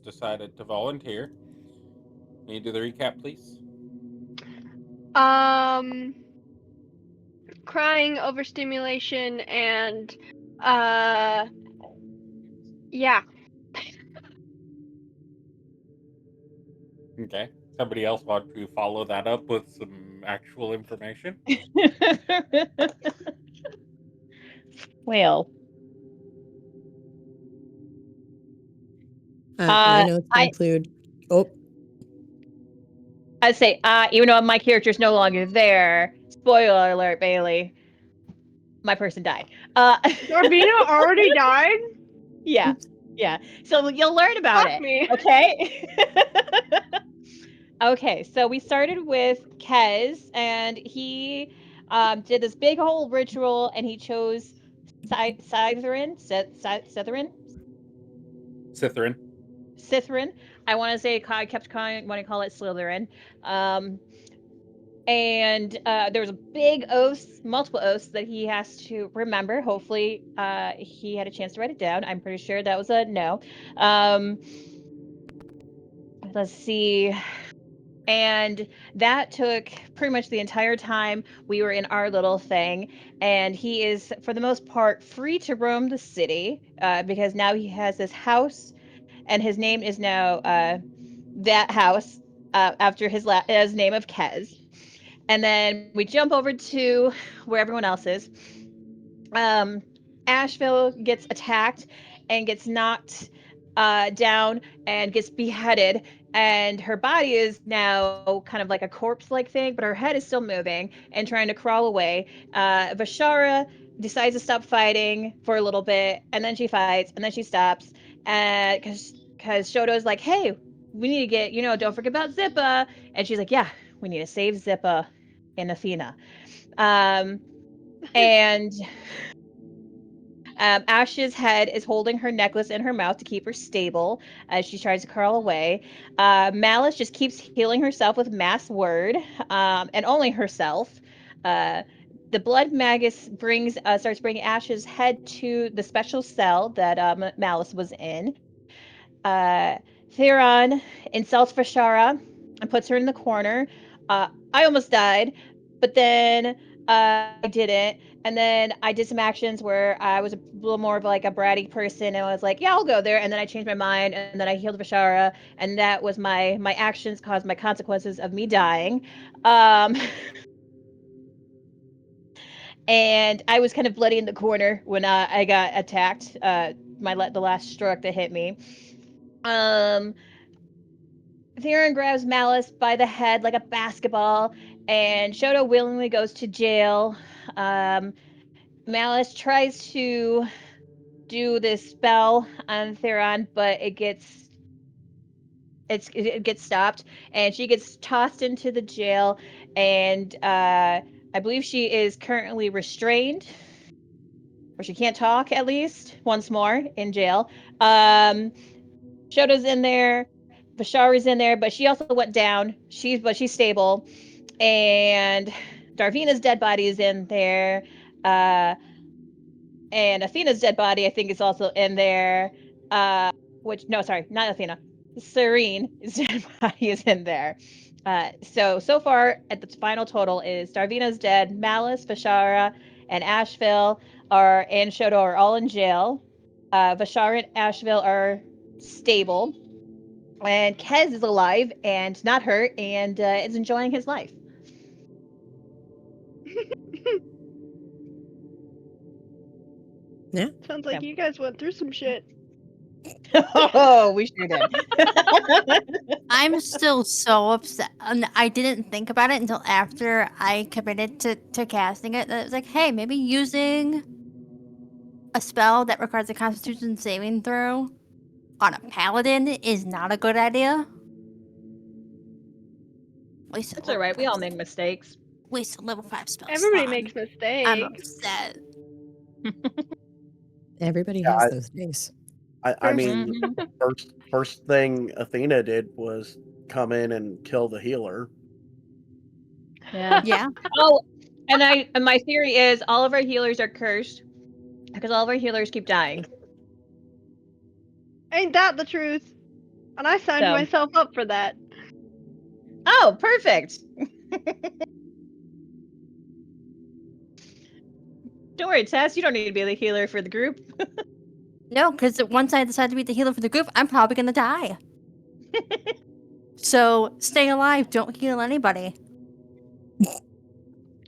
decided to volunteer. Can you do the recap, please? Um, crying, overstimulation, and uh, yeah. Okay. Somebody else want to follow that up with some actual information? Well, My notes I include. Oh, I'd say, even though my character's no longer there, spoiler alert, Bailey, my person died. Darvina already died? Yeah, yeah. So you'll learn about Fuck it, me. okay? Okay, so we started with Kez, and he did this big whole ritual, and he chose Scytherin, Sithrin. Slytherin. I want to say I kept calling want to call it Slytherin. And there was a big oath, multiple oaths that he has to remember. Hopefully, he had a chance to write it down. I'm pretty sure that was a no. Let's see. And that took pretty much the entire time we were in our little thing. And he is, for the most part, free to roam the city because now he has this house, and his name is now that house after his name of Kez. And then we jump over to where everyone else is. Asheville gets attacked and gets knocked down and gets beheaded. And her body is now kind of like a corpse-like thing, but her head is still moving and trying to crawl away. Vashara decides to stop fighting for a little bit, and then she fights, and then she stops, because Shoto's like, "Hey, we need to get, don't forget about Zippa," and she's like, "Yeah, we need to save Zippa and Athena." And Ash's head is holding her necklace in her mouth to keep her stable as she tries to crawl away. Malice just keeps healing herself with mass word, and only herself. The blood magus starts bringing Ash's head to the special cell that Malice was in. Theron insults Vashara and puts her in the corner. I almost died, but then I didn't. And then I did some actions where I was a little more of like a bratty person, and I was like, "Yeah, I'll go there." And then I changed my mind, and then I healed Vashara, and that was my actions caused my consequences of me dying. Um, and I was kind of bloody in the corner when I got attacked. The last stroke that hit me. Um, Theron grabs Malice by the head like a basketball, and Shoto willingly goes to jail. Malice tries to do this spell on Theron, but it gets stopped, and she gets tossed into the jail, and I believe she is currently restrained, or she can't talk at least once more in jail. Shoto's in there, Bashari's in there, but she also went down. She's stable, and Darvina's dead body is in there, uh, and Athena's dead body I think is also in there. Which no, sorry, not Athena. Serene's dead body is in there. So far at the final total is Darvina's dead, Malice, Vashara, and Asheville and Shoto are all in jail. Vashara and Asheville are stable, and Kez is alive and not hurt and is enjoying his life. yeah. Sounds like you guys went through some shit. Oh, we sure did. I'm still so upset. And I didn't think about it until after I committed to casting it. It was like, hey, maybe using a spell that requires a Constitution saving throw on a paladin is not a good idea. It's all right. We all make mistakes. Waste a level 5 spell Everybody slot. makes mistakes. I'm upset. Everybody Yeah, has those days. I mean, first thing Athena did was come in and kill the healer. Yeah. Yeah. Oh, and my theory is all of our healers are cursed because all of our healers keep dying. Ain't that the truth? And I signed So- myself up for that. Oh, perfect. Don't worry, Tess. You don't need to be the healer for the group. No, because once I decide to be the healer for the group, I'm probably gonna die. So stay alive. Don't heal anybody.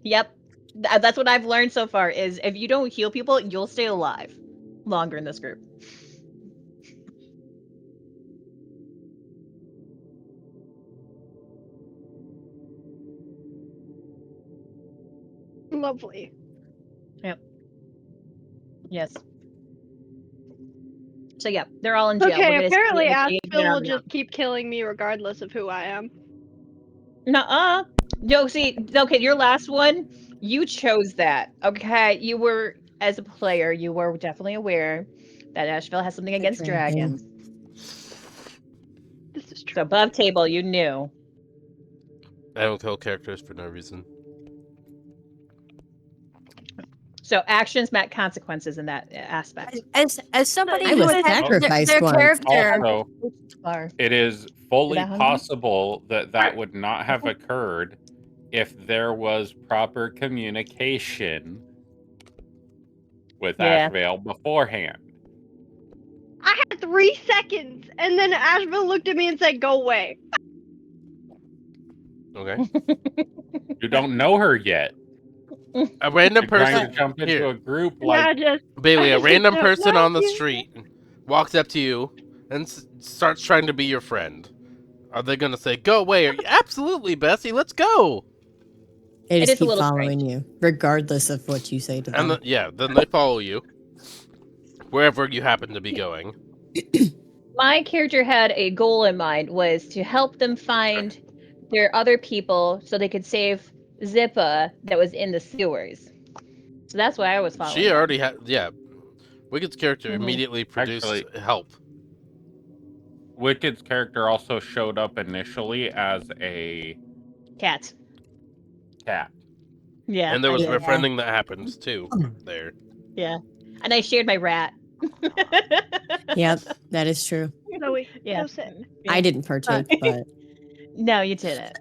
Yep. That's what I've learned so far is if you don't heal people, you'll stay alive longer in this group. Lovely. Yes. So yeah, they're all in jail. We're Okay, gonna apparently see if Asheville they're will on just keep killing me regardless of who I am. Nuh-uh. No, see, okay, your last one, you chose that. Okay, you were, as a player, you were definitely aware that Asheville has something against dragon. dragons. This is true. So above table, you knew. I don't kill characters for no reason. So actions met consequences in that aspect. As somebody I who was has had sacrificed their once. character, Also, Are it is fully that hungry? possible that that would not have occurred if there was proper communication with Yeah. Ashvale beforehand. I had 3 seconds, and then Asheville looked at me and said, "Go away." Okay. You don't know her yet. A random You're trying person to jump into here, a group And I like just Bailey. A I random don't person on the like you. street walks up to you and starts trying to be your friend. Are they gonna say, "Go away"? Or, absolutely, Bessie. Let's go. They It just is a keep little following strange. you, regardless of what you say to them. And then they follow you wherever you happen to be going. My character had a goal in mind was to help them find their other people so they could save Zippa that was in the sewers. So that's why I was following. She them. already had. Yeah. Wicked's character Mhm. immediately produced Actually- help. Wicked's character also showed up initially as a Cat. cat. Yeah. And there was Yeah. befriending that happens too there. Yeah. And I shared my rat. Yep, that is true. Zoe, Yeah. go sit. I didn't partake, but No, you didn't.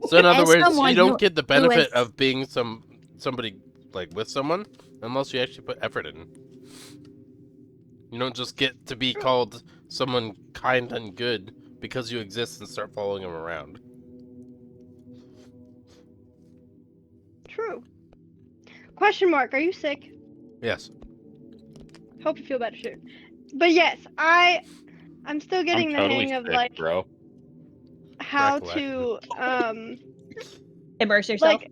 So in other As words, someone you don't who- get the who benefit is- of being somebody like with someone unless you actually put effort in. You don't just get to be called someone kind and good because you exist and start following them around. True. Question mark, are you sick? Yes. Hope you feel better soon. But yes, I'm still getting I'm the totally hang of sick, like bro. how Recollect. to Immerse yourself. like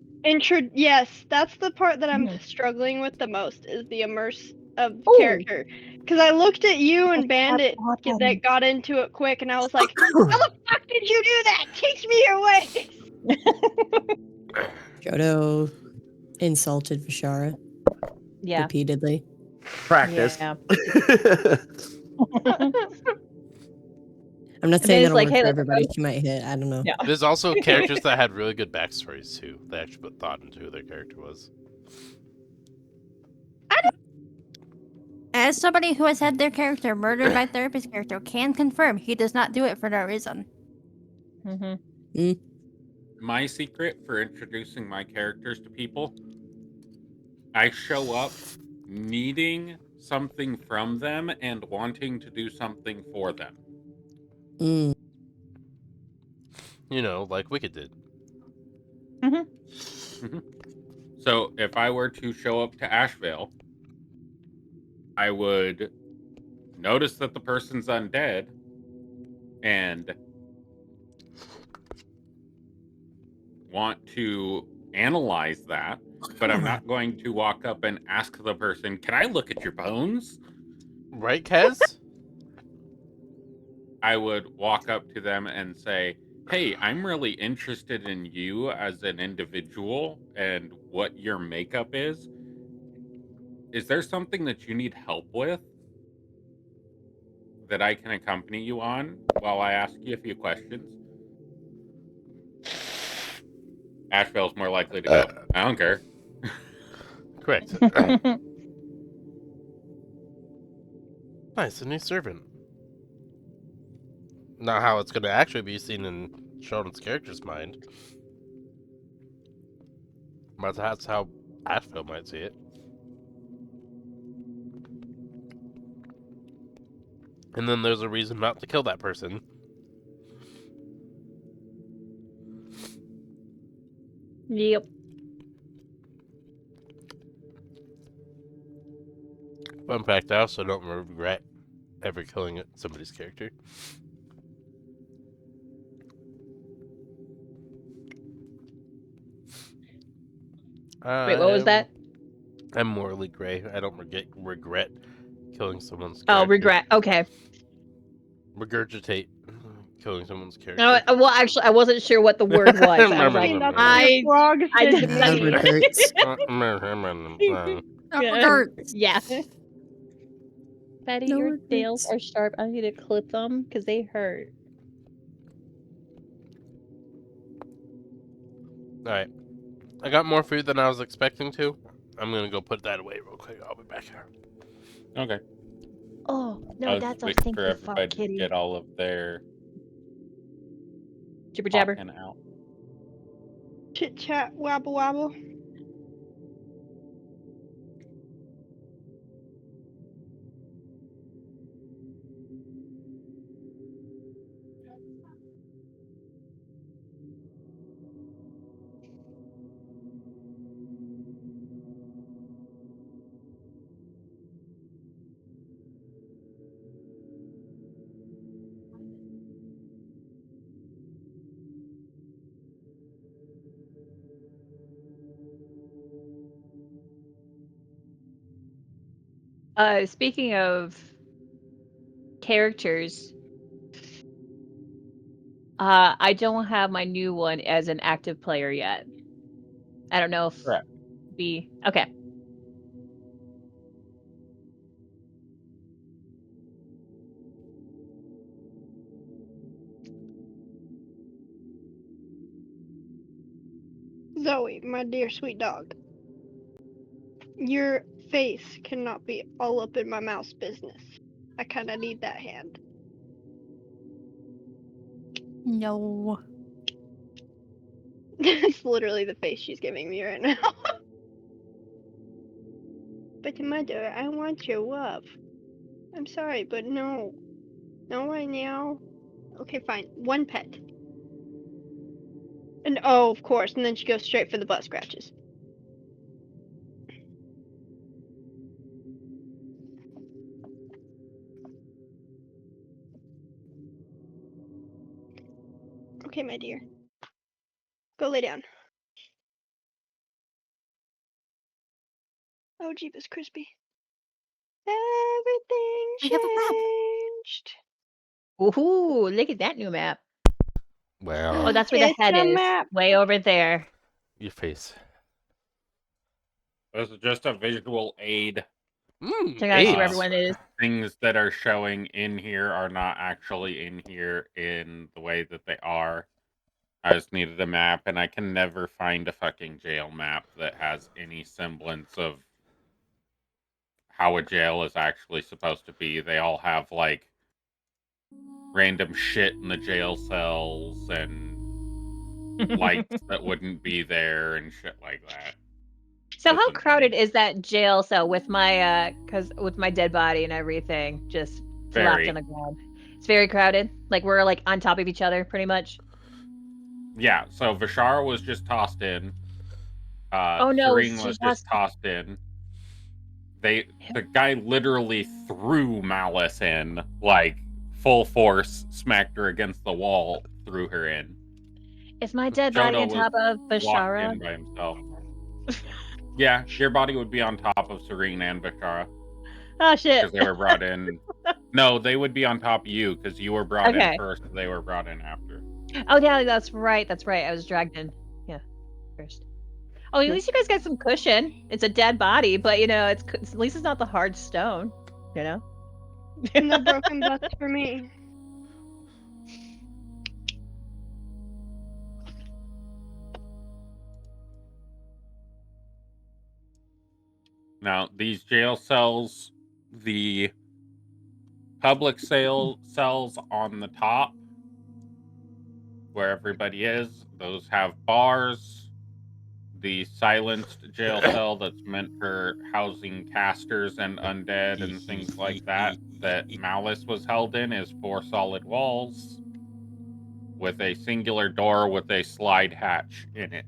yes, that's the part that I'm Mhm. struggling with the most is the immerse of Ooh. character. Because I looked at you and Bandit awesome. that got into it quick, and I was like, "How the fuck did you do that? Teach me your ways." Jodo insulted Vishara Yeah. repeatedly. Practice. Yeah. I'm not And saying it's that'll like, work hey, for let's everybody. go. She might hit. I don't know. Yeah. There's also characters that had really good backstories too. They actually put thought into who their character was. as somebody who has had their character murdered by therapist character can confirm, he does not do it for no reason. Mm-hmm. My secret for introducing my characters to people, I show up needing something from them and wanting to do something for them. Mm. You know, like Wicked did. So if I were to show up to Asheville, I would notice that the person's undead and want to analyze that, but I'm not going to walk up and ask the person, "Can I look at your bones?" Right, Kez? I would walk up to them and say, "Hey, I'm really interested in you as an individual and what your makeup is. Is there something that you need help with that I can accompany you on while I ask you a few questions?" Asheville's more likely to go, "I don't care." Correct. Nice, a new servant. Not how it's going to actually be seen in Sheldon's character's mind. But that's how Asheville might see it. And then there's a reason not to kill that person. Yep. Fun fact, I also don't regret ever killing somebody's character. Wait, what was that? I'm morally gray. I don't regret killing someone's Oh, character. regret. Okay. Regurgitate killing someone's No, character. well, actually, I wasn't sure what the word was. I was like, That's what I your frog I said to did That me. hurts. Yeah. Yeah. Betty, No, your it nails hurts. are sharp. I need to clip them because they hurt. Alright. I got more food than I was expecting to. I'm gonna go put that away real quick. I'll be back here. Okay. Oh, I no, was that's a waiting for stinky fart everybody to kitty. get all of their Jibber jabber. talking out. Chit chat, wabble wabble. Speaking of characters, I don't have my new one as an active player yet. I don't know if Correct. okay. Zoe, my dear sweet dog. Your face cannot be all up in my mouse business. I kind of need that hand. No. That's literally the face she's giving me right now. But mother, I want your love. I'm sorry, but no. No right now. Okay, fine. One pet. And oh, of course, and then she goes straight for the butt scratches. Okay, my dear. Go lay down. Oh, Jeepus Crispy. Everything We have a map. changed. Ooh, look at that new map. Well, Oh, that's where the It's head a is. map. Way over there. your face. This is just a visual aid. So I gotta see where AIDS. everyone is. Things that are showing in here are not actually in here in the way that they are. I just needed a map, and I can never find a fucking jail map that has any semblance of how a jail is actually supposed to be. They all have, like, random shit in the jail cells and lights that wouldn't be there and shit like that. So how Listen. crowded is that jail cell with my with my dead body and everything just flopped Very. on the ground? It's very crowded. Like we're like on top of each other pretty much. Yeah, so Vishara was just tossed in. Oh no, Serene she was has just tossed in. The guy literally threw Malice in, like full force, smacked her against the wall, threw her in. Is my dead body Jodo on was top of walked Bashara? in by himself. Yeah, your body would be on top of Serene and Vishara Oh shit. because they were brought in. No, they would be on top of you because you were brought in Okay. first. They were brought in after. Oh yeah, that's right. That's right. I was dragged in. Yeah, first. Oh, at least you guys got some cushion. It's a dead body, but you know, at least it's not the hard stone. You know. No broken butts for me. Now, these jail cells, the public cells on the top where everybody is. Those have bars. The silenced jail cell that's meant for housing casters and undead and things like that Malice was held in is 4 solid walls with a singular door with a slide hatch in it.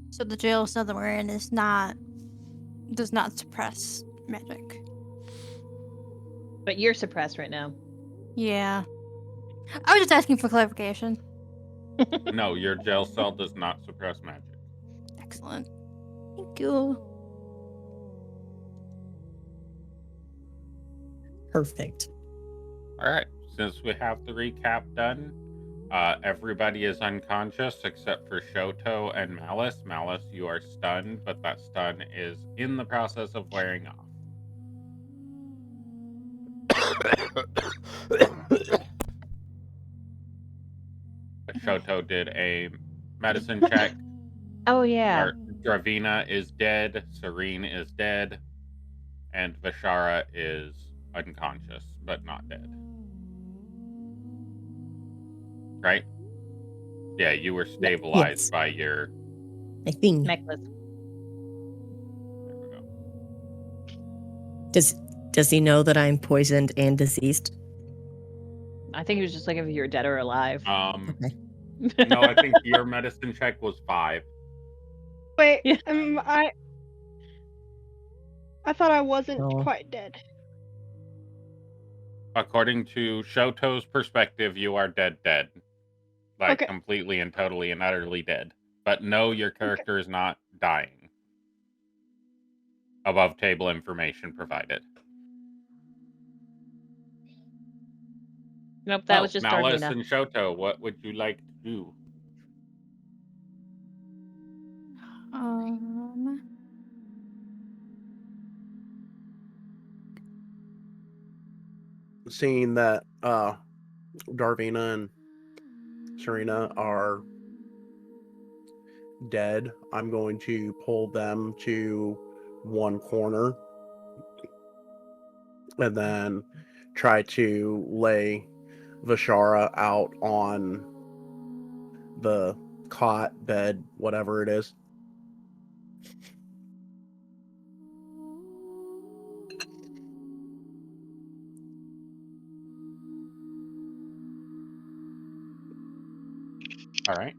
So the jail cell that we're in does not suppress magic. But you're suppressed right now. Yeah. I was just asking for clarification. No, your jail cell does not suppress magic. Excellent. Thank you. Perfect. All right, since we have the recap done, everybody is unconscious except for Shoto and Malice. Malice, you are stunned, but that stun is in the process of wearing off. Shoto did a medicine check. Oh yeah. Dravina is dead, Serene is dead, and Vishara is unconscious, but not dead. Right? Yeah, you were stabilized Yes. by your... I think. Necklace. There we go. Does he know that I'm poisoned and deceased? I think he was just looking if you're dead or alive. Okay. No, I think your medicine check was 5. Wait, Yeah. I thought I wasn't Oh. quite dead. According to Shoto's perspective, you are dead. Like, Okay. completely and totally and utterly dead. But no, your character is not dying. Above table information provided. Nope, that was just Malice Darvina. and Shoto, what would you like to do? Seeing that Darvina and Serena are dead, I'm going to pull them to one corner and then try to lay Vishara out on the cot, bed, whatever it is. All right.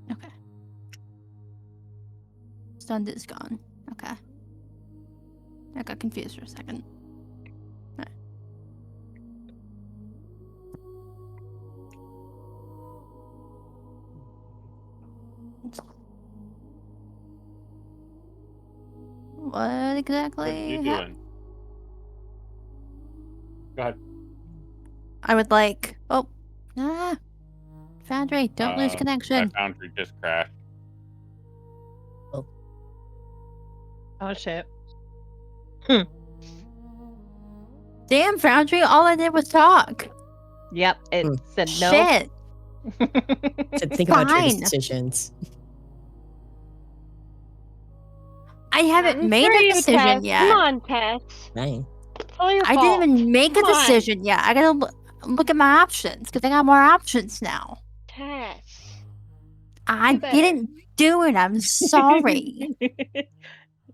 Okay. Stunned is gone. Okay. I got confused for a second. Right. What exactly? What are you doing? Go ahead. I would like. Oh. Foundry, don't lose connection. My foundry just crashed. Oh shit. Damn, Foundry, all I did was talk. Yep, it said no. Shit. To think about your Fine. decisions. I haven't made a decision yet. Come on, Tess. Fine. It's all your I fault. didn't even make a Come on. decision yet. I gotta look at my options because I got more options now. Tess. I Do better. didn't do it. I'm sorry.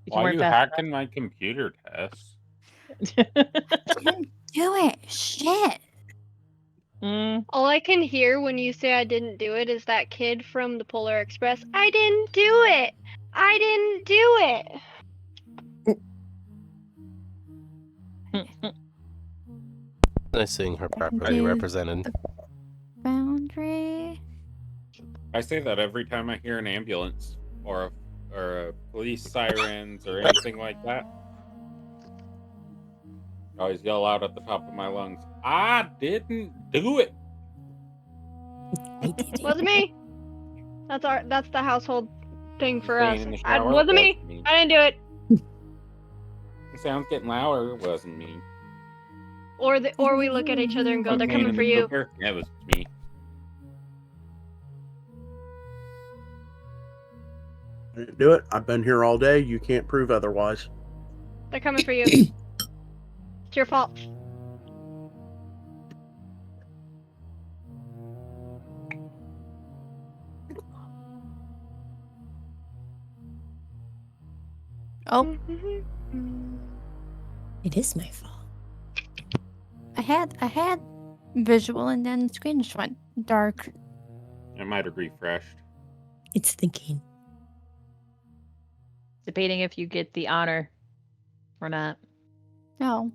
Why are you hacking my computer, Tess? Didn't do it. Shit. All I can hear when you say I didn't do it is that kid from the Polar Express. I didn't do it. I didn't do it. Nice seeing her properly Dude. represented. Boundary. I say that every time I hear an ambulance or a police sirens or anything like that. I always yell out at the top of my lungs, I didn't do it. I did it. Wasn't me. That's the household thing for us. Saying in the It shower, wasn't me. I didn't do it. The sound's getting louder. It wasn't me. Or we look at each other and go, they're Cocaine coming in for the you. cooker? Yeah, it was me. I didn't do it. I've been here all day. You can't prove otherwise. They're coming for you. It's your fault. Oh, It is my fault. I had visual and then the screen just went dark. It might have refreshed. It's thinking. Debating if you get the honor or not. No.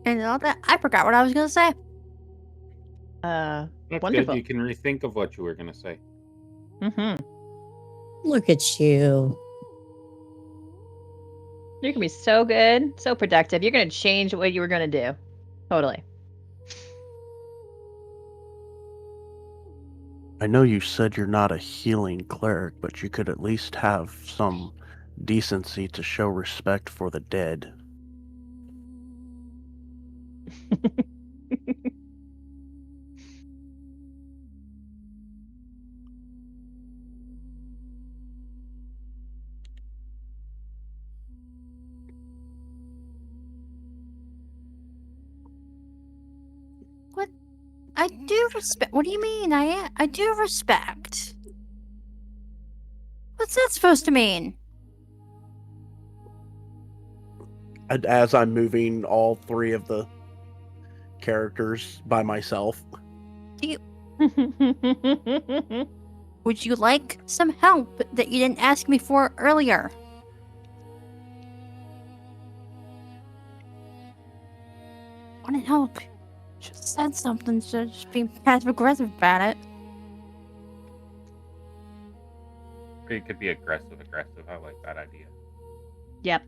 And all that, I forgot what I was gonna say. That's Wonderful. good. You can rethink of what you were going to say. Mm-hmm. Look at you. You're gonna be so good, so productive. You're gonna change what you were gonna do. Totally. I know you said you're not a healing cleric, but you could at least have some decency to show respect for the dead. What? I do respect. What do you mean? I do respect. What's that supposed to mean? And as I'm moving all three of the characters by myself, Would you like some help that you didn't ask me for earlier? Want to help? Just said something, so just being passive aggressive about it. Or you could be aggressive. I like that idea. Yep.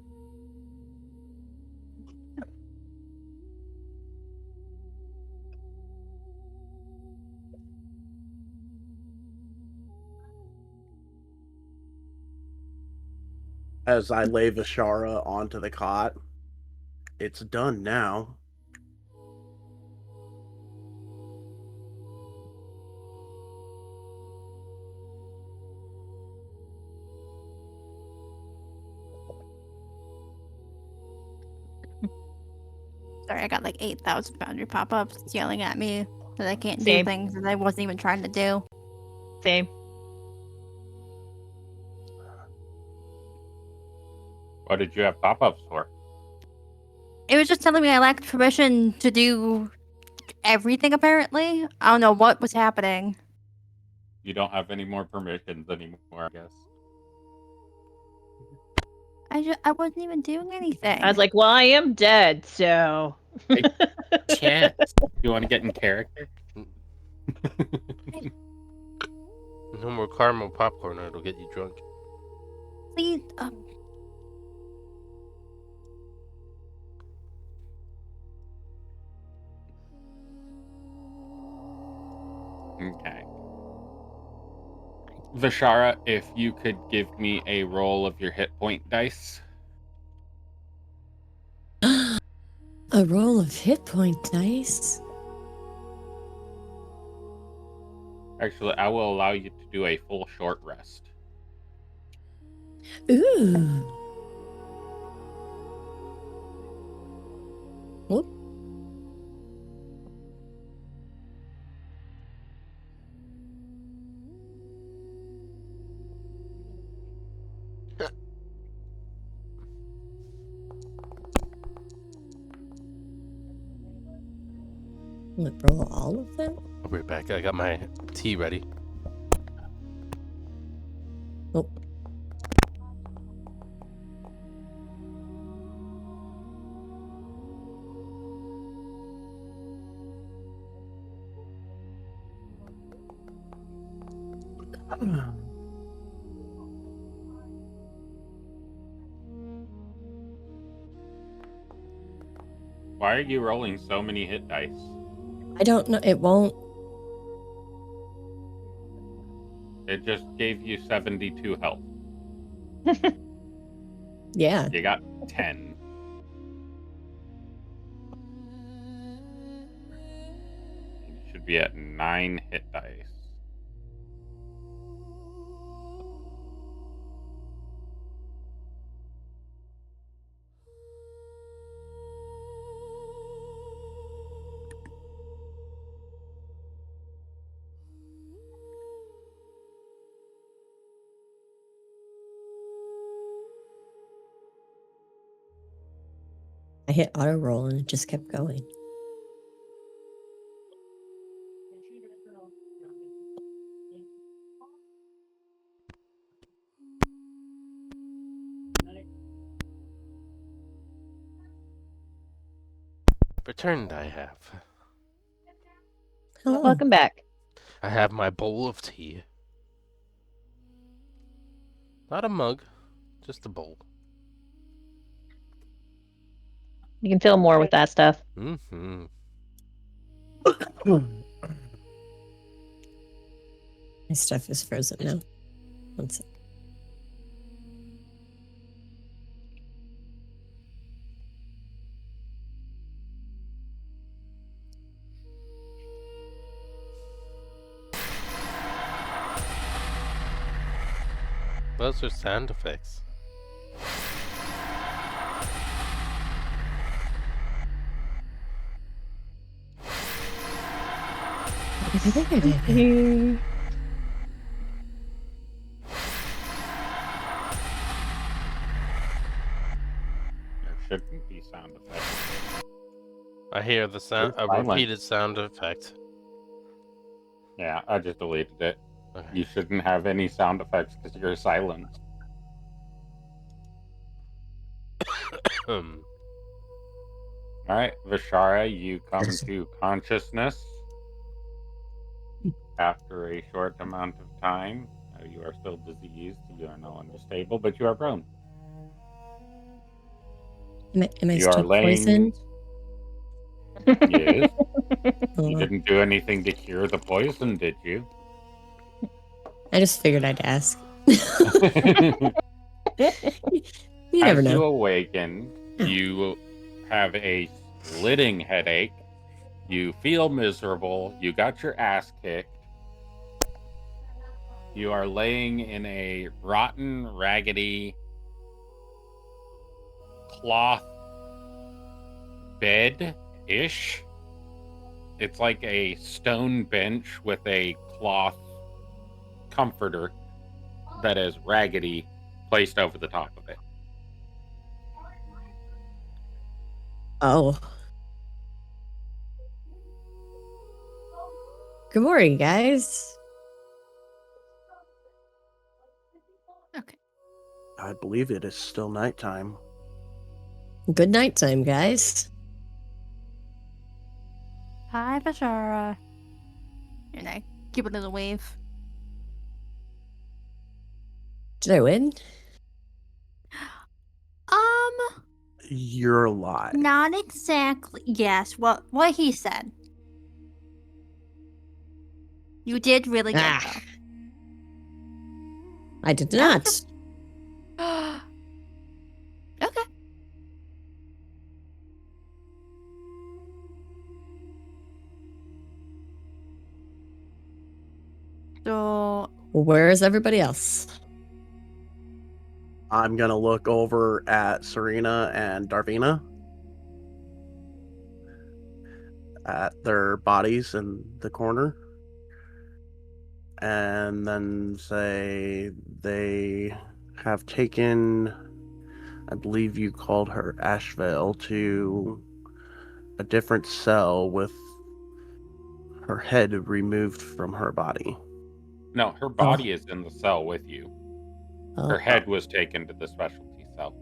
as I lay Vishara onto the cot, it's done now. Sorry, I got like 8,000 boundary pop-ups yelling at me that I can't Same. do things that I wasn't even trying to do. Same. What did you have pop-ups for? It was just telling me I lacked permission to do everything, apparently. I don't know what was happening. You don't have any more permissions anymore, I guess. I wasn't even doing anything. I was like, well, I am dead, so. Chance. You want to get in character? No more caramel popcorn or it'll get you drunk. Please, Okay. Vishara, if you could give me a roll of your hit point dice. A roll of hit point dice. Actually, I will allow you to do a full short rest. Ooh. Whoop. Roll all of them? I'll be right back. I got my tea ready. Oh. Why are you rolling so many hit dice? I don't know. It won't. It just gave you 72 health. Yeah. You got 10. You should be at 9 hit dice. I hit auto roll and it just kept going. Returned I have. Hello. Welcome back. I have my bowl of tea. Not a mug, just a bowl. You can feel more with that stuff. Mm-hmm. My stuff is frozen now. One sec. Those are sound effects. There shouldn't be sound effects. I hear the sound, a silent. repeated sound effect. Yeah, I just deleted it. Okay. You shouldn't have any sound effects because you're silent. Alright, Vishara, you come to consciousness after a short amount of time. You are still diseased, you are no longer stable, but you are prone. Am I You are still laying. poisoned? Yes. You Oh, didn't do anything to cure the poison, did you? I just figured I'd ask. You never As you know. awaken, you have a splitting headache. You feel miserable. You got your ass kicked. You are laying in a rotten, raggedy cloth bed-ish. It's like a stone bench with a cloth comforter that is raggedy placed over the top of it. Oh. Good morning, guys. Okay. I believe it is still nighttime. Good night time, guys. Hi, Bashara. And I give a little wave. Did I win? You're alive. Not exactly. Yes, what he said. You did really good, Ah. I did That not. though. Okay. So, Where is everybody else? I'm gonna look over at Serena and Darvina at their bodies in the corner, and then say they have taken, I believe you called her Ashvale, to a different cell with her head removed from her body. No, her body is in the cell with you. Her Oh. head was taken to the specialty cell.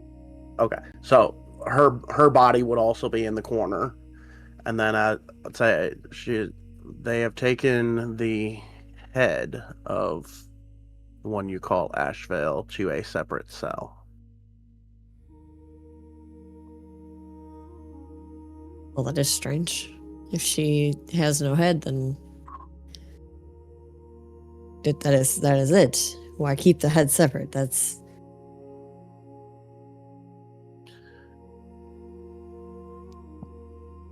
Okay, so her body would also be in the corner, and then I'd say they have taken the head of the one you call Ashvale to a separate cell. Well, that is strange. If she has no head, then That is it. Why keep the head separate? That's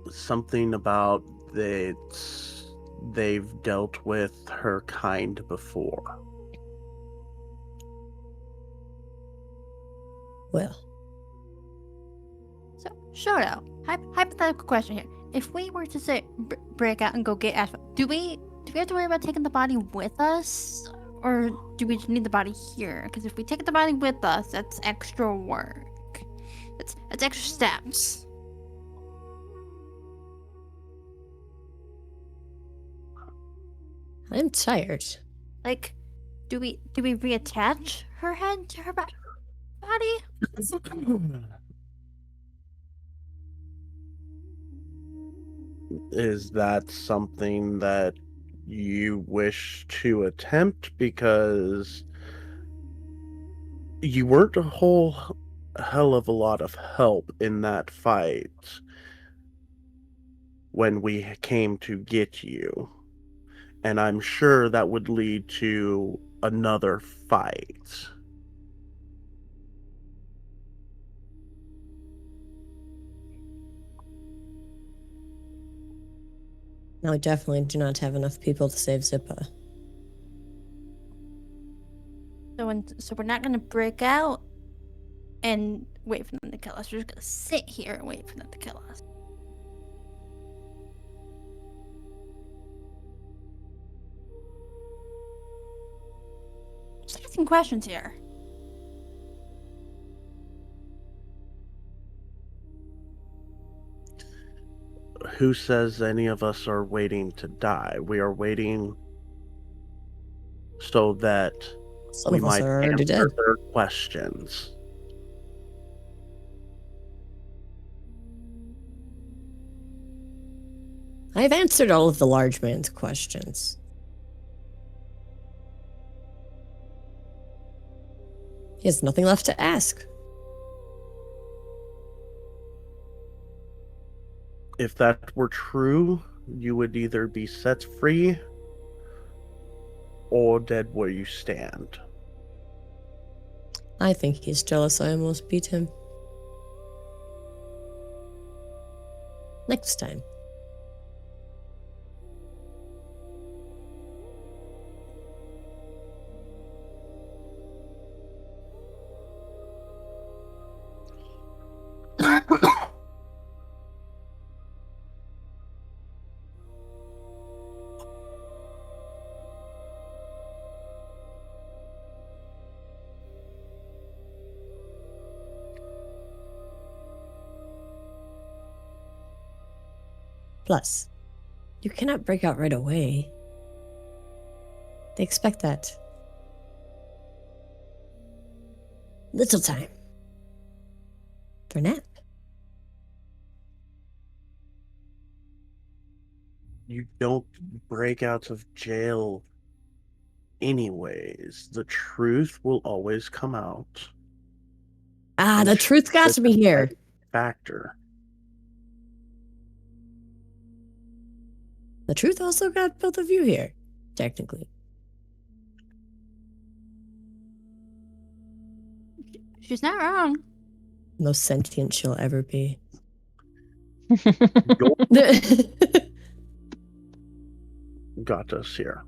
something about that they've dealt with her kind before. well. So, Shoto, hypothetical question here. If we were to say break out and go get Ash, do we have to worry about taking the body with us, or do we just need the body here? Because if we take the body with us, that's extra work. That's extra steps. I'm tired. Like, do we reattach her head to her body? Is that something that you wish to attempt? Because you weren't a whole hell of a lot of help in that fight when we came to get you. And I'm sure that would lead to another fight. Now, we definitely do not have enough people to save Zippa. So we're not gonna break out and wait for them to kill us. We're just gonna sit here and wait for them to kill us. Just asking questions here. Who says any of us are waiting to die? We are waiting so that Some we of us might are already answer dead. their questions. I've answered all of the large man's questions. He has nothing left to ask. If that were true, you would either be set free or dead where you stand. I think he's jealous I almost beat him. Next time. Plus, you cannot break out right away. They expect that. Little time. For nap. You don't break out of jail anyways. The truth will always come out. Ah, And the truth got it's to me a here. factor. The truth also got both of you here, technically. She's not wrong. Most sentient she'll ever be. Got us here.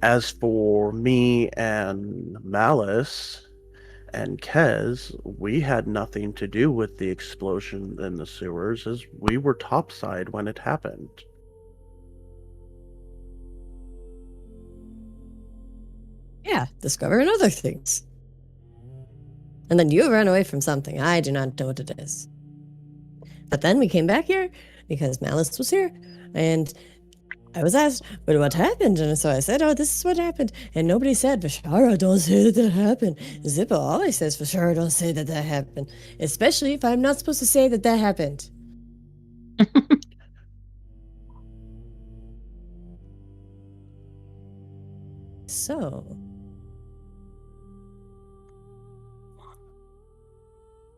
As for me and Malice and Kez, we had nothing to do with the explosion in the sewers, as we were topside when it happened. Yeah, discovering other things. And then you ran away from something. I do not know what it is. But then we came back here because Malice was here, and I was asked, but what happened? And so I said, oh, this is what happened. And nobody said, Vishara, don't say that happened. Zippa always says, Vishara, don't say that happened. Especially if I'm not supposed to say that happened. So,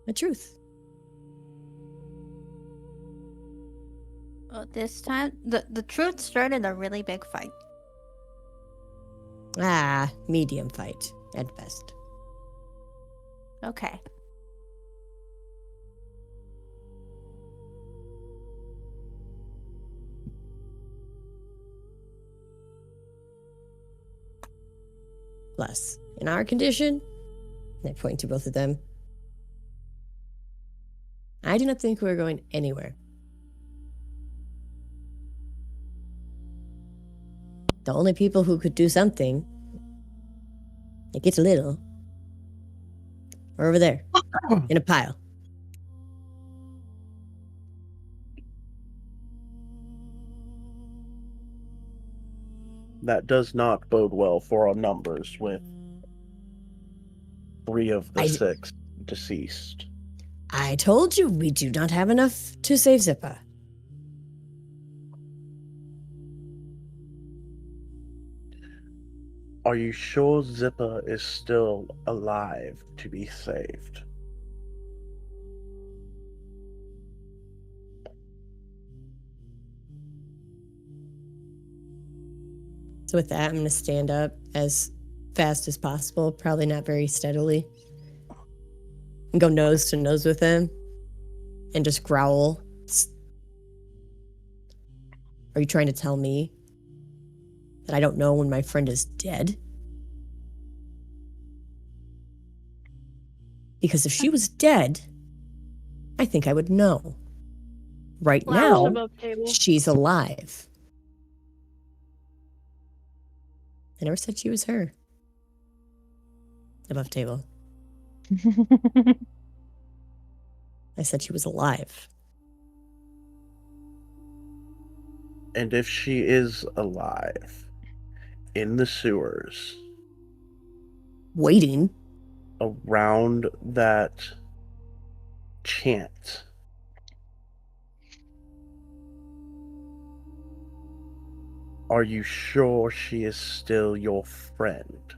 the truth. This time, the truth started a really big fight. Medium fight at best. Okay. Plus, in our condition, and I point to both of them, I do not think we're going anywhere. The only people who could do something, it gets a little, are over there, in a pile. That does not bode well for our numbers with 3 of the 6 deceased. I told you we do not have enough to save Zippa. Are you sure Zipper is still alive to be saved? So with that, I'm going to stand up as fast as possible, probably not very steadily, and go nose to nose with him and just growl. Are you trying to tell me that I don't know when my friend is dead? Because if she was dead, I think I would know. Right Flowers now, above table. she's alive. I never said she was her. Above table. I said she was alive. And if she is alive, in the sewers, Waiting. around that chant, are you sure she is still your friend?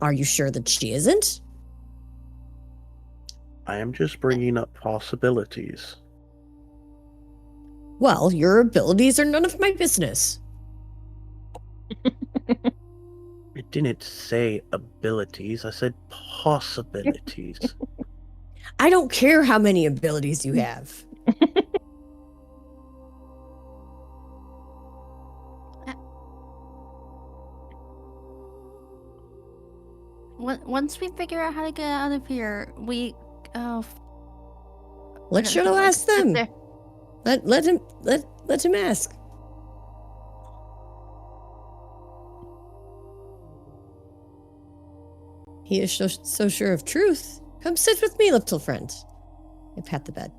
Are you sure that she isn't? I am just bringing up possibilities. Well, your abilities are none of my business. I didn't say abilities, I said possibilities. I don't care how many abilities you have. Once we figure out how to get out of here, we Let Shadow ask them. There. Let him ask. He is so sure of truth. Come sit with me, little friend. I pat the bed.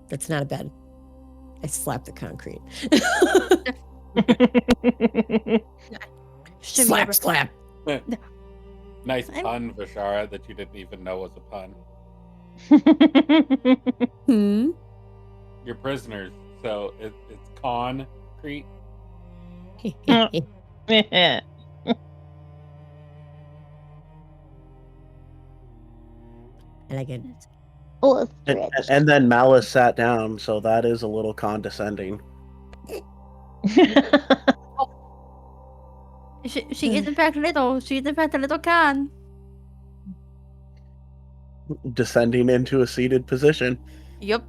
That's not a bed. I slap the concrete. Slap, slap. Nice pun, Vishara, that you didn't even know was a pun. You're prisoners, so it's concrete. I like it. And then Malice sat down, so that is a little condescending. She is in fact little. She is in fact a little can. Descending into a seated position. Yep.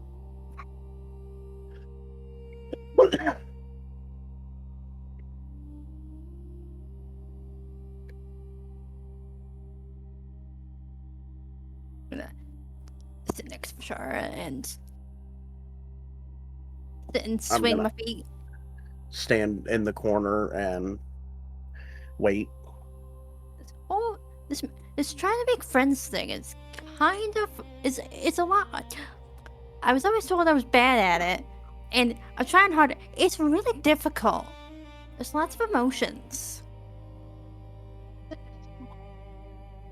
Sit next to Shara and sit and swing my feet. Stand in the corner and wait. Oh, this trying to make friends thing is kind of it's a lot. I was always told I was bad at it, and I'm trying hard. It's really difficult. There's lots of emotions.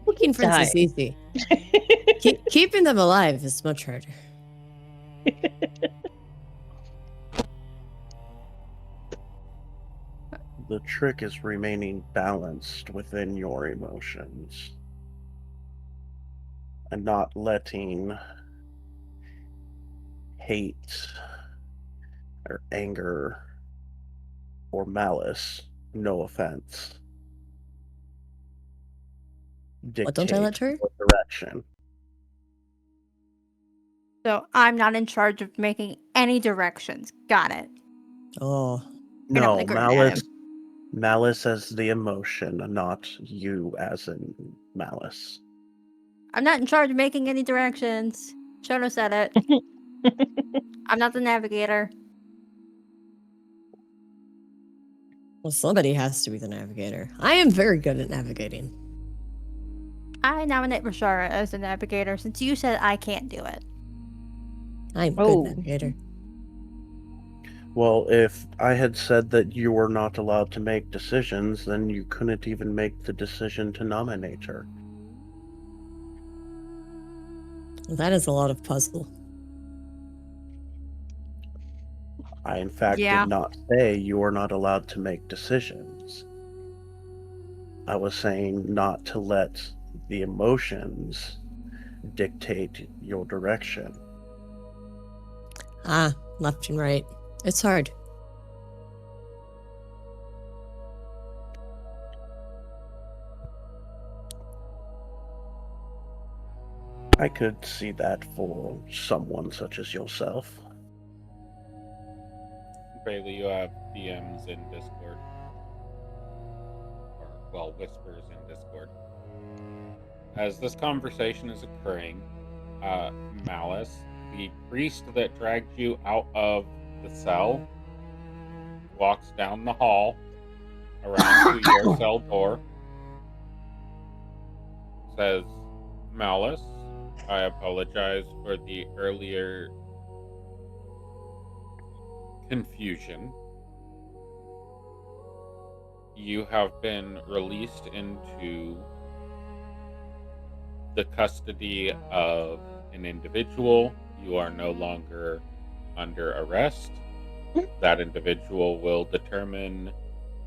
Making friends is easy. Keeping them alive is much harder. The trick is remaining balanced within your emotions and not letting hate or anger or malice, no offense, What don't I let dictate her? what direction. So I'm not in charge of making any directions. Got it. Oh, And I'm No, like, grin at him. malice as the emotion, not you as in malice. I'm not in charge of making any directions. Shono said it. I'm not the navigator. well, somebody has to be the navigator. I am very good at navigating. I nominate Rashara as the navigator since you said I can't do it. I'm a Oh. good navigator. Well, if I had said that you were not allowed to make decisions, then you couldn't even make the decision to nominate her. Well, that is a lot of puzzle. I, in fact, Yeah. did not say you are not allowed to make decisions. I was saying not to let the emotions dictate your direction. Ah, left and right. It's hard. I could see that for someone such as yourself. Bailey, you have DMs in Discord. Or, well, whispers in Discord. As this conversation is occurring, Malice, the priest that dragged you out of the cell, walks down the hall around to your cell door, says, Malice, I apologize for the earlier confusion. You have been released into the custody of an individual. You are no longer under arrest. That individual will determine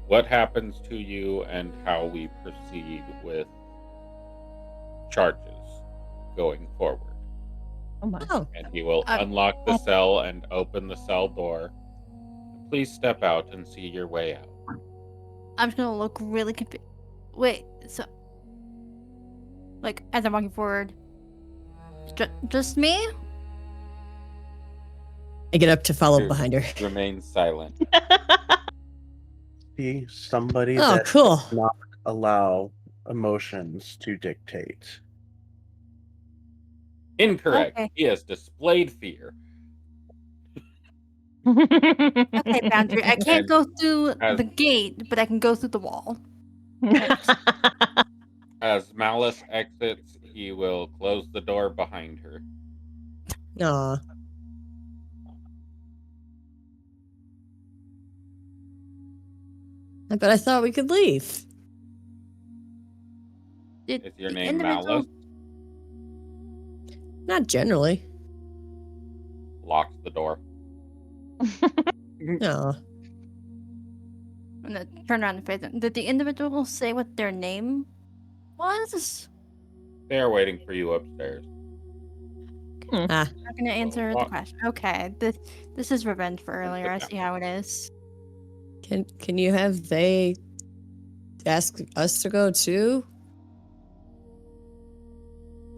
what happens to you and how we proceed with charges going forward. Oh my. Oh, And he will unlock the cell and open the cell door. Please step out and see your way out. I'm just gonna look really confused. Wait, so like as I'm walking forward, just me? I get up to follow Dude. behind her. Remain silent. Be somebody Oh, that cool. does not allow emotions to dictate. Incorrect. Okay. He has displayed fear. Okay, boundary. I can't And go through as- the gate, but I can go through the wall. As Malice exits, he will close the door behind her. Aw. But I thought we could leave. Did Is your the name individual- Malice? Not generally. Locks the door. Aw. I'm gonna turn around and face them. Did the individual say what their name was? They are waiting for you upstairs. Ah, I'm gonna answer the Well, question. Okay, this is revenge for earlier. I see how it is. can you have they ask us to go too?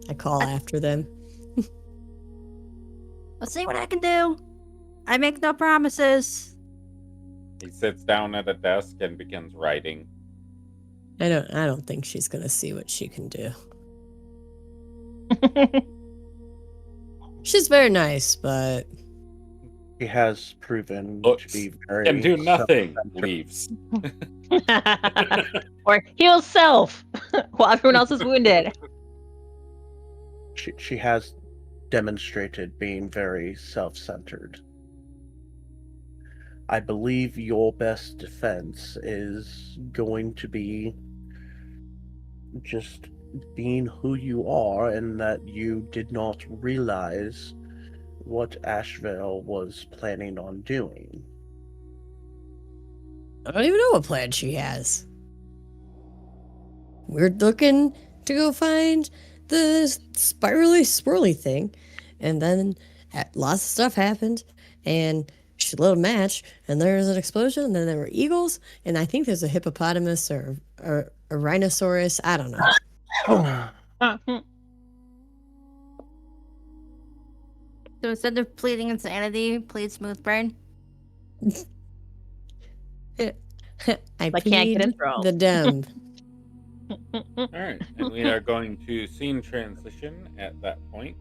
I call after them. Let's see what I can do. I make no promises. He sits down at a desk and begins writing. I don't think she's gonna see what she can do. She's very nice, but He has proven Looks to be very Can do nothing. self-centered. Leaves. Or heal self while everyone else is wounded. She has demonstrated being very self-centered. I believe your best defense is going to be just being who you are and that you did not realize what Asheville was planning on doing. I don't even know what plan she has. We're looking to go find the spirally swirly thing, and then lots of stuff happened, and she lit a match, and there was an explosion, and then there were eagles, and I think there's a hippopotamus or a rhinoceros. I don't know. So instead of pleading insanity, plead smooth brain. I can't get plead enthralled. the dumb. All right, and we are going to scene transition at that point.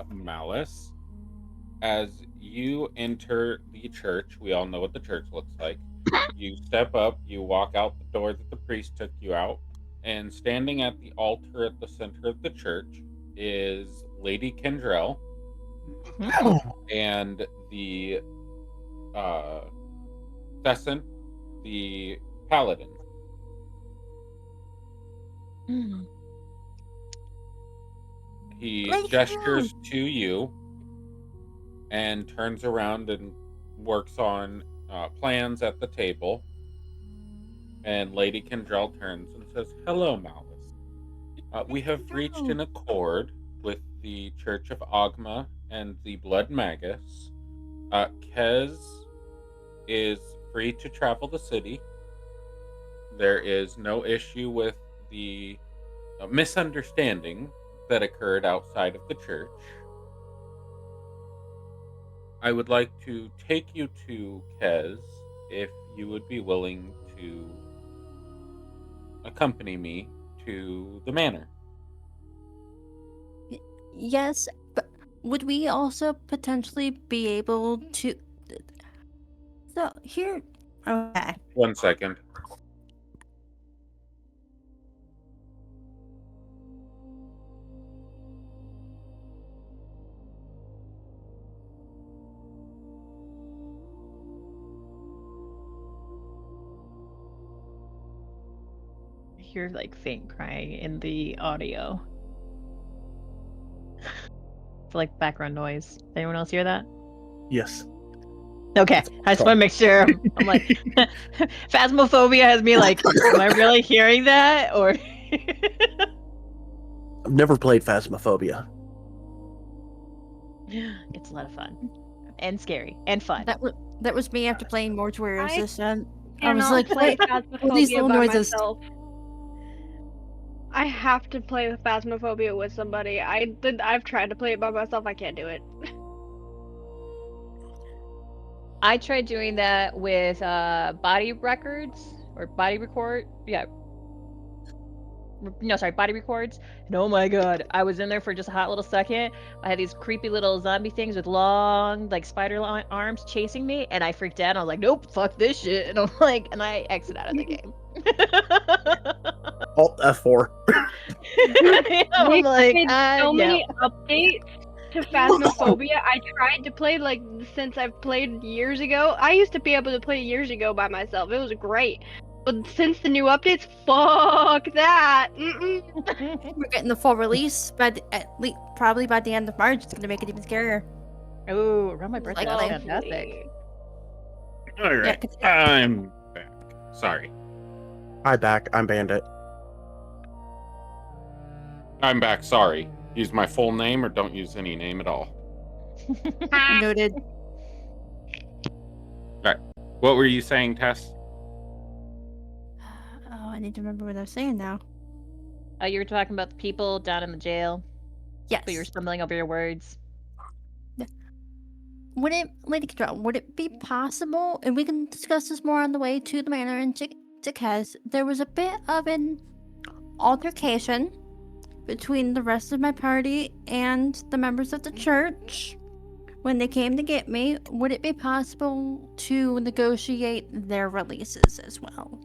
Malice, as you enter the church, we all know what the church looks like. You step up, you walk out the door that the priest took you out, and standing at the altar at the center of the church is Lady Kendrell and the Thesson, the paladin. He Lady gestures to you and turns around and works on plans at the table. And Lady Kendrell turns and says, "Hello, Malice. We have reached an accord with the Church of Ogma and the Blood Magus. Kez is free to travel the city. There is no issue with the misunderstanding that occurred outside of the church. I would like to take you to Kez if you would be willing to accompany me to the manor." Yes, but would we also potentially be able to? So here, okay. 1 second. I hear like faint crying in the audio. It's like background noise. Anyone else hear that? Yes. Okay, I just want to make sure. I'm like, Phasmophobia has me like, am I really hearing that? Or I've never played Phasmophobia. it's a lot of fun and scary and fun. That was me after playing Mortuary I Resistance. I cannot was like, play what are these Phasmophobia little by noises? myself. I have to play with Phasmophobia with somebody. I've tried to play it by myself. I can't do it. I tried doing that with body records or body record. Yeah. No, sorry, body records. And oh my god, I was in there for just a hot little second. I had these creepy little zombie things with long, like spider arms chasing me, and I freaked out. I was like, nope, fuck this shit. And I'm like, and I exit out of the game. Alt F4. I'm like, They did so no. many updates to Phasmophobia. I tried to play like since I've played years ago. I used to be able to play years ago by myself. It was great. But since the new updates, fuck that. We're getting the full release, but probably by the end of March, it's gonna make it even scarier. Ooh, around my birthday, that's Likely. fantastic. All right, 'cause I'm back. Sorry. Hi, back. I'm Bandit. I'm back. Sorry. Use my full name or don't use any name at all. Noted. What were you saying, Tess? Oh, I need to remember what I was saying now. You were talking about the people down in the jail, Yes. but you were stumbling over your words. Lady Control, would it be possible, and we can discuss this more on the way to the manor and to Kez, there was a bit of an altercation between the rest of my party and the members of the church when they came to get me. Would it be possible to negotiate their releases as well?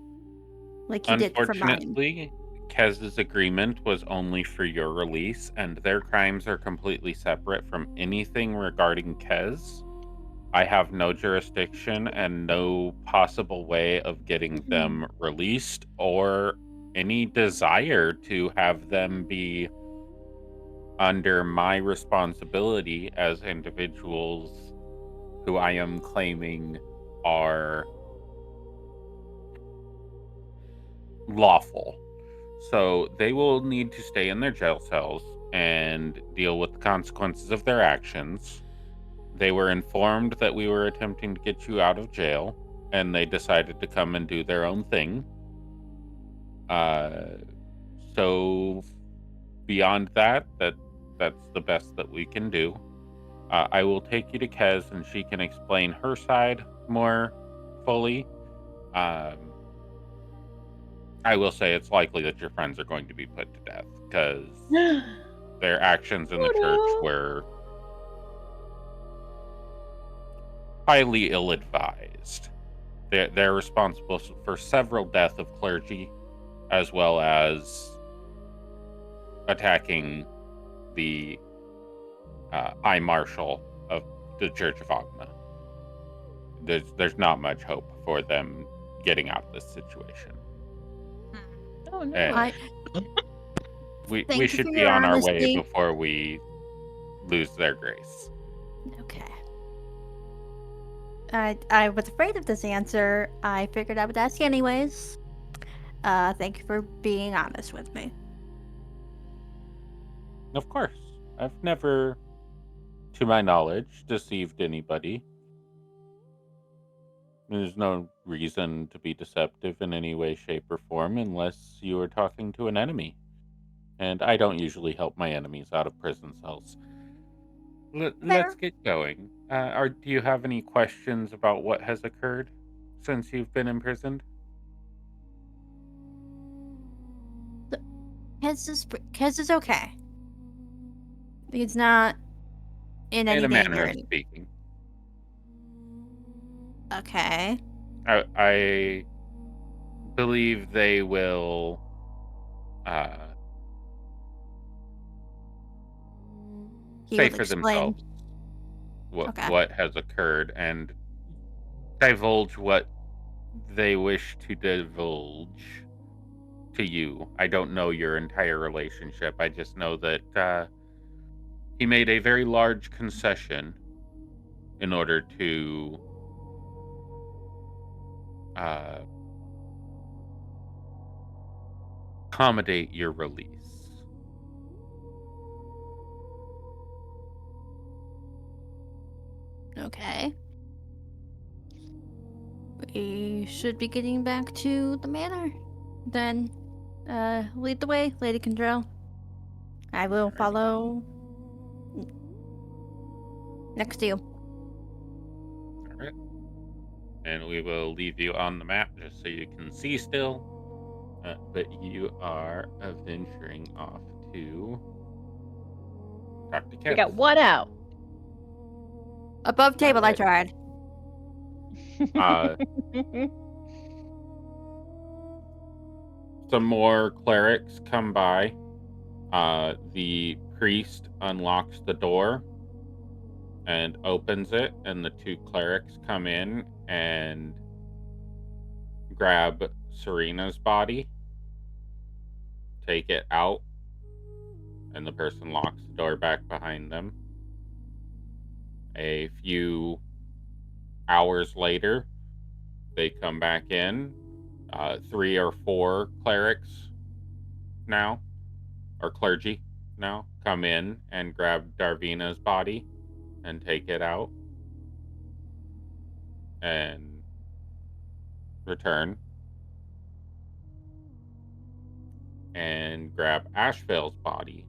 Like you did for mine. Unfortunately, Kez's agreement was only for your release, and their crimes are completely separate from anything regarding Kez. I have no jurisdiction and no possible way of getting them released or any desire to have them be under my responsibility as individuals who I am claiming are lawful. So they will need to stay in their jail cells and deal with the consequences of their actions. They were informed that we were attempting to get you out of jail, and they decided to come and do their own thing. So beyond that's the best that we can do. I will take you to Kez, and she can explain her side more fully. I will say it's likely that your friends are going to be put to death because their actions in the church were highly ill-advised. They're responsible for several deaths of clergy, as well as attacking the High Marshal of the Church of Agma. There's not much hope for them getting out of this situation. Oh no. And we Thank you should for be your on our way honesty. before we lose their grace. Okay. I was afraid of this answer. I figured I would ask anyways. Thank you for being honest with me. Of course. I've never, to my knowledge, deceived anybody. There's no reason to be deceptive in any way, shape, or form unless you are talking to an enemy. And I don't usually help my enemies out of prison cells. Let's get going. Do you have any questions about what has occurred since you've been imprisoned? Kez is okay. He's not in any In a manner danger. of speaking. Okay. I believe they will He say will for explain. themselves Okay. what has occurred and divulge what they wish to divulge to you. I don't know your entire relationship. I just know that he made a very large concession in order to accommodate your release. Okay. We should be getting back to the manor. Then, lead the way, Lady Condrell. I will follow next to you. All right. And we will leave you on the map just so you can see still. But you are venturing off to talk to Kez. We got one out. Above table, Alright. I tried. Some more clerics come by. The priest unlocks the door and opens it, and the two clerics come in and grab Serena's body, take it out, and the person locks the door back behind them. A few hours later, they come back in. 3 or 4 clerics now, or clergy now, come in and grab Darvina's body and take it out and return and grab Ashvale's body.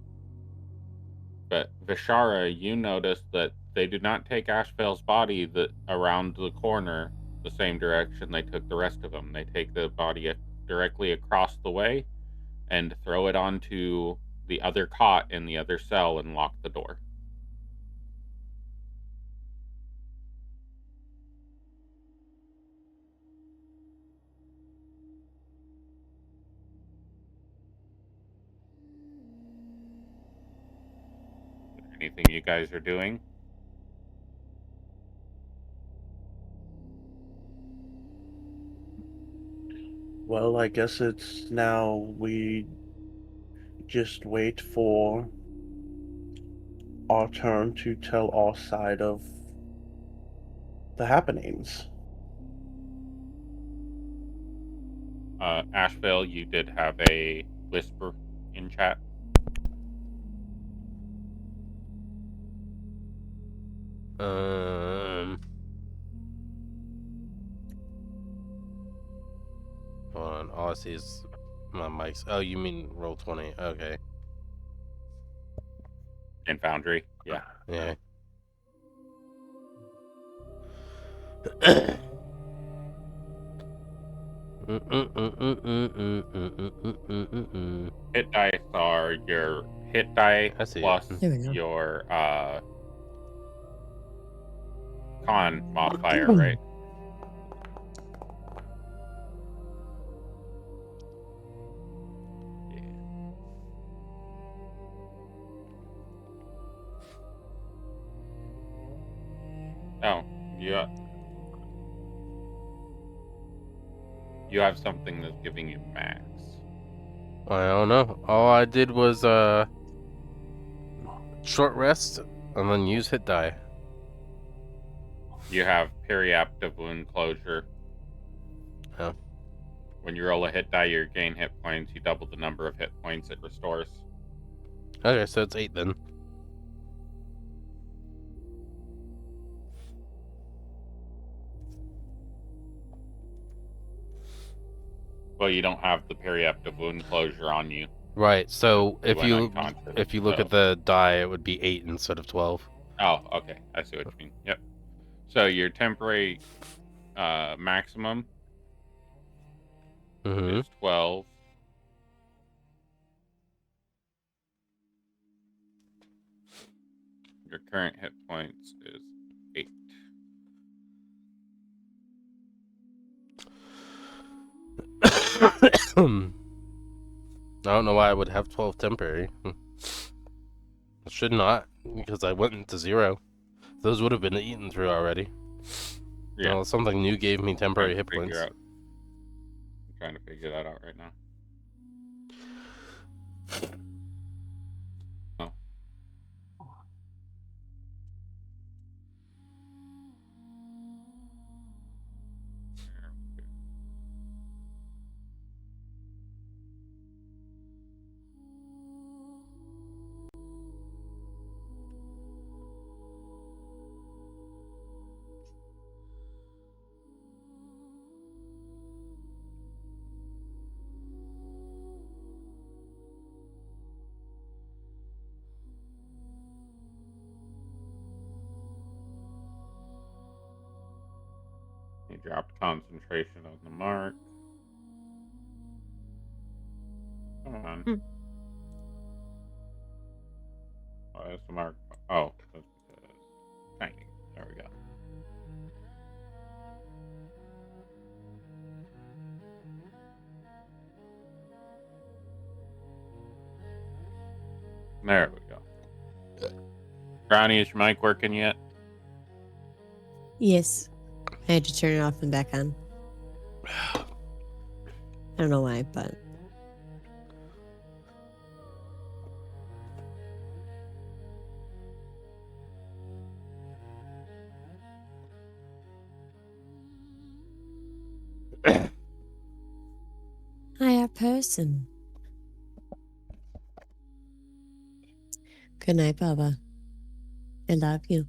But Vishara, you notice that they do not take Ashvale's body around the corner the same direction they took the rest of them. They take the body directly across the way and throw it onto the other cot in the other cell and lock the door. Anything you guys are doing? Well, I guess it's now we just wait for our turn to tell our side of the happenings. Ashvale, you did have a whisper in chat. Hold on. All I see is my mics. Oh, you mean Roll20? Okay. In Foundry, yeah. Yeah. Hit dice are your hit die I see it. plus There we go. your con modifier, right? Oh, you have something that's giving you max. I don't know. All I did was short rest and then use hit die. You have periaptive wound closure. Oh. When you roll a hit die, you gain hit points. You double the number of hit points it restores. Okay, so it's 8 then. Well, you don't have the periaptive wound closure on you. Right. So You if went you unconscious, look so- at the die, it would be 8 instead of 12. Oh, okay. I see what you mean. Yep. So your temporary maximum Mm-hmm. is 12. Your current hit points is 8. I don't know why I would have 12 temporary. I should not, because I went into 0. Those would have been eaten through already. Yeah. Well, something new gave me temporary hit points. I'm trying to figure that out right now. Oh. You dropped concentration on the mark. Come on. Hmm. Oh, that's the mark. Oh, that's because tiny. There we go. There we go. Brownie, is your mic working yet? Yes. I had to turn it off and back on. I don't know why, but hiya person. Good night, Baba. I love you.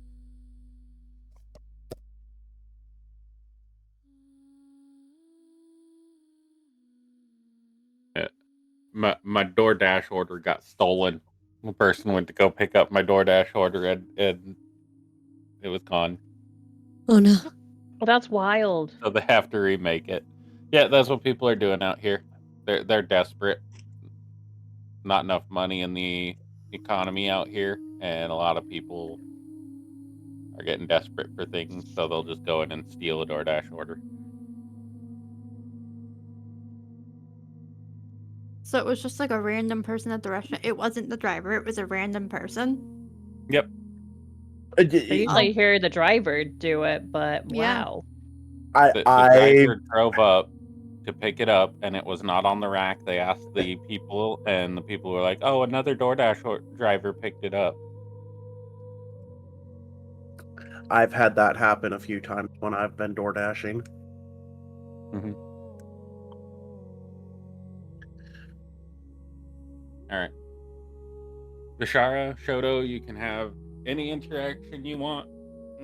My DoorDash order got stolen. The person went to go pick up my DoorDash order and it was gone. Oh no. Well, that's wild. So they have to remake it. Yeah, that's what people are doing out here. They're desperate. Not enough money in the economy out here, and a lot of people are getting desperate for things, so they'll just go in and steal a DoorDash order. So it was just like a random person at the restaurant. It wasn't the driver, it was a random person. Yep. I usually hear the driver do it, but Yeah. wow. The driver drove up to pick it up, and it was not on the rack. They asked the people, and the people were like, "Oh, another DoorDash driver picked it up." I've had that happen a few times when I've been door dashing. Mm-hmm. All right. Bashara, Shoto, you can have any interaction you want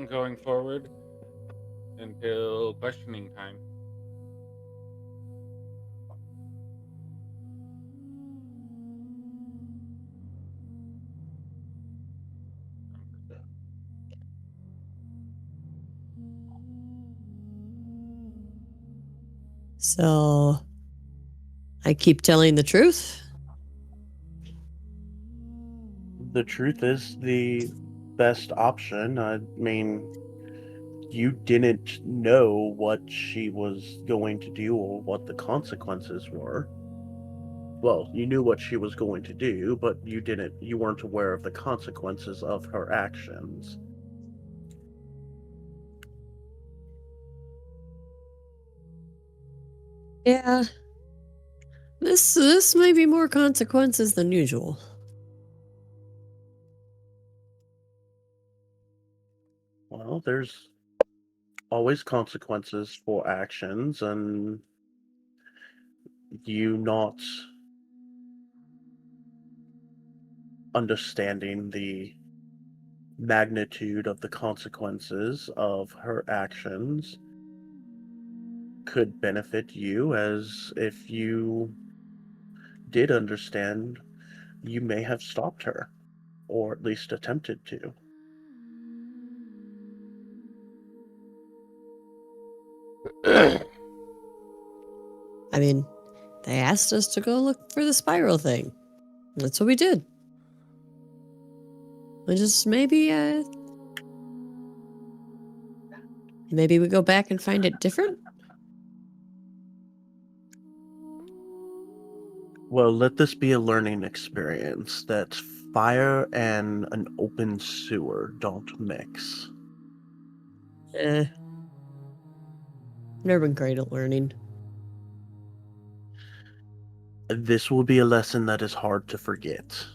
going forward until questioning time. So I keep telling the truth? The truth is the best option. I mean, you didn't know what she was going to do or what the consequences were. Well, you knew what she was going to do, but you weren't aware of the consequences of her actions. Yeah. This may be more consequences than usual. Well, there's always consequences for actions, and you not understanding the magnitude of the consequences of her actions could benefit you, as if you did understand, you may have stopped her, or at least attempted to. I mean, they asked us to go look for the spiral thing. That's what we did. We just maybe we go back and find it different? Well, let this be a learning experience that fire and an open sewer don't mix. Never been great at learning. This will be a lesson that is hard to forget.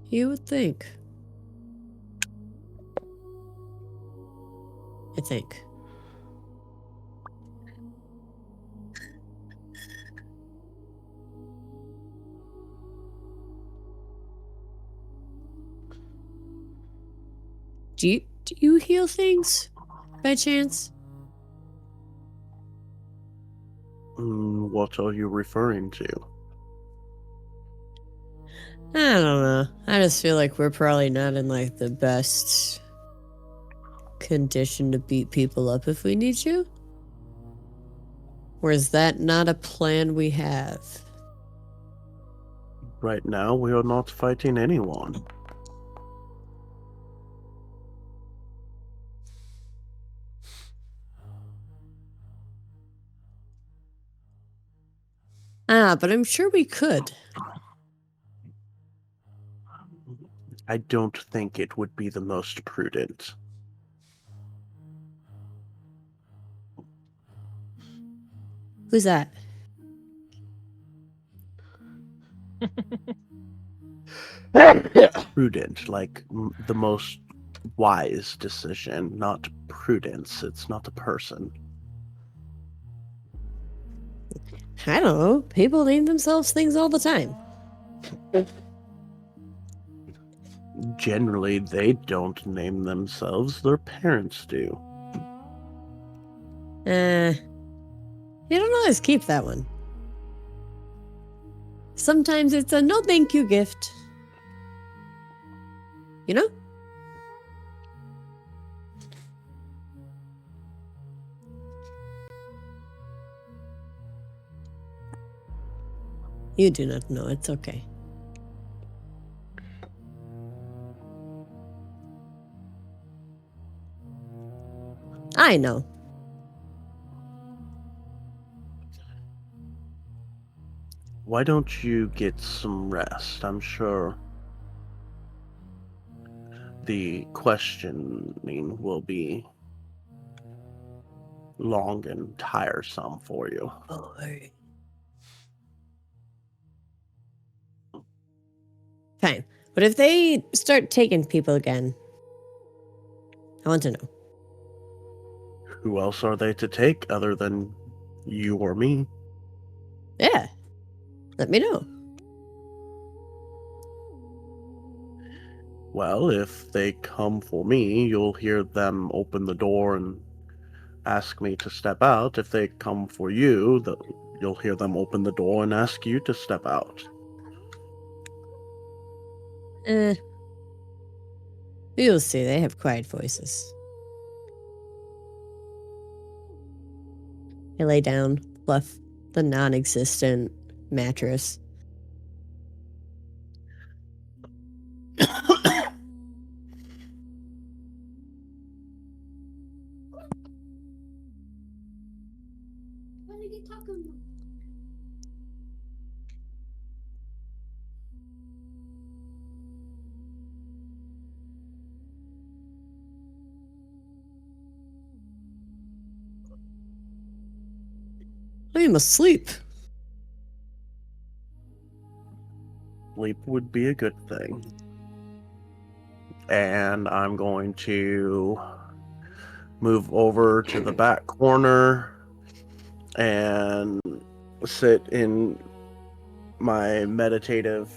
You would think. I think. Do you heal things by chance? What are you referring to? I don't know. I just feel like we're probably not in like the best condition to beat people up if we need to. Or is that not a plan we have? Right now, we are not fighting anyone. But I'm sure we could. I don't think it would be the most prudent. Who's that? Prudent, like the most wise decision, not prudence. It's not a person. I don't know. People name themselves things all the time. Generally, they don't name themselves, their parents do. You don't always keep that one. Sometimes it's a no thank you gift. You know? You do not know. It's okay. I know. Why don't you get some rest? I'm sure the questioning will be long and tiresome for you. Oh, hey. Fine. But if they start taking people again, I want to know. Who else are they to take other than you or me? Yeah. Let me know. Well, if they come for me, you'll hear them open the door and ask me to step out. If they come for you, you'll hear them open the door and ask you to step out. You'll see, they have quiet voices. I lay down, fluff the non-existent mattress. I am asleep. Sleep would be a good thing. And I'm going to move over to the back corner and sit in my meditative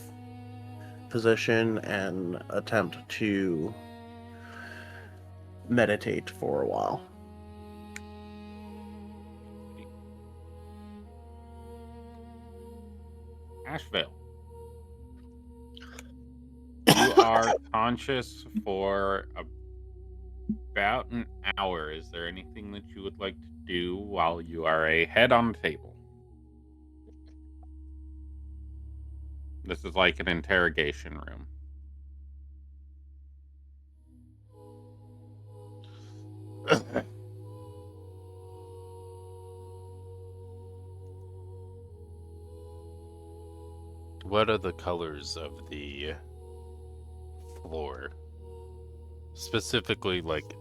position and attempt to meditate for a while. Asheville. You are conscious for about an hour. Is there anything that you would like to do while you are a head on the table? This is like an interrogation room. What are the colors of the floor? Specifically, like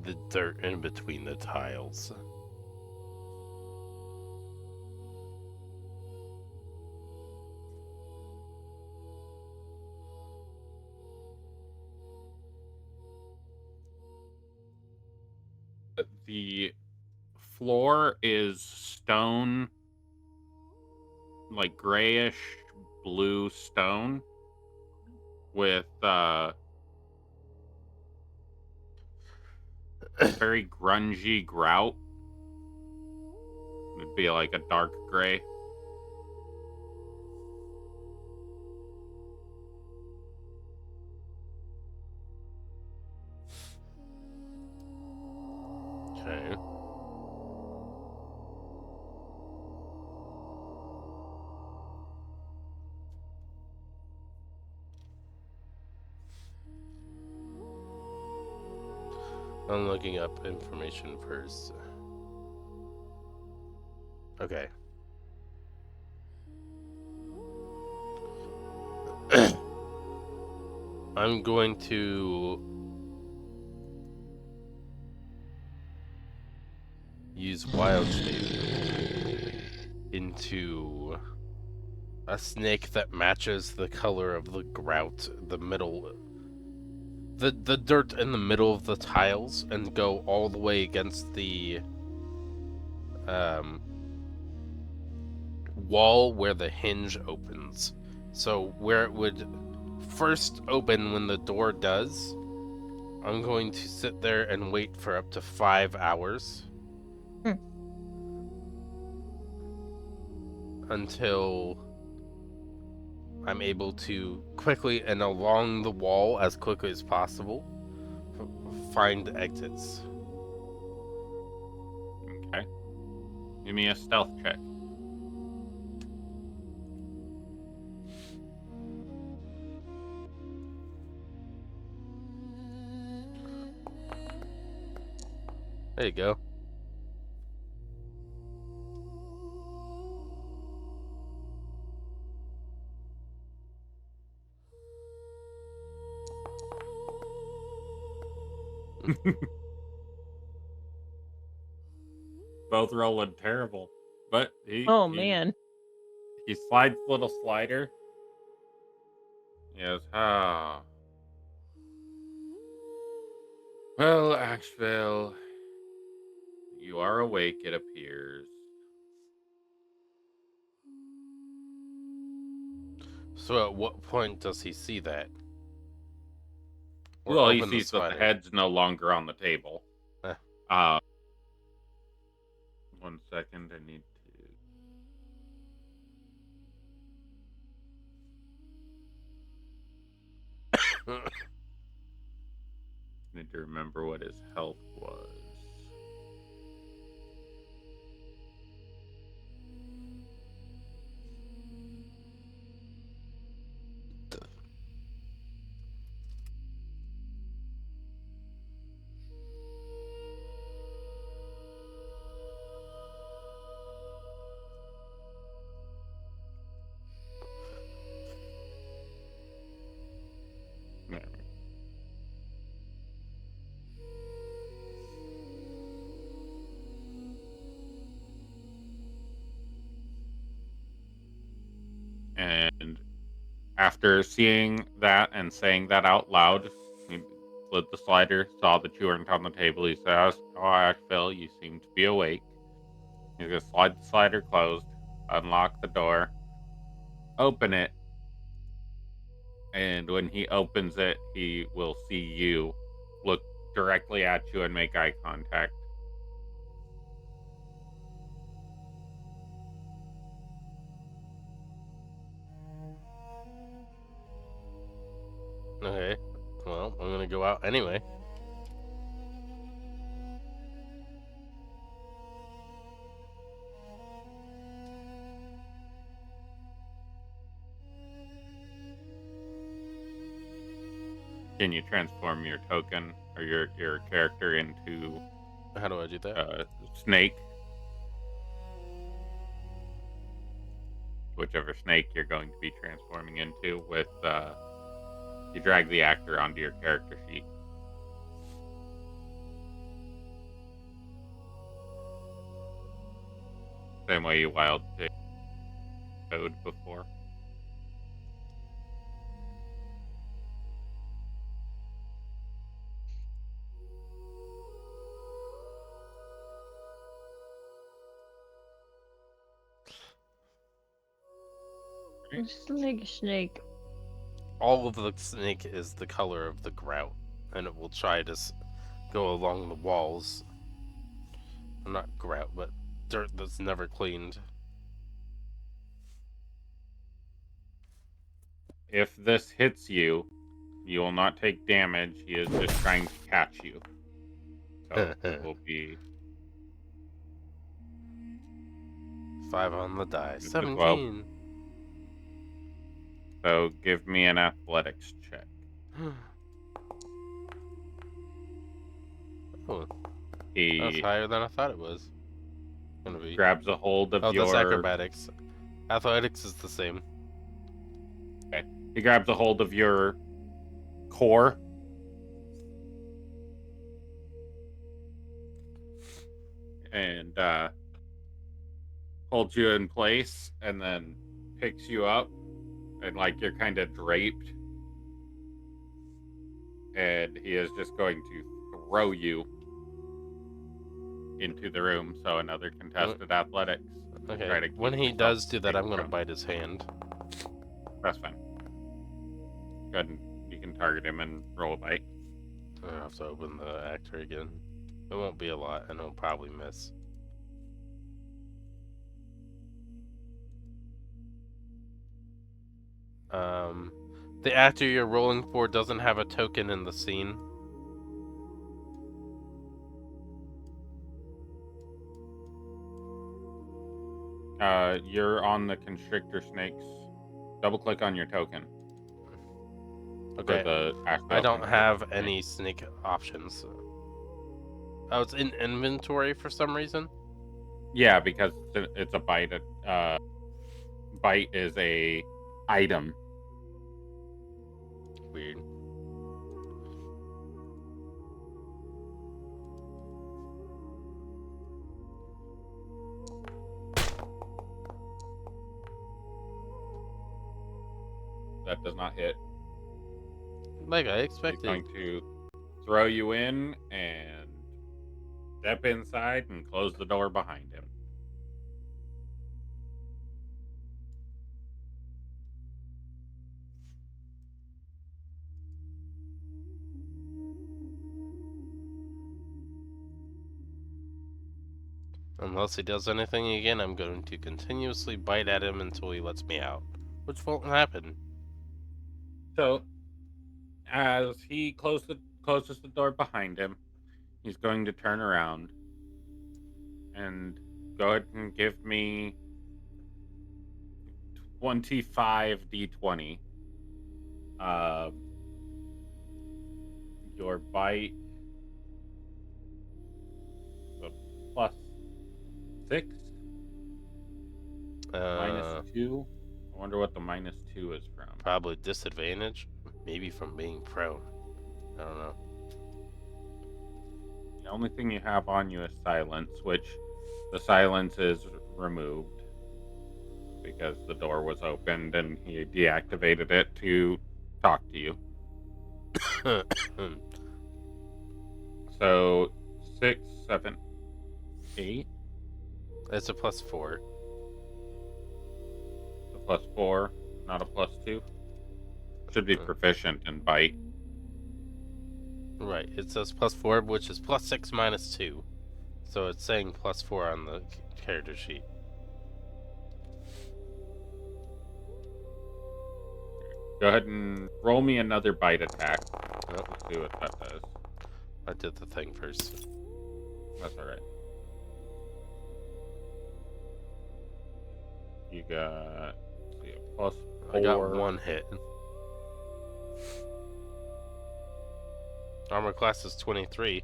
the dirt in between the tiles. The floor is stone, like grayish blue stone with very grungy grout. It'd be like a dark gray. Okay. I'm looking up information first. Okay. I'm going to use wild shape into a snake that matches the color of the grout, the middle, the dirt in the middle of the tiles, and go all the way against the wall where the hinge opens. So where it would first open when the door does, I'm going to sit there and wait for up to 5 hours. Until I'm able to quickly and along the wall as quickly as possible find exits. Okay. Give me a stealth check. There you go. Both rolling terrible. But he Man. he slides little slider. He goes, ah. Well, Asheville, you are awake, it appears. So at what point does he see that? Or Well, he open the sees that the slider. head's no longer on the table. Eh. 1 second, I need to remember what his health was. There. And after seeing that and saying that out loud, he slid the slider, saw that you weren't on the table. He says, "Oh, Asheville, you seem to be awake." He's gonna slide the slider closed, unlock the door, open it, and when he opens it, he will see you, look directly at you, and make eye contact. Okay. Well, I'm gonna go out anyway. Can you transform your token or your character into How do I do that? snake? Whichever snake you're going to be transforming into with you drag the actor onto your character sheet. Same way you wild code before. Snake. All of the snake is the color of the grout, and it will try to go along the walls. Not grout, but dirt that's never cleaned. If this hits you, you will not take damage. He is just trying to catch you. So it will be 5 on the die. It's a 12. 17. So give me an athletics check. Oh, that's He higher than I thought it was gonna be. grabs a hold of Oh, your that's acrobatics. Athletics is the same. He grabs a hold of your core and holds you in place and then picks you up and like you're kind of draped and he is just going to throw you into the room. So another contested athletics. Try to Okay. keep When he yourself does do that, staying I'm gonna prone. bite his hand. That's fine. Go ahead and you can target him and roll a bite. I have to open the actor again. It won't be a lot, and it'll probably miss. The actor you're rolling for doesn't have a token in the scene. You're on the constrictor snakes. Double click on your token. Okay. For the I don't constrictor have snake. any snake options. Oh, it's in inventory for some reason? Yeah, because it's a bite. Bite is a item. Weird. That does not hit. Like I He's expected. going to throw you in and step inside and close the door behind him. Unless he does anything again, I'm going to continuously bite at him until he lets me out. Which won't happen. So, as he closes the door behind him, he's going to turn around and go ahead and give me 25 d20. Your bite, so plus 6, minus 2. I wonder what the minus 2 is from. Probably disadvantage. Maybe from being prone. I don't know. The only thing you have on you is silence, which the silence is removed because the door was opened and he deactivated it to talk to you. So 6, 7, 8. It's a +4. A +4, not a +2. Should be proficient in bite. Right, it says +4, which is +6 minus 2. So it's saying +4 on the character sheet. Go ahead and roll me another bite attack. Oh, Let's see what that does. I did the thing first. That's alright. You got, let's see, a +4. I got 1 hit. Armor class is 23.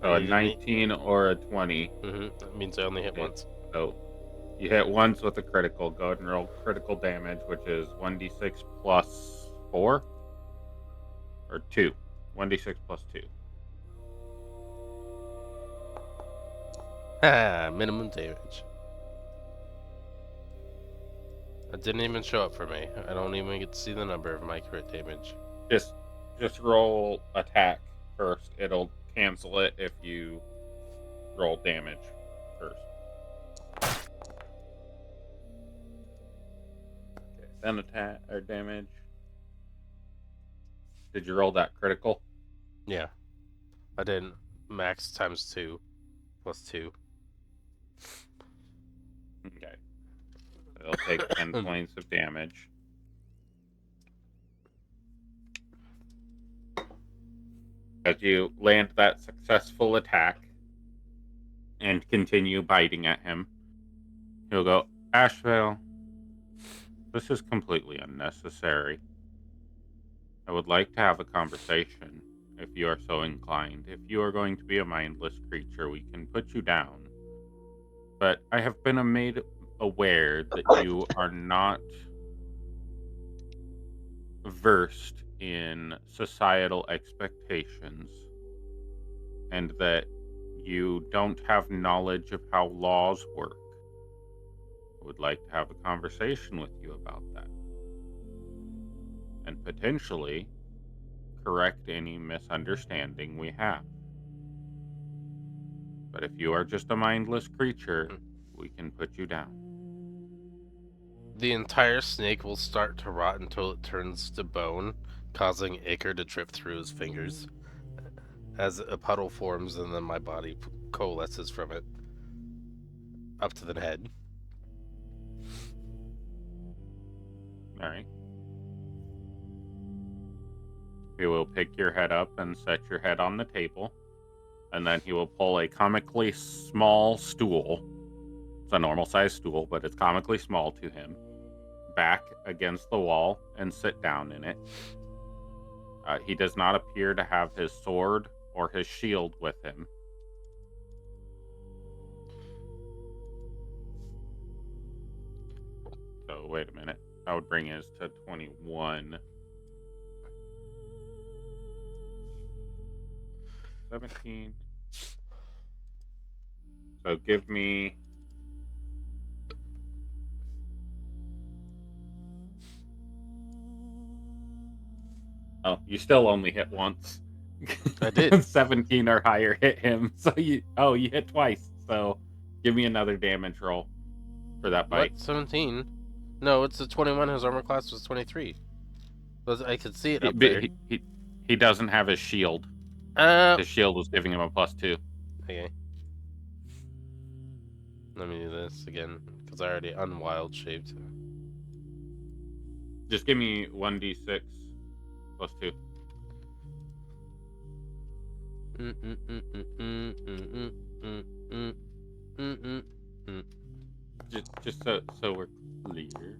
So a 19 or a 20. That means I only hit once. So you hit once with a critical. Go ahead and roll critical damage, which is 1d6 plus 4? Or 2. 1d6 plus 2. Minimum damage. It didn't even show up for me. I don't even get to see the number of my crit damage. Just roll attack first. It'll cancel it if you roll damage first. Okay, then attack or damage. Did you roll that critical? Yeah. I did max times 2 plus 2. Okay. It'll take 10 points of damage. As you land that successful attack and continue biting at him, he'll go, Ashvale, this is completely unnecessary. I would like to have a conversation, if you are so inclined. If you are going to be a mindless creature, we can put you down. But I have been made aware that you are not versed in societal expectations and that you don't have knowledge of how laws work. I would like to have a conversation with you about that and potentially correct any misunderstanding we have. But if you are just a mindless creature, we can put you down. The entire snake will start to rot until it turns to bone, causing ichor to drip through his fingers. As a puddle forms and then my body coalesces from it up to the head. Alright. He will pick your head up and set your head on the table. And then he will pull a comically small stool. It's a normal sized stool, but it's comically small to him. Back against the wall and sit down in it. He does not appear to have his sword or his shield with him. So wait a minute. That would bring his to 21. 17. So give me... Oh, you still only hit once. I did. 17 or higher hit him. So you hit twice. So give me another damage roll for that bite. What? 17? No, it's a 21. His armor class was 23. I could see it up there. He doesn't have his shield. Uh, His shield was giving him a +2. okay. Let me do this again, because I already unwild shaped. Just give me 1d6 plus 2. Just so we're clear.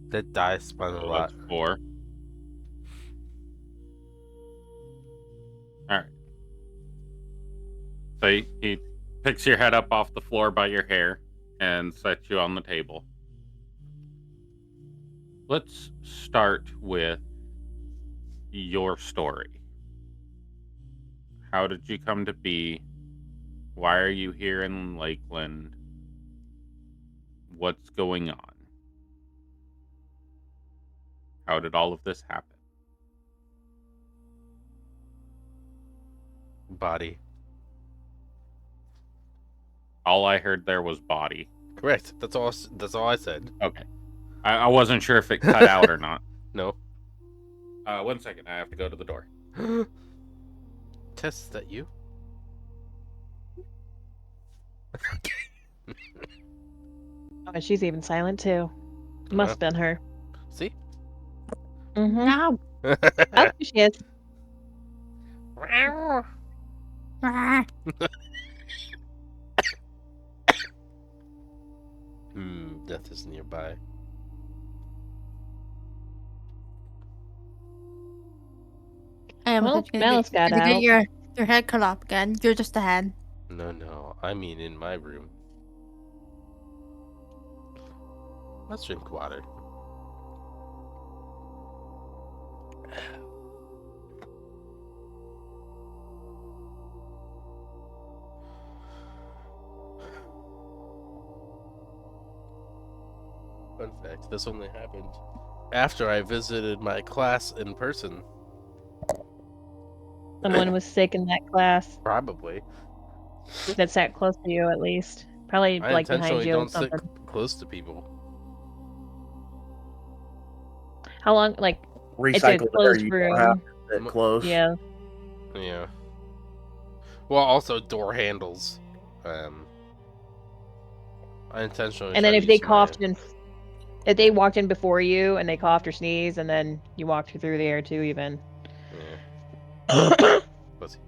That die spun a So lot. that's 4. Alright. So he picks your head up off the floor by your hair and sets you on the table. Let's start with your story. How did you come to be? Why are you here in Lakeland? What's going on? How did all of this happen? Body. All I heard there was body. Correct. That's all I said. Okay. I wasn't sure if it cut out or not. No. 1 second. I have to go to the door. Tess, is that you? Oh, and she's even silent too. Must have been her. See? Mm-hmm. No. Oh, there she is. Death is nearby. I am Well, gonna Malice got gonna get out. your head cut off again. You're just a head. No. I mean in my room. Let's drink water. Fun fact, this only happened after I visited my class in person. Someone was sick in that class Probably. that sat close to you, at least. Probably I like behind intentionally you or don't sit something. close to people. How long? Like it's a Recycle there. closed You don't have room. to sit close. Yeah. Yeah. Well, also door handles. I intentionally. And then try if to they use my- coughed in, if they walked in before you and they coughed or sneezed, and then you walked through the air too, even. Yeah. Let's see.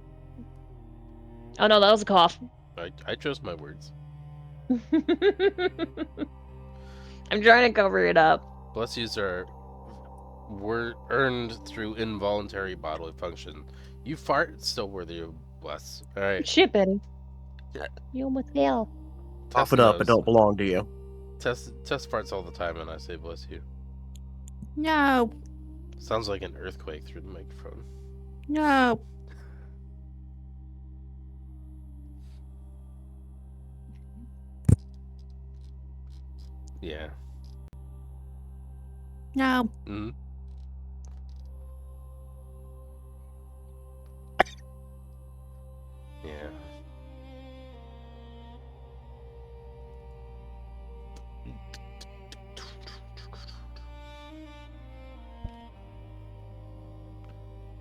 Oh no, that was a cough. I chose my words. I'm trying to cover it up. Bless yous were earned through involuntary bodily function. You fart, still worthy of bless. All right. Shit, Betty. Yeah. You almost fell. Cough it up. It don't belong to you. Test farts all the time, and I say bless you. No. Sounds like an earthquake through the microphone. No. Yeah. No. Mm-hmm. Yeah.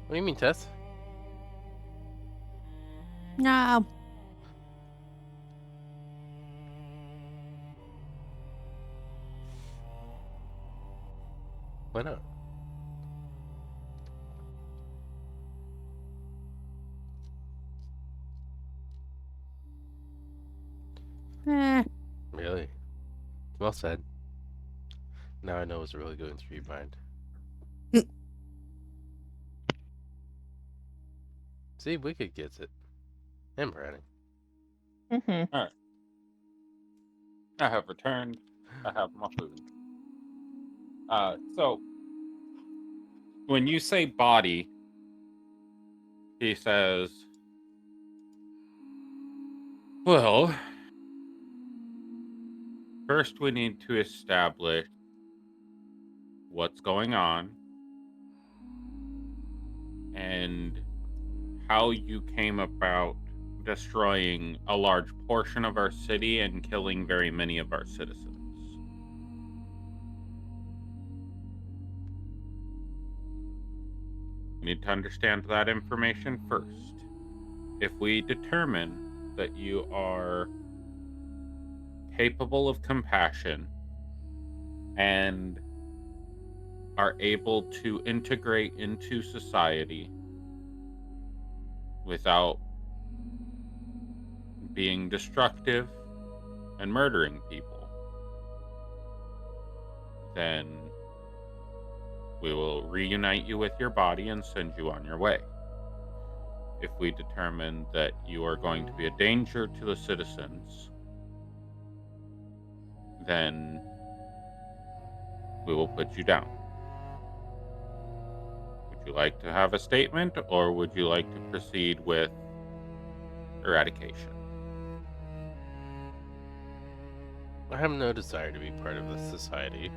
What do you mean, Tess? No. Why not? Eh. Really? Well said. Now I know what's really going through your mind. See, Wicked gets it. And Browning. Mm-hmm. I have returned. I have my food. So when you say body, he says, well, first we need to establish what's going on and how you came about destroying a large portion of our city and killing very many of our citizens. We need to understand that information first. If we determine that you are capable of compassion and are able to integrate into society without being destructive and murdering people, then we will reunite you with your body and send you on your way. If we determine that you are going to be a danger to the citizens, then we will put you down. Would you like to have a statement, or would you like to proceed with eradication? I have no desire to be part of this society.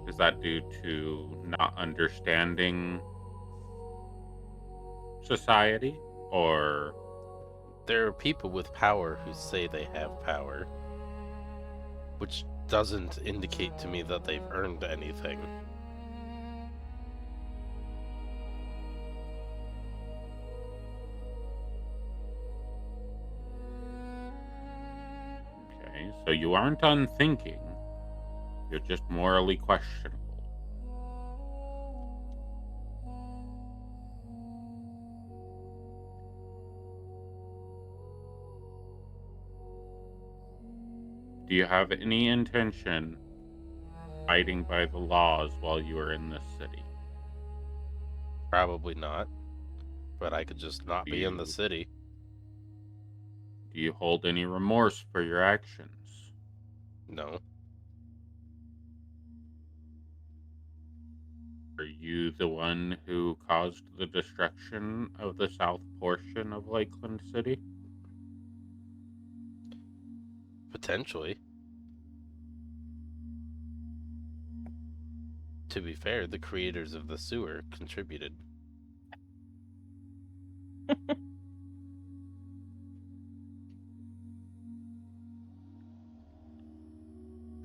Is that due to not understanding society, or There are people with power who say they have power, which doesn't indicate to me that they've earned anything. okay, so you aren't unthinking, you're just morally questionable. Do you have any intention abiding by the laws while you are in this city? Probably not, but I could just not be in the city. Do you hold any remorse for your actions? No. Are you the one who caused the destruction of the south portion of Lakeland City? Potentially. To be fair, the creators of the sewer contributed.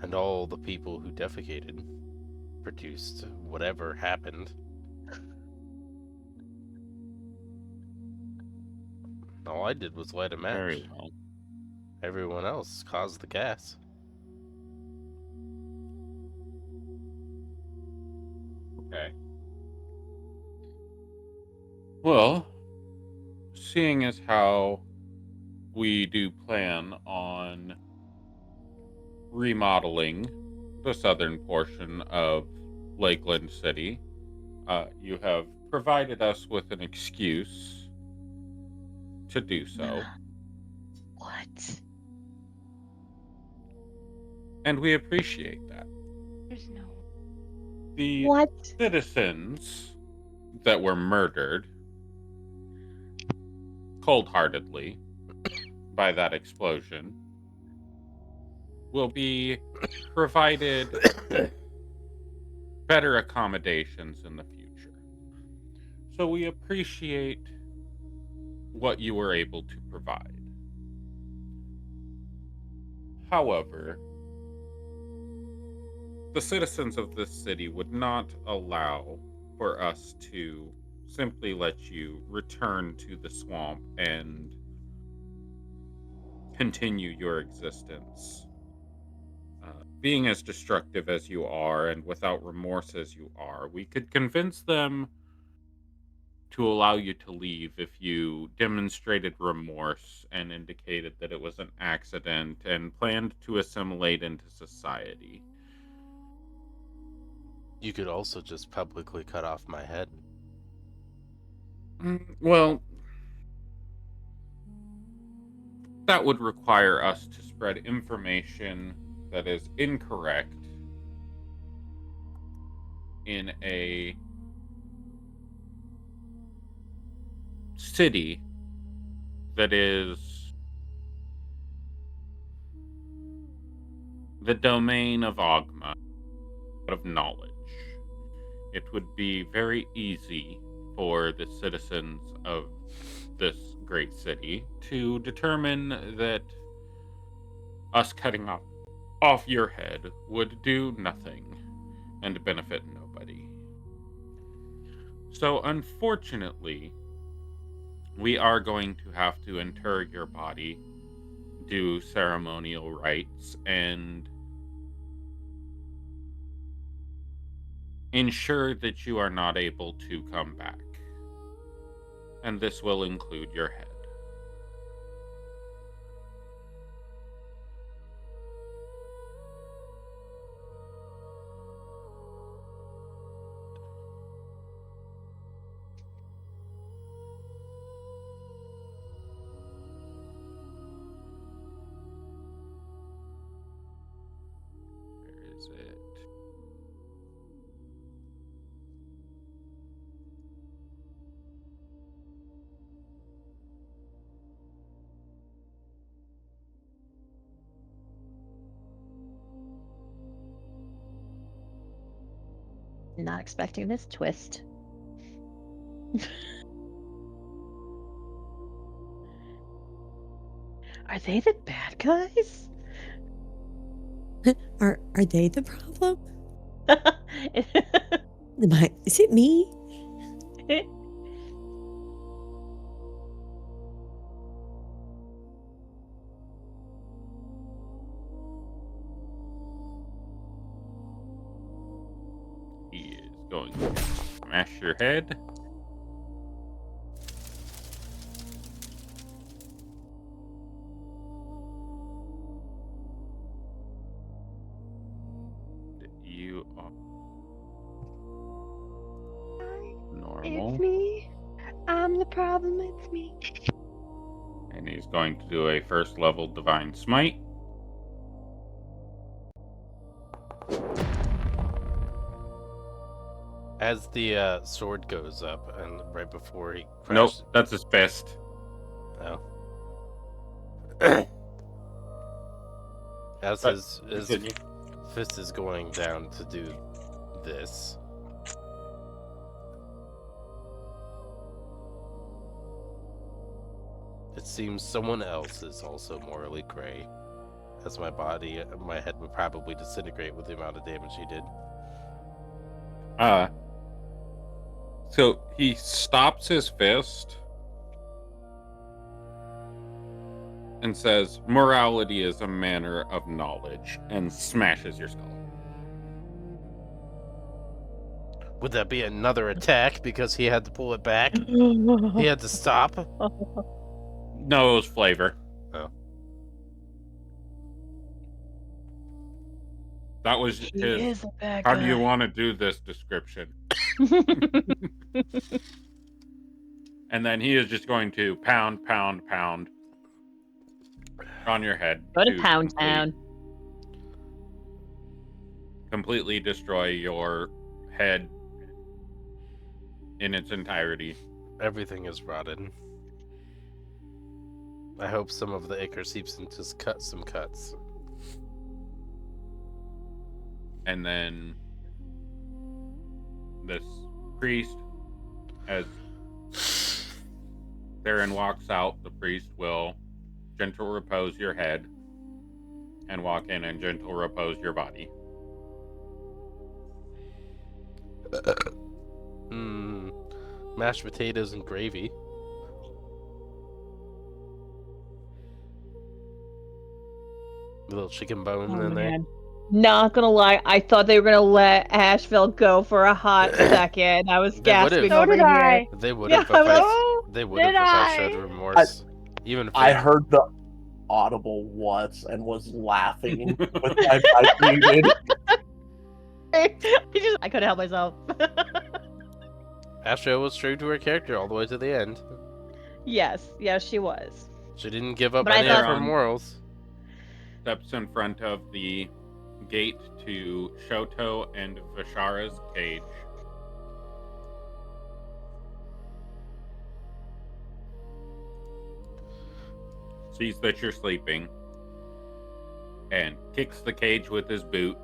And all the people who defecated produced whatever happened. All I did was light a match. Very well. Everyone else caused the gas. Okay. Well, seeing as how we do plan on remodeling the southern portion of Lakeland City, you have provided us with an excuse to do so. What? And we appreciate that. There's no. The What? citizens that were murdered cold-heartedly by that explosion will be provided better accommodations in the future. So we appreciate what you were able to provide. However, the citizens of this city would not allow for us to simply let you return to the swamp and continue your existence. Being as destructive as you are and without remorse as you are, we could convince them to allow you to leave if you demonstrated remorse and indicated that it was an accident and planned to assimilate into society. You could also just publicly cut off my head. Well, that would require us to spread information that is incorrect in a city that is the domain of Ogma, of knowledge. It would be very easy for the citizens of this great city to determine that us cutting off your head would do nothing and benefit nobody. So, unfortunately, we are going to have to inter your body, do ceremonial rites, and ensure that you are not able to come back. And this will include your head. Where is it? Not expecting this twist. Are they the bad guys? Are they the problem? Is it me? He is going to smash your head. You are normal. It's me. I'm the problem. It's me. And he's going to do a first level divine smite. As the sword goes up, and right before he Nope, crashes. that's his fist. Oh. As But his continue. fist is going down to do this. It seems someone else is also morally gray, as my head would probably disintegrate with the amount of damage he did. So he stops his fist and says, "Morality is a manner of knowledge," and smashes your skull. Would that be another attack because he had to pull it back? He had to stop? No, it was flavor. Oh. That was He his. is a bad How guy. do you want to do this description? And then he is just going to pound on your head. Go to Pound Town. Completely destroy your head in its entirety. Everything is rotted. I hope some of the ichor seeps and just cut some cuts. And then this priest, as Theron walks out, the priest will gentle repose your head and walk in and gentle repose your body. Mashed potatoes and gravy. A little chicken bone in there. Not gonna lie, I thought they were gonna let Asheville go for a hot second. I was They gasping would've. So over did here. I. They would Yeah, have if I Oh, showed I? remorse. Even if I they- heard the audible what's and was laughing with my mic muted. I couldn't help myself. Astro was true to her character all the way to the end. yes, she was. She didn't give up But I any of thought- her morals. Steps in front of the gate to Shoto and Vishara's cage. Sees that you're sleeping and kicks the cage with his boot.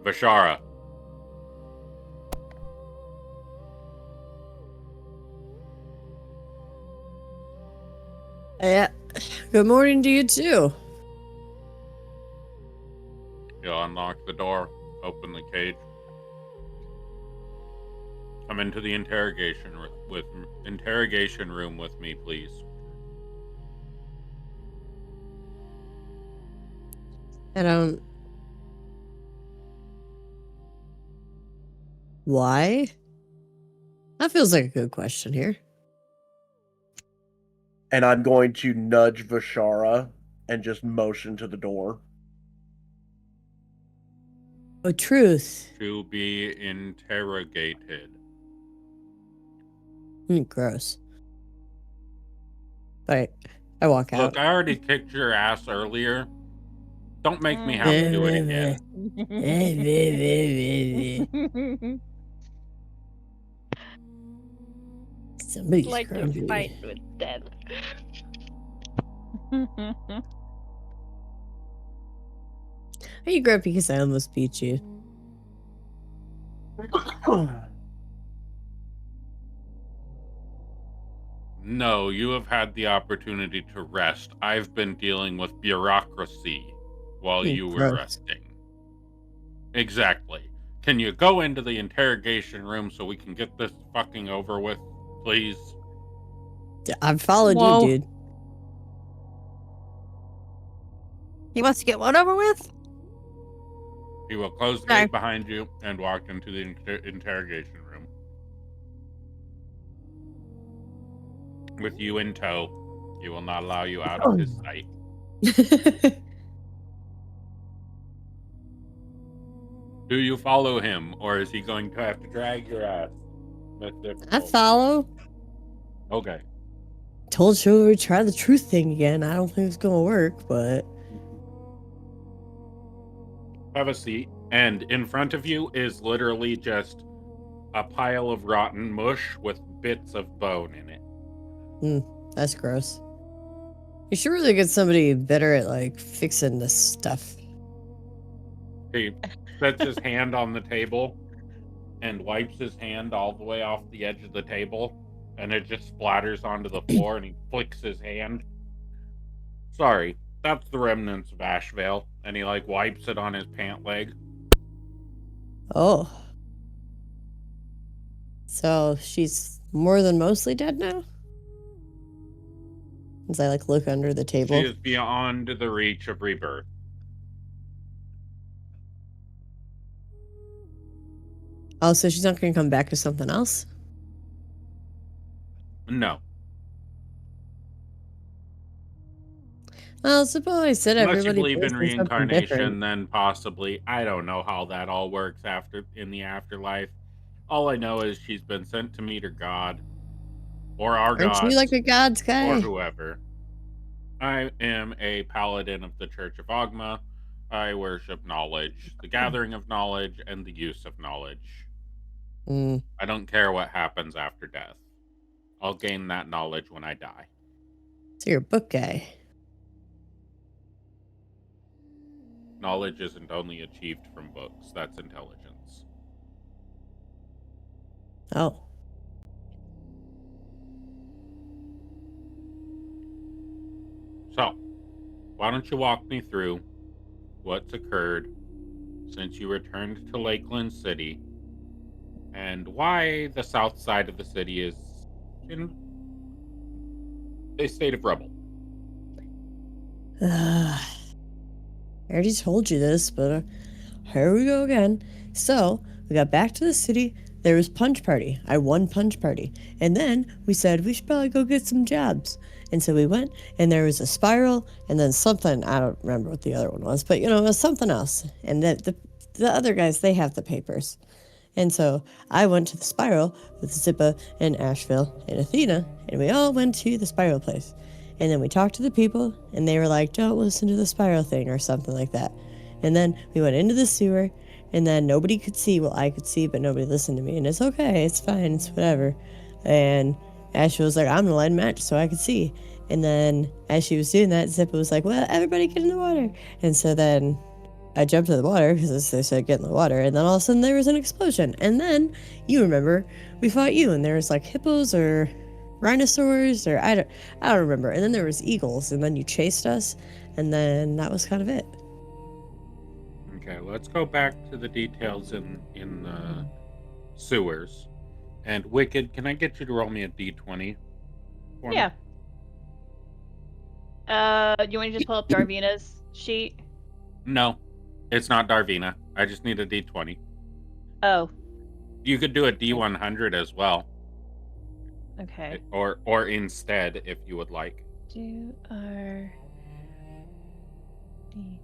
Vishara. Yeah. Good morning to you too. You'll unlock the door, open the cage. Come into the interrogation room with me, please. I don't. Why? That feels like a good question here. And I'm going to nudge Vishara and just motion to the door. Oh, truth. To be interrogated. Gross. Alright, I walk out. Look, I already kicked your ass earlier. Don't make me have to do it again. Somebody's Like to grumpy. fight with death. Are you grumpy because I almost beat you? No, you have had the opportunity to rest. I've been dealing with bureaucracy while you were Gross. resting. Exactly. Can you go into the interrogation room so we can get this fucking over with, please? I've followed Whoa. you, dude. He wants to get one over with? He will close the Okay. gate behind you and walk into the interrogation room. With you in tow, he will not allow you out of his sight. Do you follow him, or is he going to have to drag your ass? That's I difficult. follow. Okay. Told you to try the truth thing again. I don't think it's gonna work, but Have a seat. And in front of you is literally just a pile of rotten mush with bits of bone in it. that's gross. You should really get somebody better at like fixing this stuff. He sets his hand on the table and wipes his hand all the way off the edge of the table, and it just splatters onto the floor, and he flicks his hand. Sorry, that's the remnants of Ashvale. And he like wipes it on his pant leg. Oh. So she's more than mostly dead now? As I like look under the table. She is beyond the reach of rebirth. Oh, so she's not gonna come back to something else? No. Well, suppose I said Unless you everybody believe in believes in something reincarnation, different. then possibly. I don't know how that all works in the afterlife. All I know is she's been sent to meet her god, or our Aren't gods, you like a god's or guy? whoever. I am a paladin of the Church of Ogma. I worship knowledge, the gathering of knowledge, and the use of knowledge. Mm. I don't care what happens after death. I'll gain that knowledge when I die. So you're a book guy. Knowledge isn't only achieved from books, that's intelligence. Oh. So, why don't you walk me through what's occurred since you returned to Lakeland City, and why the south side of the city is in a state of rubble. I already told you this, but here we go again. So, we got back to the city. There was punch party. I won punch party. And then we said we should probably go get some jobs. And so we went, and there was a spiral, and then something. I don't remember what the other one was, but it was something else. And the other guys, they have the papers. And so I went to the spiral with Zippa and Asheville and Athena, and we all went to the spiral place. And then we talked to the people, and they were like, don't listen to the spiral thing or something like that. And then we went into the sewer, and then nobody could see. Well, I could see, but nobody listened to me. And it's okay, it's fine, it's whatever. And Asheville was like, I'm gonna light a match so I could see. And then as she was doing that, Zippa was like, well, everybody get in the water. And so then I jumped in the water because they said get in the water, and then all of a sudden there was an explosion. And then you remember we fought you, and there was like hippos or rhinosaurs or I don't remember. And then there was eagles, and then you chased us, and then that was kind of it. Okay, let's go back to the details in the sewers. And Wicked, can I get you to roll me a d20 for me? Yeah. You want to just pull up Darvina's sheet? No, it's not Darvina. I just need a d20. Oh, You could do a d100 as well, okay. or instead, if you would like. Do R D.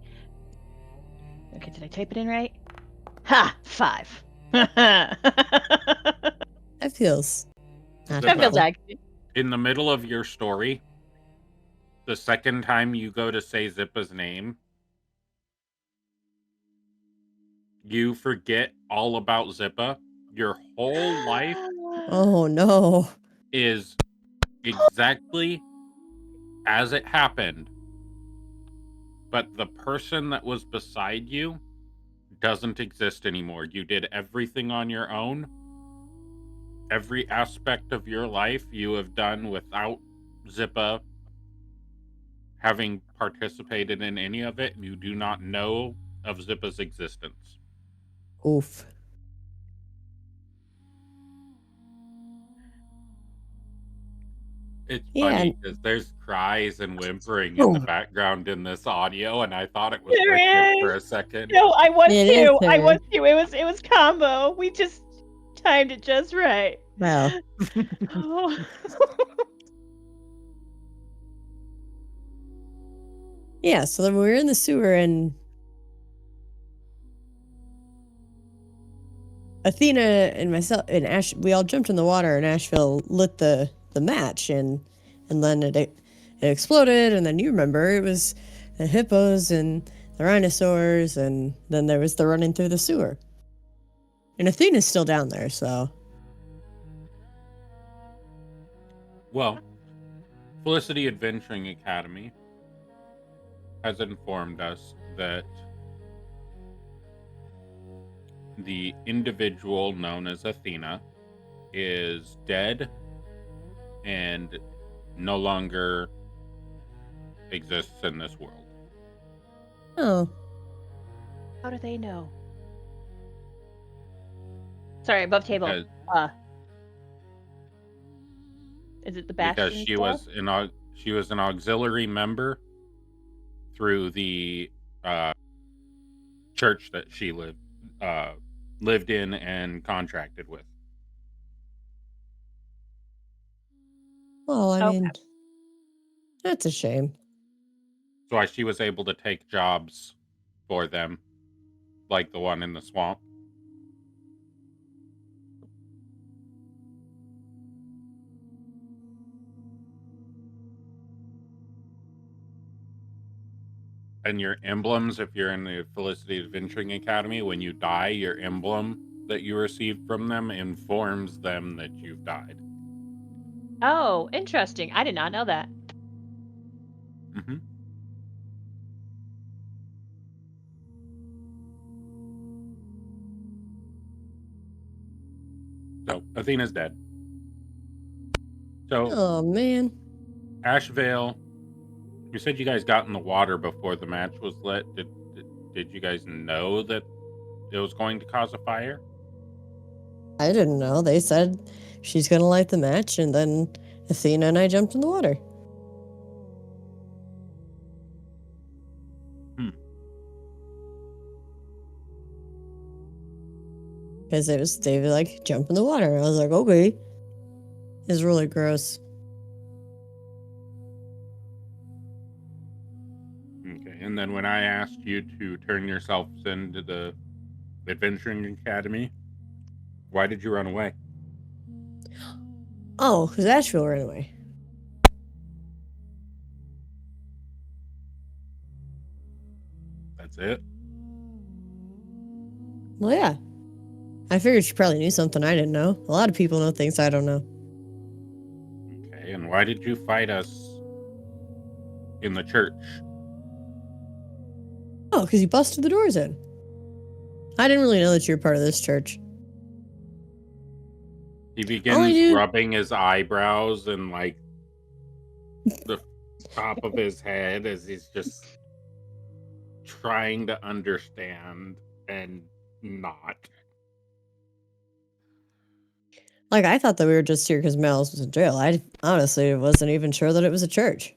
Okay, did I type it in right? Ha! 5. That feels not That feels Zippo. accurate. In the middle of your story, the second time you go to say Zippa's name, you forget all about Zippa. Your whole life Oh no. is exactly as it happened, but the person that was beside you doesn't exist anymore. You did everything on your own. Every aspect of your life you have done without Zippa having participated in any of it, and you do not know of Zippa's existence. Oof. It's Yeah. funny because there's cries and whimpering in the Oh. background in this audio, and I thought it was There Wicked for a is. second. No, I was It is too. I her. was too. It was combo. We just timed it just right. Well. Oh. Yeah, so then we were in the sewer and Athena and myself and Ash, we all jumped in the water and Asheville lit the match and then it exploded, and then you remember it was the hippos and the rhinosaurs, and then there was the running through the sewer. And Athena's still down there, so Well, Felicity Adventuring Academy has informed us that the individual known as Athena is dead and no longer exists in this world. oh, How do they know? Sorry, above table. Because, Is it the because Bastion she was an auxiliary member through the church that she lived in and contracted with. well, I Okay. mean, that's a shame. So why she was able to take jobs for them, like the one in the swamp. And your emblems, if you're in the Felicity Adventuring Academy, when you die, your emblem that you received from them informs them that you've died. Oh, interesting. I did not know that. Mm-hmm. So Athena's dead. So Oh man. Ashvale, you said you guys got in the water before the match was lit. Did you guys know that it was going to cause a fire? I didn't know. They said she's gonna light the match, and then Athena and I jumped in the water. Because it was David like jump in the water. I was like, okay. It's really gross. Okay, and then when I asked you to turn yourselves into the Adventuring Academy, why did you run away? Oh, because Asheville ran away. That's it? Well, yeah. I figured she probably knew something I didn't know. A lot of people know things I don't know. Okay, and why did you fight us in the church? Oh, because you busted the doors in. I didn't really know that you were part of this church. He All I begins knew- rubbing his eyebrows and like the top of his head as he's just trying to understand and not. Like, I thought that we were just here because Malice was in jail. I honestly wasn't even sure that it was a church.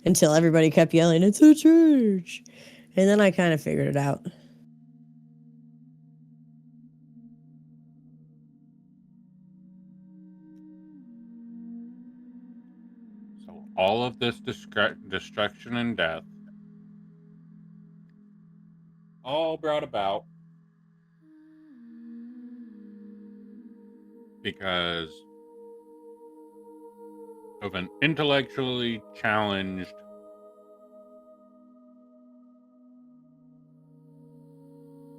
Until everybody kept yelling, "It's a church!" And then I kind of figured it out. So all of this destruction and death, all brought about because of an intellectually challenged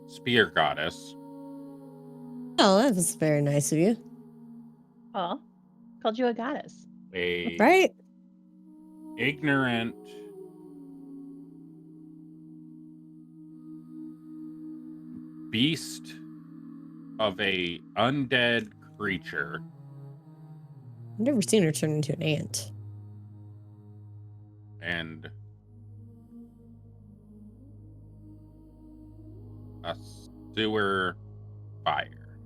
spear goddess. Oh, that was very nice of you. Oh, called you a goddess. A Right? ignorant beast of a undead creature. I've never seen her turn into an ant. And a sewer fire.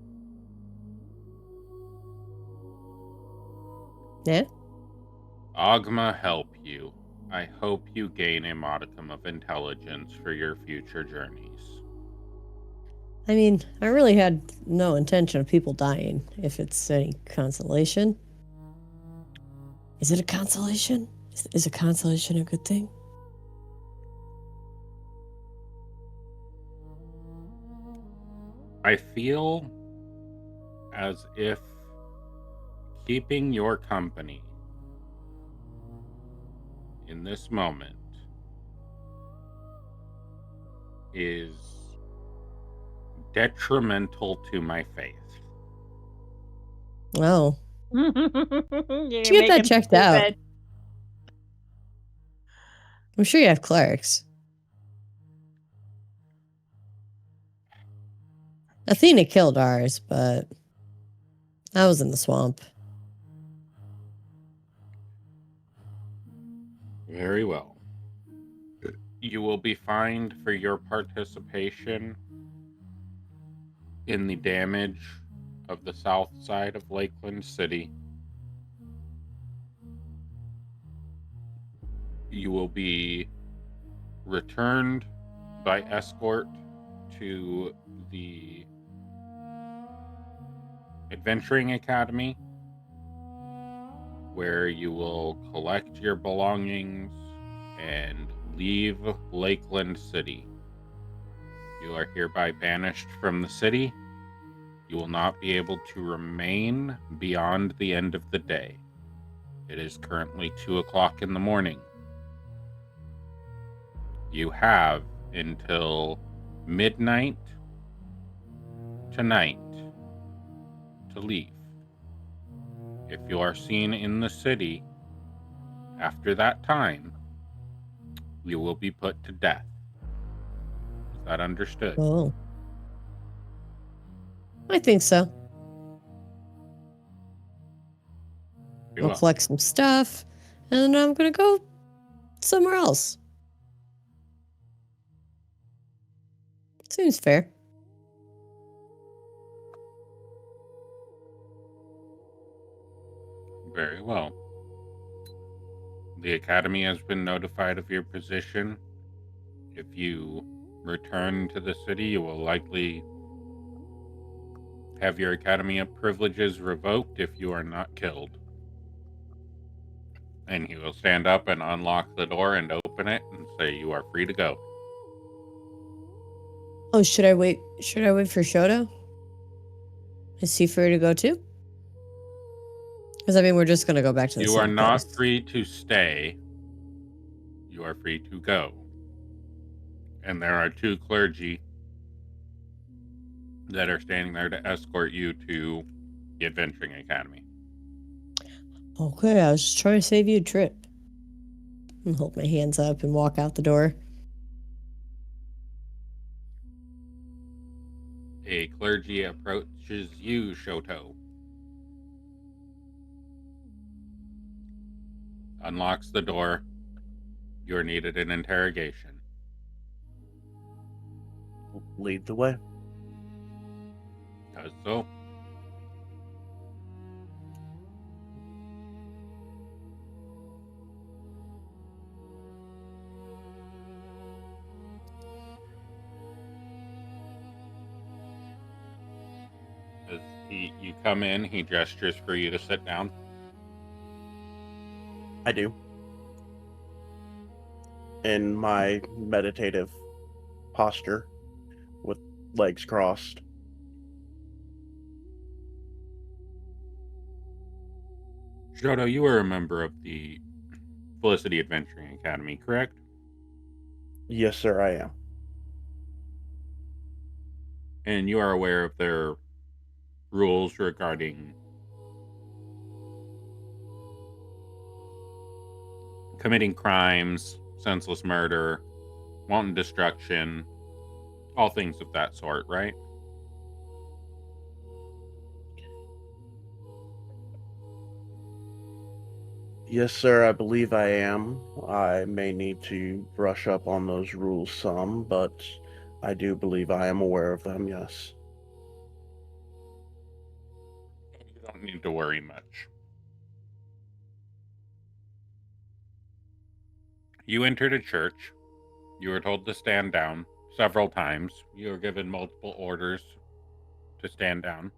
Yeah? Ogma help you. I hope you gain a modicum of intelligence for your future journeys. I mean, I really had no intention of people dying, if it's any consolation. Is it a consolation? Is a consolation a good thing? I feel as if keeping your company in this moment is detrimental to my faith. Oh. You Should get that checked out. I'm sure you have clerics. Athena killed ours, but I was in the swamp. Very well. You will be fined for your participation in the damage of the south side of Lakeland City. You will be returned by escort to the Adventuring Academy, where you will collect your belongings and leave Lakeland City. You are hereby banished from the city. You will not be able to remain beyond the end of the day. It is currently 2 o'clock in the morning. You have until midnight tonight to leave. If you are seen in the city after that time, you will be put to death. Is that understood? Oh. I think so. Very I'll well. collect some stuff, and I'm gonna go somewhere else. Seems fair. Very well. The Academy has been notified of your position. If you return to the city, you will likely have your Academy privileges revoked if you are not killed. And he will stand up and unlock the door and open it and say, "You are free to go." Oh, should I wait? Should I wait for Shoto? Is he free to go too? Because I mean, we're just gonna go back to the You same are not place. free to stay. You are free to go. And there are 2 clergy that are standing there to escort you to the Adventuring Academy. Okay, I was just trying to save you a trip. And hold my hands up and walk out the door. A clergy approaches you, Shoto. Unlocks the door. You are needed in interrogation. Lead the way. Does so. You come in, he gestures for you to sit down. I do. In my meditative posture, with legs crossed. Shoto, you are a member of the Felicity Adventuring Academy, correct? Yes, sir, I am. And you are aware of their rules regarding committing crimes, senseless murder, wanton destruction, all things of that sort, right? Yes, sir, I believe I am. I may need to brush up on those rules some, but I do believe I am aware of them, yes. You don't need to worry much. You entered a church. You were told to stand down several times. You were given multiple orders to stand down.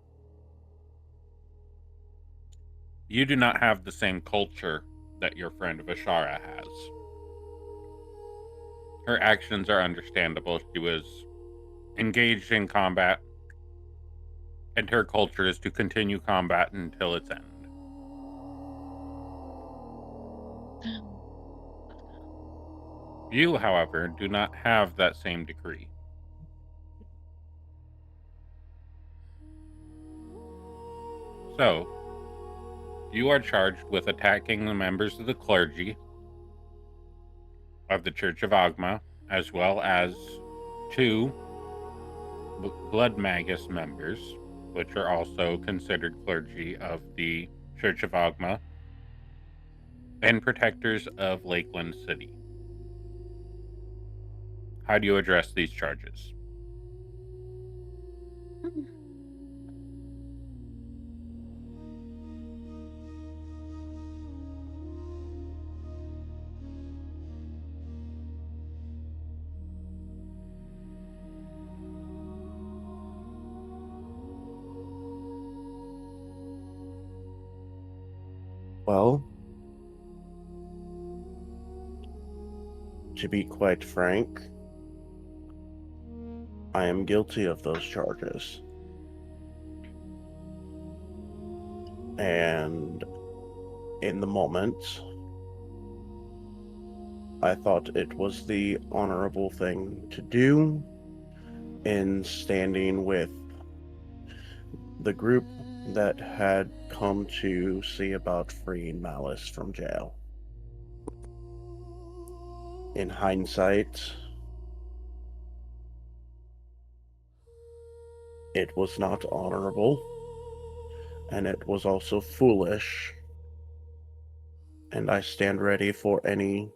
You do not have the same culture that your friend Vishara has. Her actions are understandable. She was engaged in combat, and her culture is to continue combat until its end. You, however, do not have that same decree. So, you are charged with attacking the members of the clergy of the Church of Agma, as well as two Blood Magus members, which are also considered clergy of the Church of Agma, and protectors of Lakeland City. How do you address these charges? Well, to be quite frank, I am guilty of those charges. And in the moment, I thought it was the honorable thing to do in standing with the group that had come to see about freeing Malice from jail. In hindsight, it was not honorable, and it was also foolish, and I stand ready for any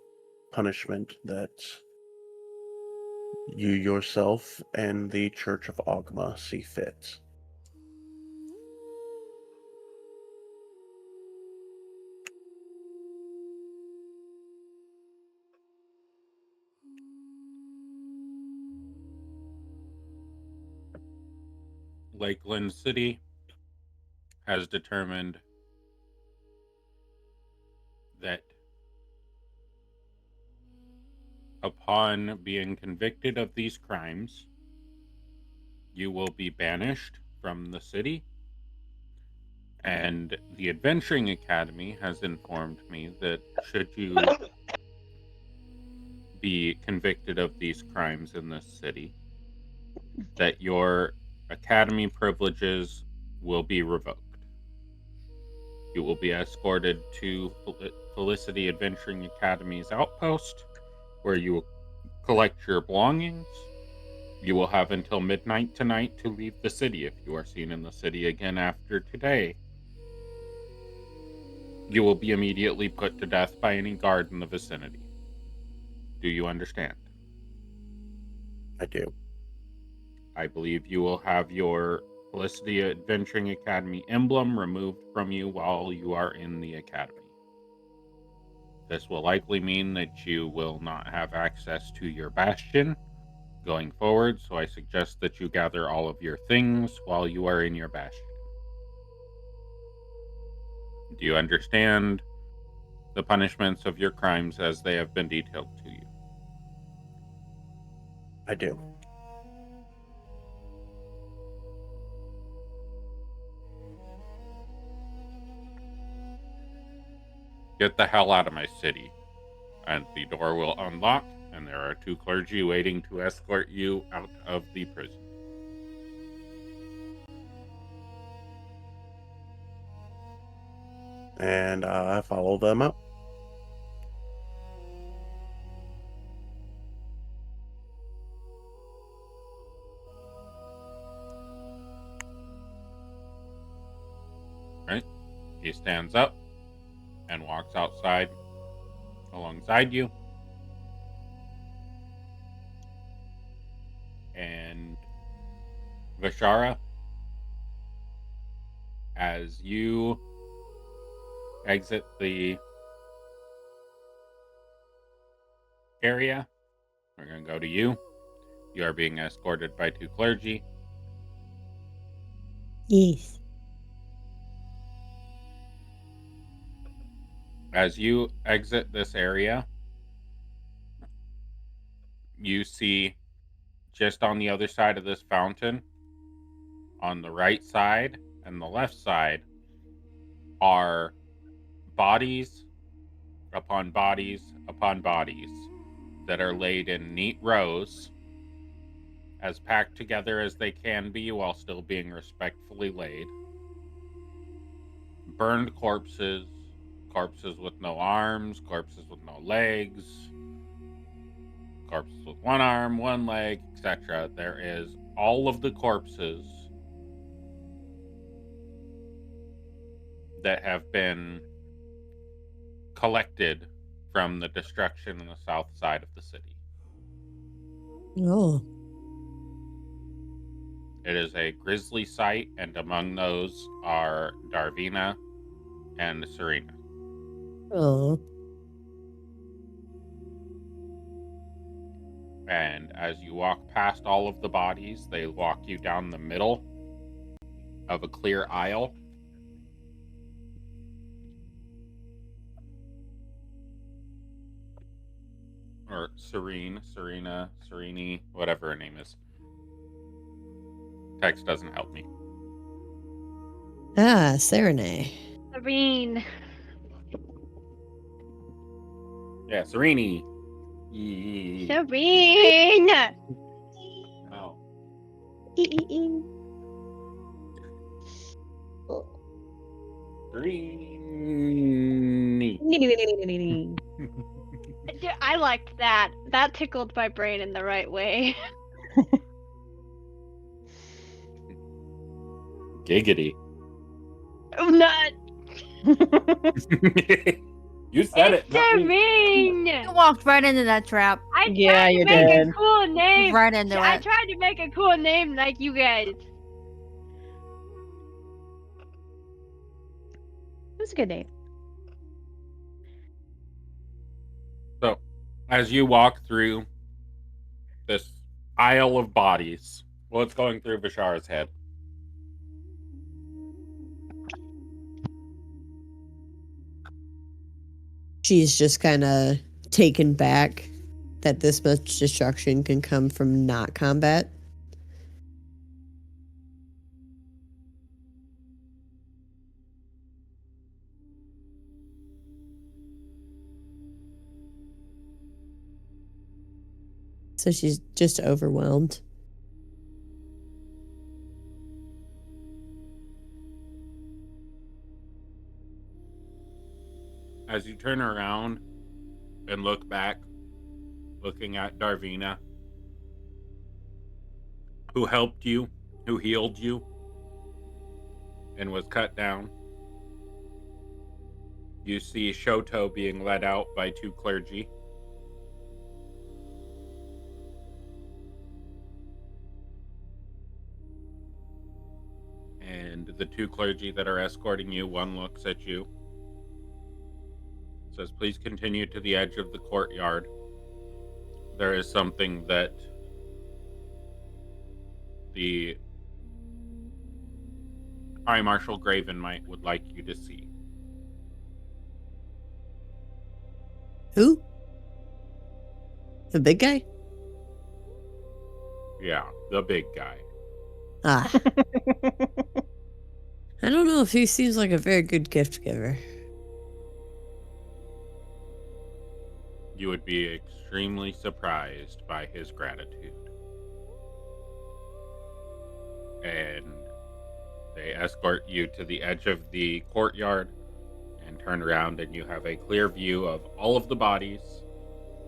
punishment that you yourself and the Church of Ogma see fit. Lakeland City has determined that upon being convicted of these crimes, you will be banished from the city. And the Adventuring Academy has informed me that should you be convicted of these crimes in this city, that your academy privileges will be revoked. You will be escorted to Felicity Adventuring Academy's outpost, where you will collect your belongings. You will have until midnight tonight to leave the city. If you are seen in the city again after today, you will be immediately put to death by any guard in the vicinity. Do you understand? I do. I believe you will have your Felicity Adventuring Academy emblem removed from you while you are in the academy. This will likely mean that you will not have access to your bastion going forward, so I suggest that you gather all of your things while you are in your bastion. Do you understand the punishments of your crimes as they have been detailed to you? I do. Get the hell out of my city. And the door will unlock, and there are 2 clergy waiting to escort you out of the prison. And I follow them up. Right? He stands up and walks outside alongside you. And Vishara, as you exit the area, we're going to go to you. You are being escorted by 2 clergy. Yes. As you exit this area, you see just on the other side of this fountain, on the right side and the left side, are bodies upon bodies upon bodies that are laid in neat rows, as packed together as they can be while still being respectfully laid. Burned corpses, corpses with no arms, corpses with no legs, corpses with 1 arm, 1 leg, etc. There is all of the corpses that have been collected from the destruction on the south side of the city. Oh. It is a grisly sight, and among those are Darvina and Serena. Oh. And as you walk past all of the bodies, they walk you down the middle of a clear aisle. Or Serena, whatever her name is. Text doesn't help me. Ah, Serenade. Sabine. Yeah, Serene. Sabine. Oh. Serene. I liked that. That tickled my brain in the right way. Giggity. Oh, not. You said It's it, not me. Sabine. You walked right into that trap. I Yeah, tried to you make did. a cool name. Right into I it. tried to make a cool name like you guys. That's a good name. So, as you walk through this aisle of bodies, what's going through Vishara's head? She's just kind of taken back that this much destruction can come from not combat. So she's just overwhelmed. As you turn around and look back, looking at Darvina, who helped you, who healed you, and was cut down, you see Shoto being led out by 2 clergy. And the 2 clergy that are escorting you, one looks at you, says, "Please continue to the edge of the courtyard. There is something that the High Marshal Gravenmight would like you to see." Who? The big guy? Yeah, the big guy. Ah. I don't know if he seems like a very good gift giver. You would be extremely surprised by his gratitude. And they escort you to the edge of the courtyard and turn around, and you have a clear view of all of the bodies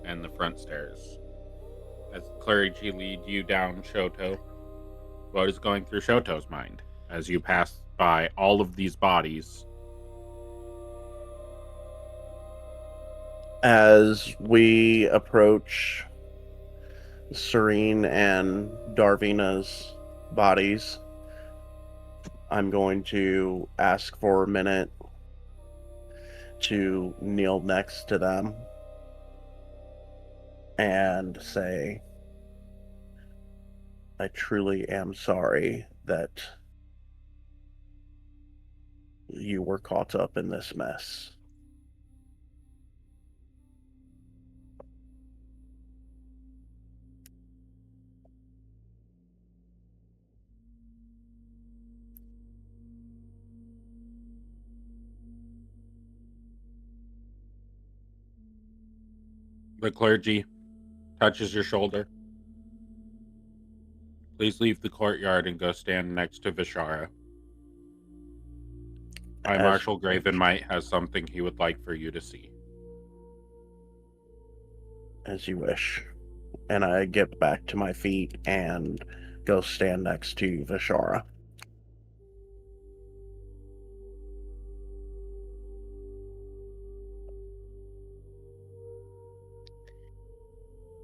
and the front stairs. As the clergy lead you down Shoto, what is going through Shoto's mind as you pass by all of these bodies? As we approach Serene and Darvina's bodies, I'm going to ask for a minute to kneel next to them and say, I truly am sorry that you were caught up in this mess. The clergy touches your shoulder. Please leave the courtyard and go stand next to Vishara. High As Marshal you wish. Gravenmight has something he would like for you to see. As you wish. And I get back to my feet and go stand next to Vishara.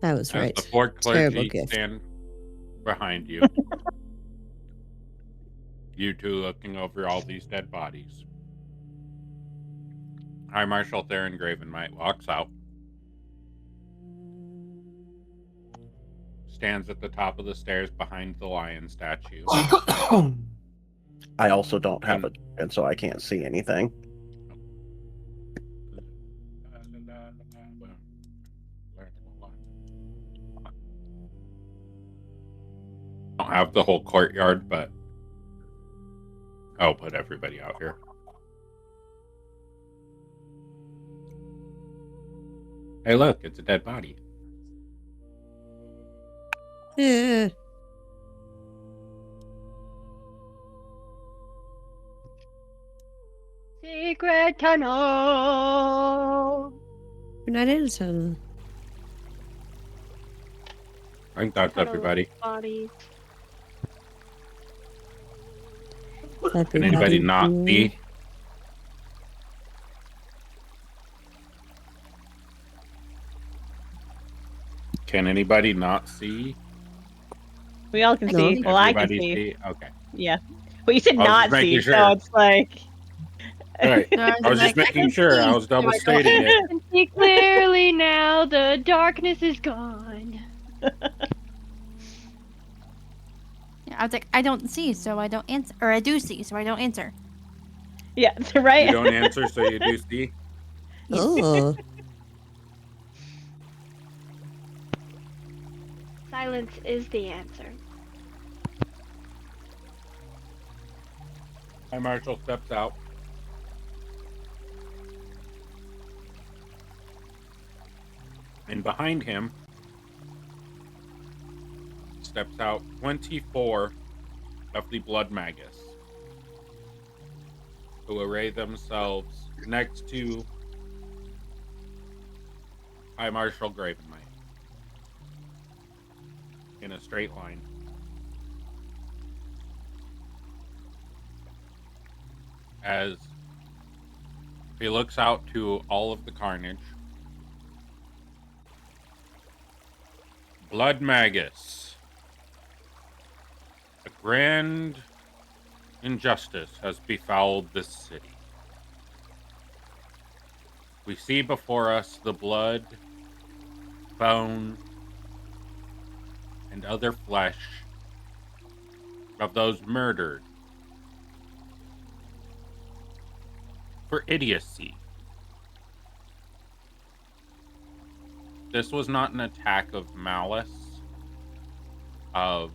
That was As right. the four Terrible clergy gift. stand behind you, you two looking over all these dead bodies. High Marshal Theron Gravenmight walks out, stands at the top of the stairs behind the lion statue. I also don't have it, and so I can't see anything. Don't have the whole courtyard, but I'll put everybody out here. Hey, look, it's a dead body. Yeah. Secret tunnel. We're not in a tunnel. I think that's Tunnel everybody. Bodies. Can anybody not see? Can anybody not see? We all can No. see. Well, I can Everybody see. Okay. Yeah. Well, you said I was not just making see, sure. so it's like. All right. So I was just making sure. I was double stating it. I can see clearly now. The darkness is gone. Yeah, I was like, I don't see, so I don't answer. Or I do see, so I don't answer. Yeah, right? You don't answer, so you do see. Oh. Silence is the answer. High Marshal steps out. And behind him steps out 24 of the Blood Magus, who array themselves next to High Marshal Gravenmight in a straight line. As he looks out to all of the carnage, Blood Magus, a grand injustice has befouled this city. We see before us the blood, bone, and other flesh of those murdered for idiocy. This was not an attack of malice, of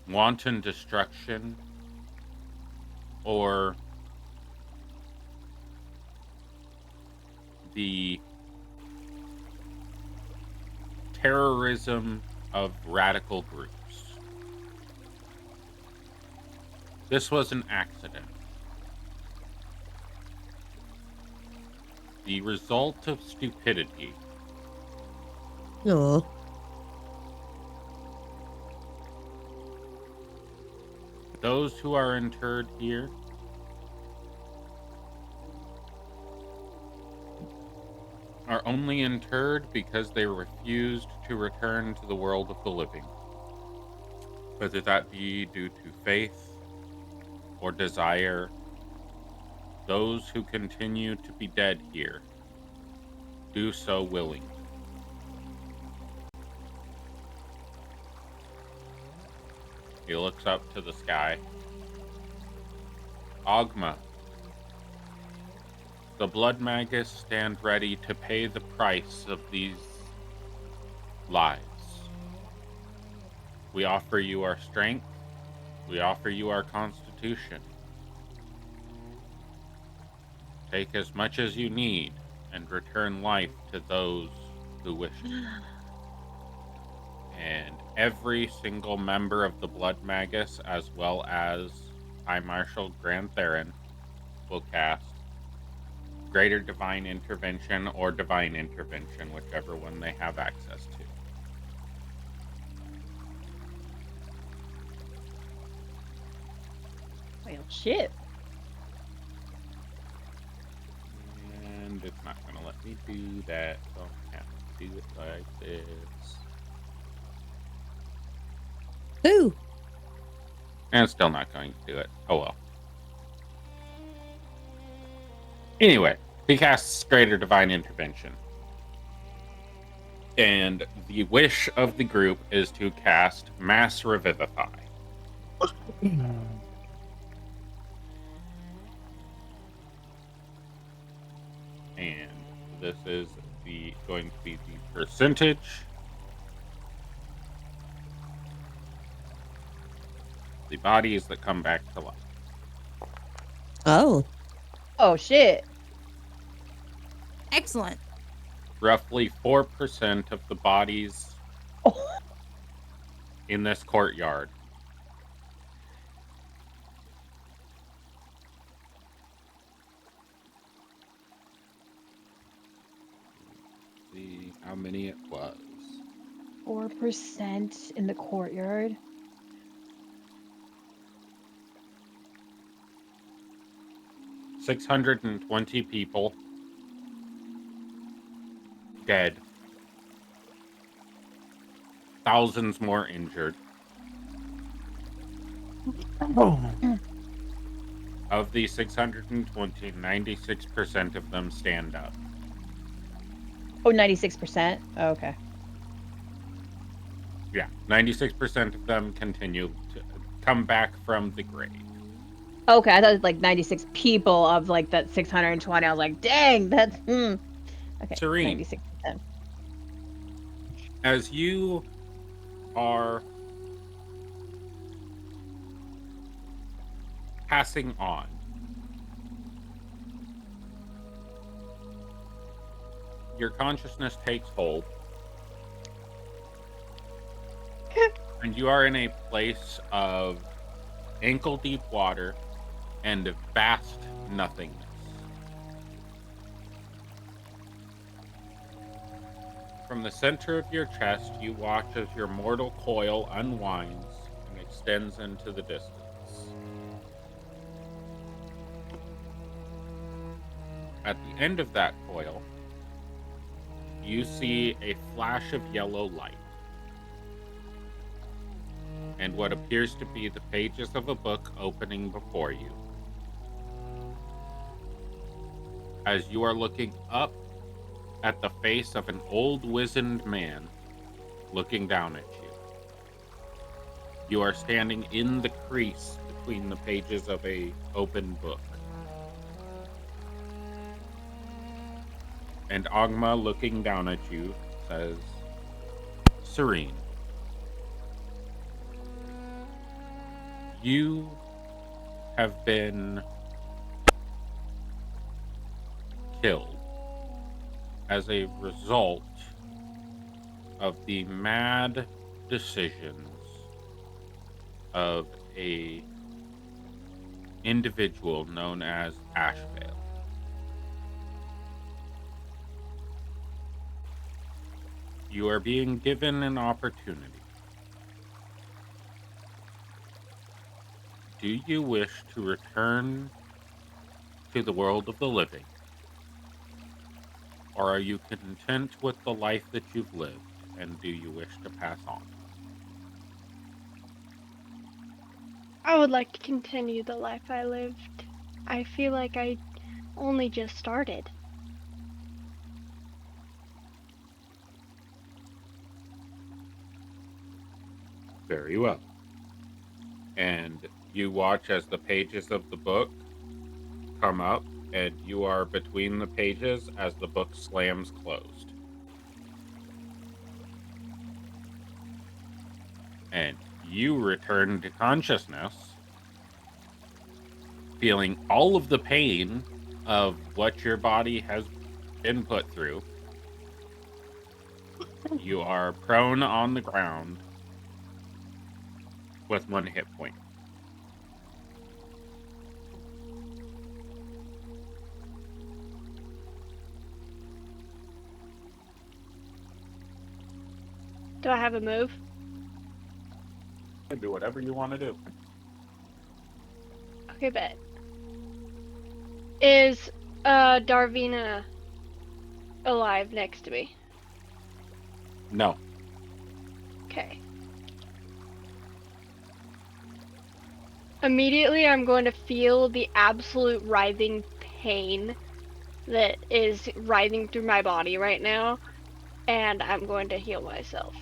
wanton destruction, or the terrorism of radical groups. This was an accident. The result of stupidity. No. Those who are interred here are only interred because they refused to return to the world of the living. Whether that be due to faith or desire, those who continue to be dead here do so willingly. He looks up to the sky. Ogma, the Blood Magus stand ready to pay the price of these lives. We offer you our strength. We offer you our constitution. Take as much as you need and return life to those who wish it. And every single member of the Blood Magus, as well as High Marshal Grand Theron, will cast Greater Divine Intervention or Divine Intervention, whichever one they have access to. Well, shit. And it's not going to let me do that, so I have to do it like this. Who? And it's still not going to do it. Oh well. Anyway, he casts Greater Divine Intervention. And the wish of the group is to cast Mass Revivify. And this is going to be the percentage. The bodies that come back to life. Oh. Oh, shit. Excellent. Roughly 4% of the bodies Oh. in this courtyard see how many it was. 4% in the courtyard. 620 people dead. Thousands more injured. Of the 620, 96% of them stand up. Oh, 96%? Oh, okay. Yeah, 96% of them continue to come back from the grave. Okay, I thought it was like 96 people of like that 620. I was like, dang, that's Okay, Serene. 96%. As you are passing on, your consciousness takes hold, and you are in a place of ankle-deep water and vast nothingness. From the center of your chest, you watch as your mortal coil unwinds and extends into the distance. At the end of that coil, you see a flash of yellow light and what appears to be the pages of a book opening before you. As you are looking up at the face of an old wizened man looking down at you. You are standing in the crease between the pages of a open book. And Agma, looking down at you, says, Serene, you have been killed as a result of the mad decisions of a individual known as Ashvale. You are being given an opportunity. Do you wish to return to the world of the living? Or are you content with the life that you've lived, and do you wish to pass on? I would like to continue the life I lived. I feel like I only just started. Very well. And you watch as the pages of the book come up, and you are between the pages as the book slams closed. And you return to consciousness, feeling all of the pain of what your body has been put through. You are prone on the ground with 1 hit point. Do I have a move? Do whatever you want to do. Okay, bet. Is Darvina alive next to me? No. Okay. Immediately, I'm going to feel the absolute writhing pain that is writhing through my body right now, and I'm going to heal myself.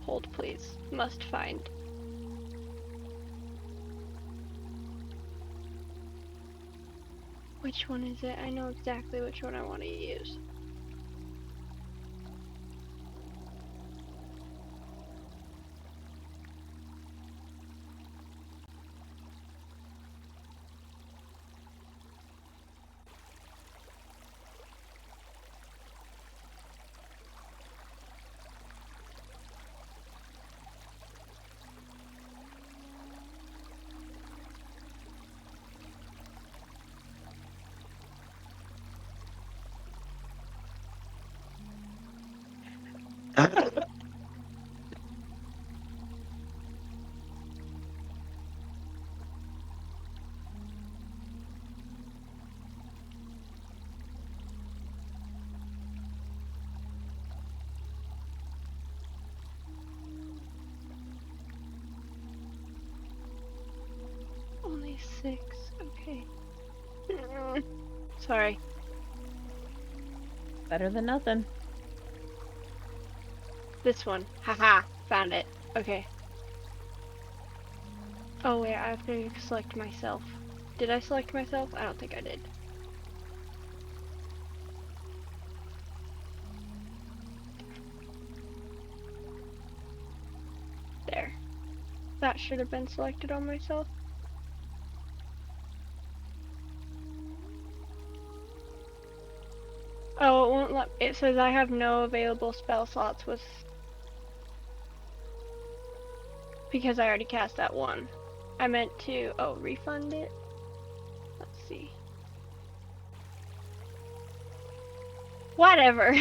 Hold, please. Must find. Which one is it? I know exactly which one I want to use. Only 6. Okay. Sorry. Better than nothing. This one. Haha. Found it. Okay. Oh wait, I have to select myself. Did I select myself? I don't think I did. There. That should have been selected on myself. Oh, it won't let. It says I have no available spell slots with. Because I already cast that one. I meant to. Oh, refund it? Let's see. Whatever.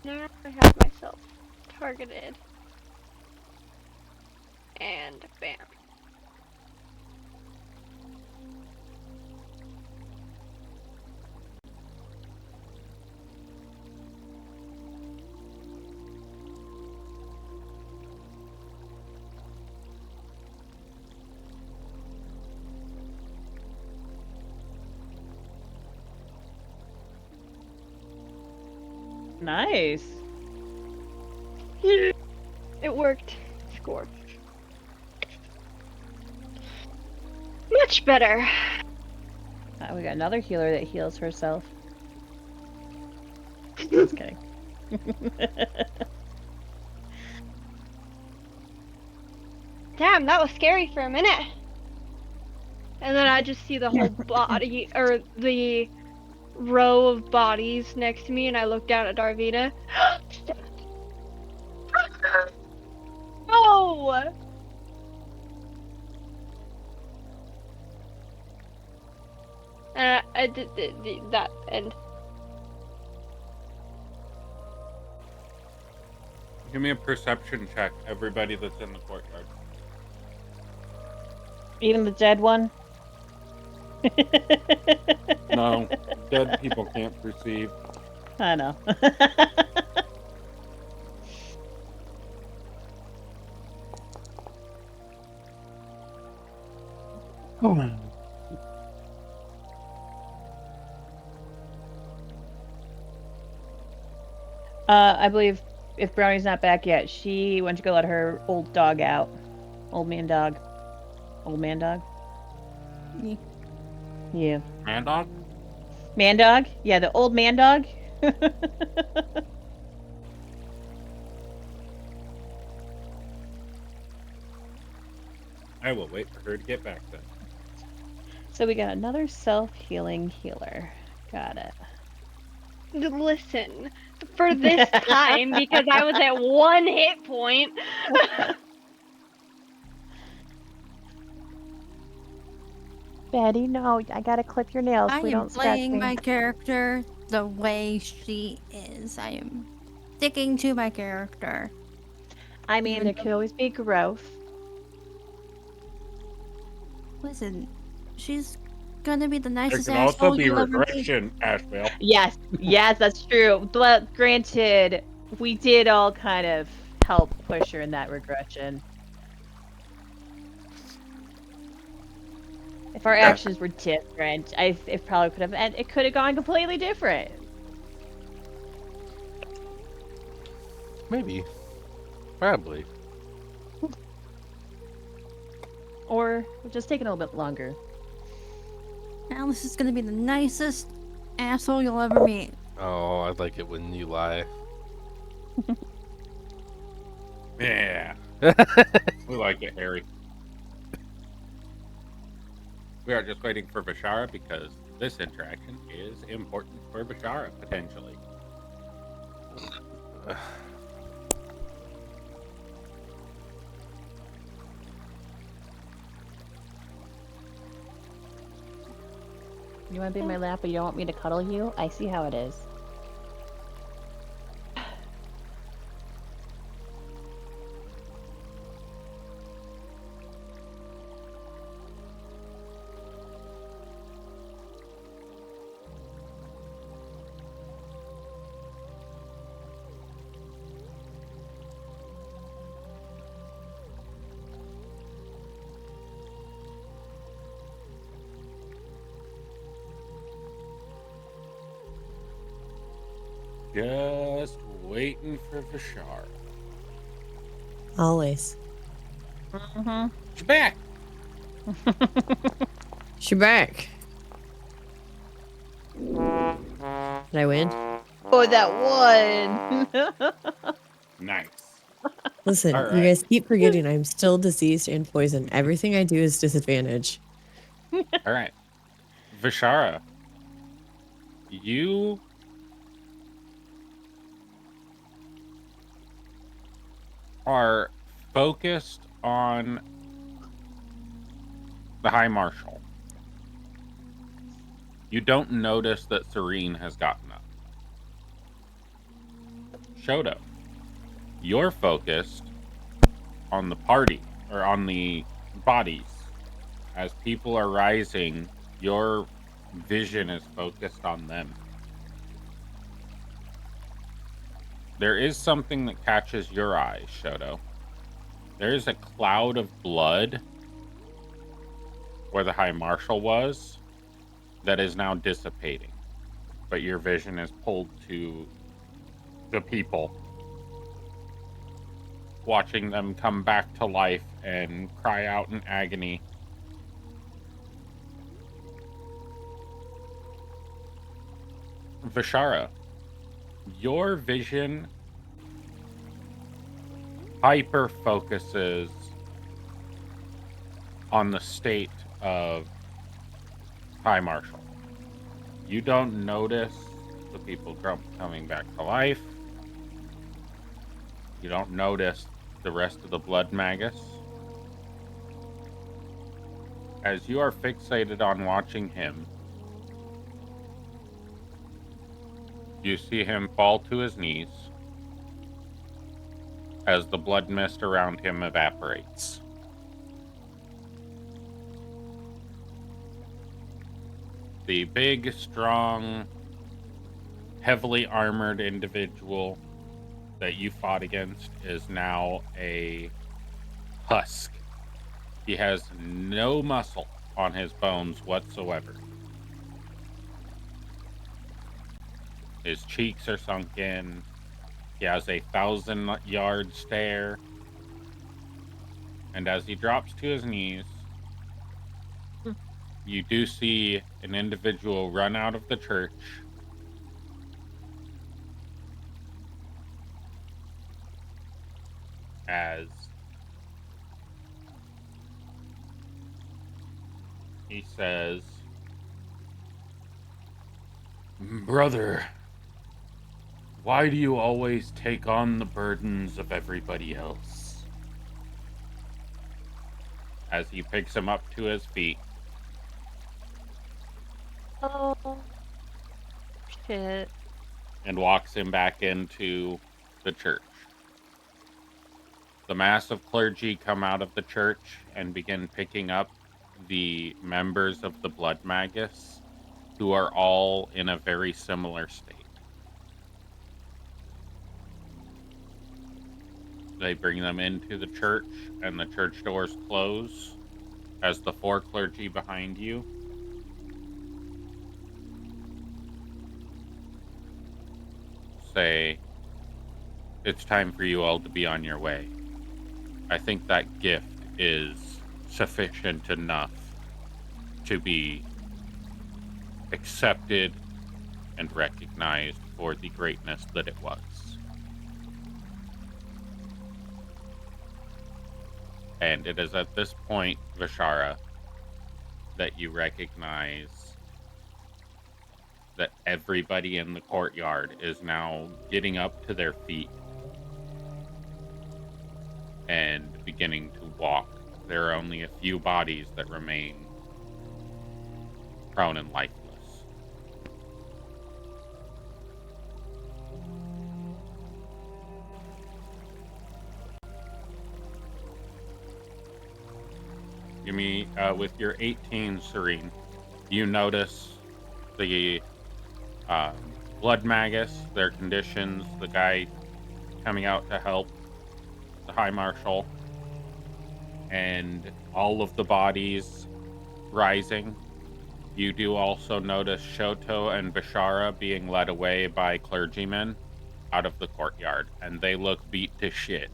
Now I have myself targeted. And bam. Nice. It worked. Score. Much better. We got another healer that heals herself. Just kidding. Damn, that was scary for a minute. And then I just see the whole body, or the row of bodies next to me, and I look down at Darvina. No! And I did that, and Give me a perception check, everybody that's in the courtyard. Even the dead one? No, dead people can't perceive. I know. I believe if Brownie's not back yet, she went to go let her old dog out. Old man dog. Old man dog? Yeah. Yeah. Man dog? Man dog? Yeah, the old man dog. I will wait for her to get back then. So we got another self-healing healer. Got it. listen, for this time, because I was at 1 hit point. Betty, no, I gotta clip your nails. I We am don't scratch playing me. my character the way she is. I am sticking to my character. I mean, there could always be growth. Listen, she's gonna be the There nicest can also asshole be you'll ever meet. regression, Asheville. Yes, yes, that's true. But granted, we did all kind of help push her in that regression. If our actions were different, it probably could have, and it could have gone completely different. Maybe. Probably. Or just taking a little bit longer. Alice is gonna be the nicest asshole you'll ever meet. Oh, I like it when you lie. Yeah. We like it, Harry. We are just waiting for Bashara because this interaction is important for Bashara, potentially. You want to be in my lap, but you don't want me to cuddle you? I see how it is. Just waiting for Bashara. Always. Mm-hmm. She's back. She back. Did I win? Oh, that one! Nice. Listen, All you right. guys keep forgetting I'm still diseased and poisoned. Everything I do is disadvantage. All right. Vishara, you are focused on the High Marshal. You don't notice that Serene has gotten up. Shoto, you're focused on the party, or on the bodies. As people are rising, your vision is focused on them. There is something that catches your eye, Shoto. There is a cloud of blood where the High Marshal was that is now dissipating. But your vision is pulled to the people, watching them come back to life and cry out in agony. Vishara, your vision hyper focuses on the state of High Marshal. You don't notice the people coming back to life. You don't notice the rest of the Blood Magus. As you are fixated on watching him, you see him fall to his knees as the blood mist around him evaporates. The big, strong, heavily armored individual that you fought against is now a husk. He has no muscle on his bones whatsoever. His cheeks are sunk in. He has a 1,000-yard stare. And as he drops to his knees, you do see an individual run out of the church as he says, "Brother, why do you always take on the burdens of everybody else?" As he picks him up to his feet. Oh, shit. And walks him back into the church. The mass of clergy come out of the church and begin picking up the members of the Blood Magus, who are all in a very similar state. They bring them into the church, and the church doors close as the 4 clergy behind you say, "It's time for you all to be on your way. I think that gift is sufficient enough to be accepted and recognized for the greatness that it was." And it is at this point, Vishara, that you recognize that everybody in the courtyard is now getting up to their feet and beginning to walk. There are only a few bodies that remain prone and lifeless. Give me, with your 18, Serene, you notice the Blood Magus, their conditions, the guy coming out to help the High Marshal, and all of the bodies rising. You do also notice Shoto and Bashara being led away by clergymen out of the courtyard, and they look beat to shit.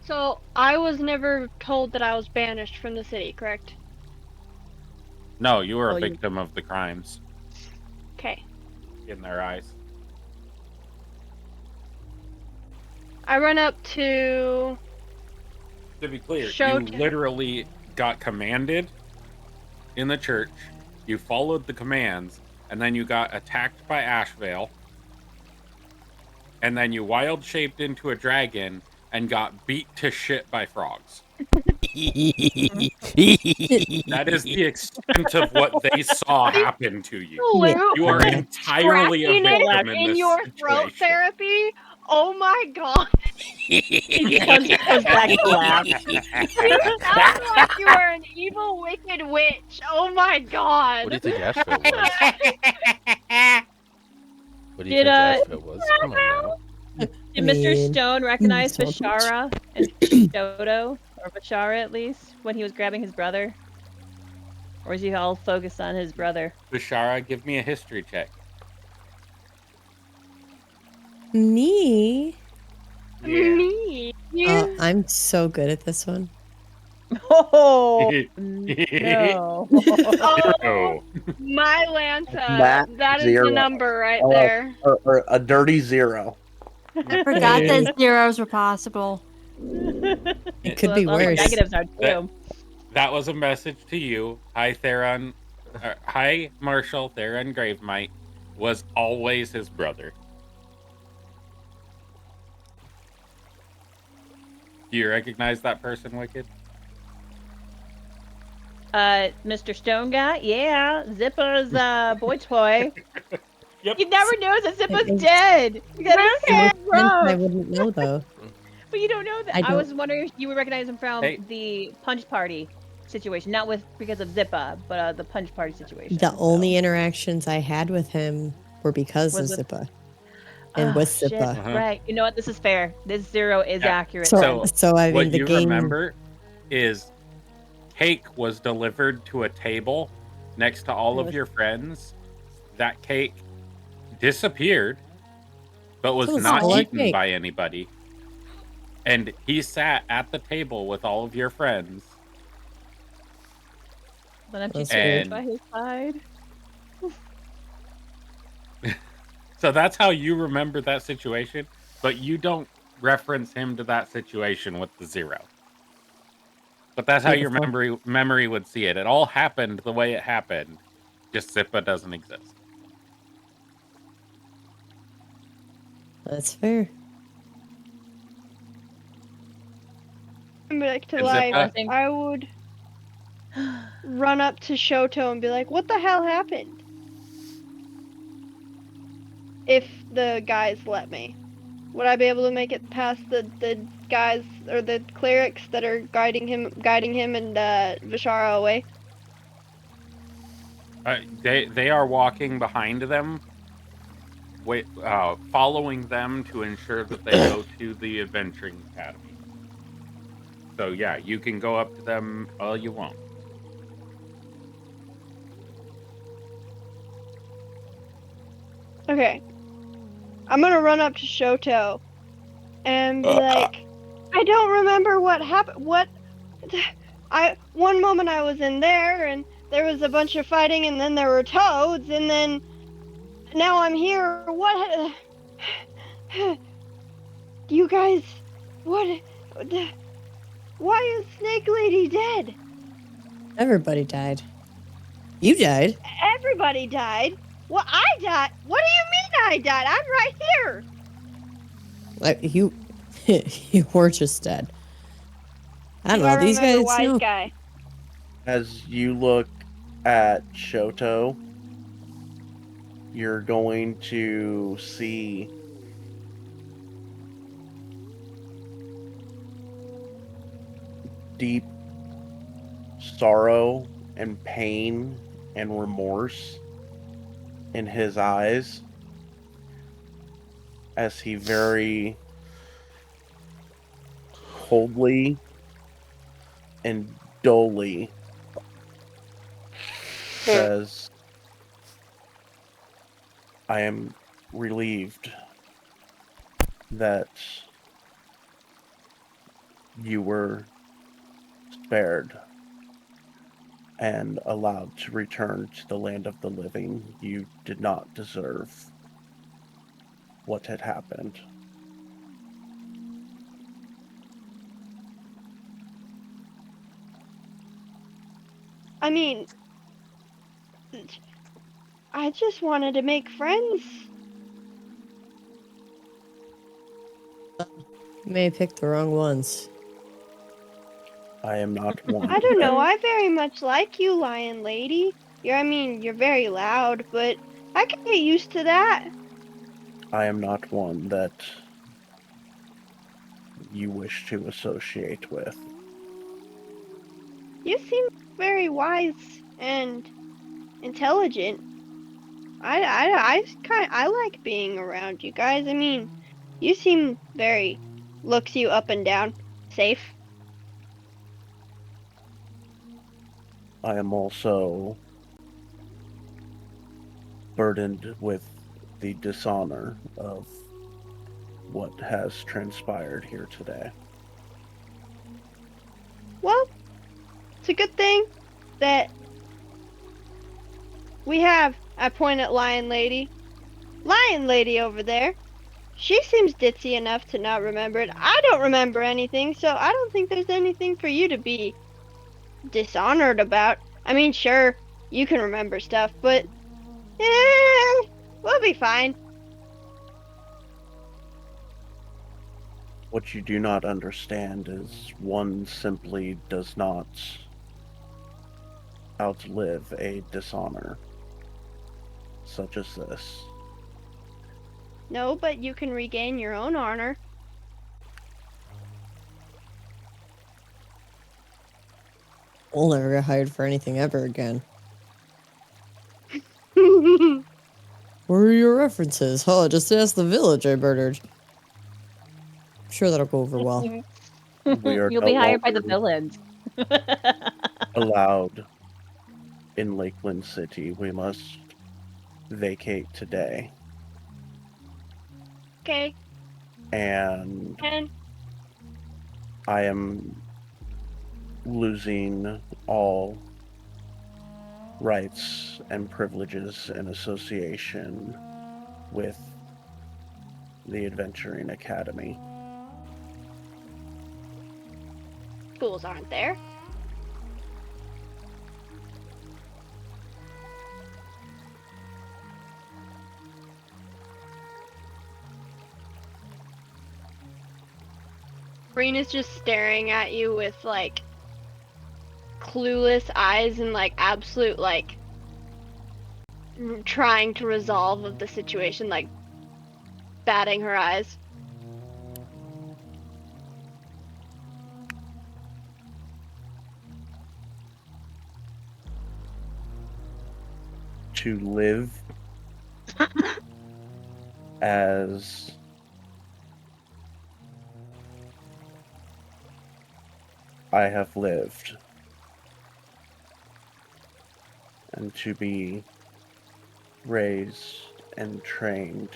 So, I was never told that I was banished from the city, correct? No, you were a Well, you- victim of the crimes Okay. in their eyes. I run up to... To be clear, Shoto. you literally got commanded in the church, you followed the commands, and then you got attacked by Ashvale, and then you wild shaped into a dragon and got beat to shit by frogs. That is the extent of what they saw happen to you. You are entirely a victim in in this your throat situation. therapy? Oh my god. Goes back to laugh. You sound like you are an evil, wicked witch. Oh my god. What do you think Asheville was? What do you Did, think Asheville was? Come on now. Did Mr. mean, Stone recognize so much. Bashara and Shoto, or Bashara at least, when he was grabbing his brother? Or is he all focused on his brother? Bashara, give me a history check. Me? Yeah. Me. I'm so good at this one. Oh no! Oh, Zero. my Lanta. Matt, That is the 0. number right Or, there. or a dirty 0. I forgot that zeros were possible. It could Well, be all the worse. negatives are That, too. that was a message to you. Hi, Theron. Hi, Marshall. Theron Gravemight was always his brother. Do you recognize that person, Wicked? Mr. Stone Guy, yeah, Zippa's boy toy. Yep. You never know that Zippa's It- dead. That is In so this sense, I rough. wouldn't know though. But you don't know that. I I was don't. wondering if you would recognize him from Hey. the punch party situation, not with because of Zippa, but the punch party situation. The so. only interactions I had with him were because Was of with- Zippa and with shit. Zippa. Uh-huh. Right. You know what? This is fair. This 0 is Yeah. accurate. So, then. I mean, what the you game. remember is cake was delivered to a table next to all It of was- your friends. That cake disappeared, but was So it's not all our eaten cake. by anybody. And he sat at the table with all of your friends. An empty That's stage weird. by his side. So that's how you remember that situation, but you don't reference him to that situation with the 0. But that's how your Beautiful. memory would see it. It all happened the way it happened. Just Zippa doesn't exist. That's fair. Back to Is life. Zippa? I would run up to Shoto and be like, "What the hell happened?" If the guys let me, would I be able to make it past the guys or the clerics that are guiding him and Vishara away? They are walking behind them, following them to ensure that they go to the adventuring academy. So yeah, you can go up to them all you want. Okay. I'm gonna run up to Shoto and be like, I don't remember what happened. One moment I was in there and there was a bunch of fighting and then there were toads and then now I'm here. What? You guys, what? Why is Snake Lady dead? Everybody died. You died. Everybody died. Well, I died. What do you mean I died? I'm right here. Like you, you were just dead. I don't know. These guys. Wise No. guy. As you look at Shoto, you're going to see deep sorrow and pain and remorse in his eyes as he very coldly and dully says, I am relieved that you were spared and allowed to return to the land of the living. You did not deserve what had happened. I mean, I just wanted to make friends. You may have picked the wrong ones. I am not one. I don't know. I very much like you, Lion Lady. You're very loud, but I can get used to that. I am not one that you wish to associate with. You seem very wise and intelligent. I like being around you guys. I mean, you seem very looks you up and down, safe. I am also burdened with the dishonor of what has transpired here today. Well, it's a good thing that we have, I point at Lion Lady. Lion Lady over there. She seems ditzy enough to not remember it. I don't remember anything, so I don't think there's anything for you to be dishonored about. I mean, sure, you can remember stuff, but we'll be fine. What you do not understand is one simply does not outlive a dishonor such as this. No, but you can regain your own honor. We'll never get hired for anything ever again. Where are your references? Oh, just ask the village I murdered. I'm sure that'll go over well. We are You'll no be hired by the longer villains. allowed in Lakeland City. We must vacate today. Okay, And and I am losing all rights and privileges in association with the Adventuring Academy. schools aren't there. Rena's just staring at you with like clueless eyes and like absolute like trying to resolve of the situation, like batting her eyes. To live as I have lived, and to be raised and trained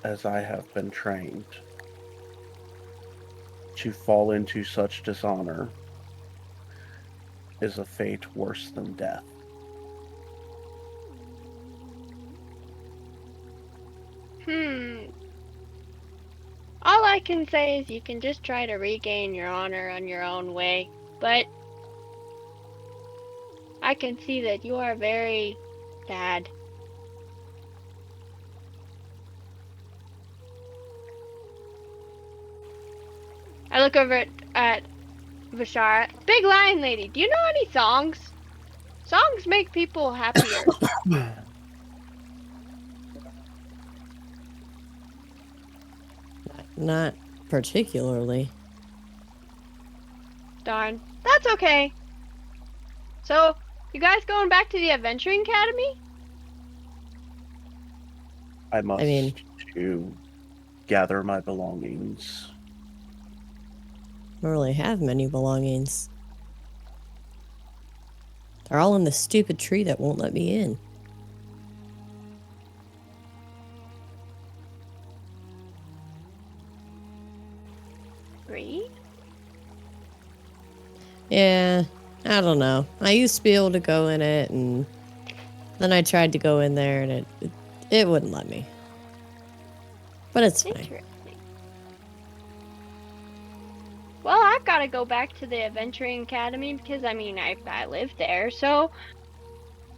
as I have been trained, to fall into such dishonor is a fate worse than death. All I can say is you can just try to regain your honor on your own way, but I can see that you are very sad. I look over at Vishara. Big Lion Lady, do you know any songs? Songs make people happier. Not particularly. Darn. That's okay. So, you guys going back to the Adventuring Academy? I must mean- to gather my belongings. I don't really have many belongings. They're all in the stupid tree that won't let me in. Three? Yeah, I don't know. I used to be able to go in it, and then I tried to go in there, and it wouldn't let me. But it's fine. Interesting. Well, I've got to go back to the Adventuring Academy because, I mean, I live there, so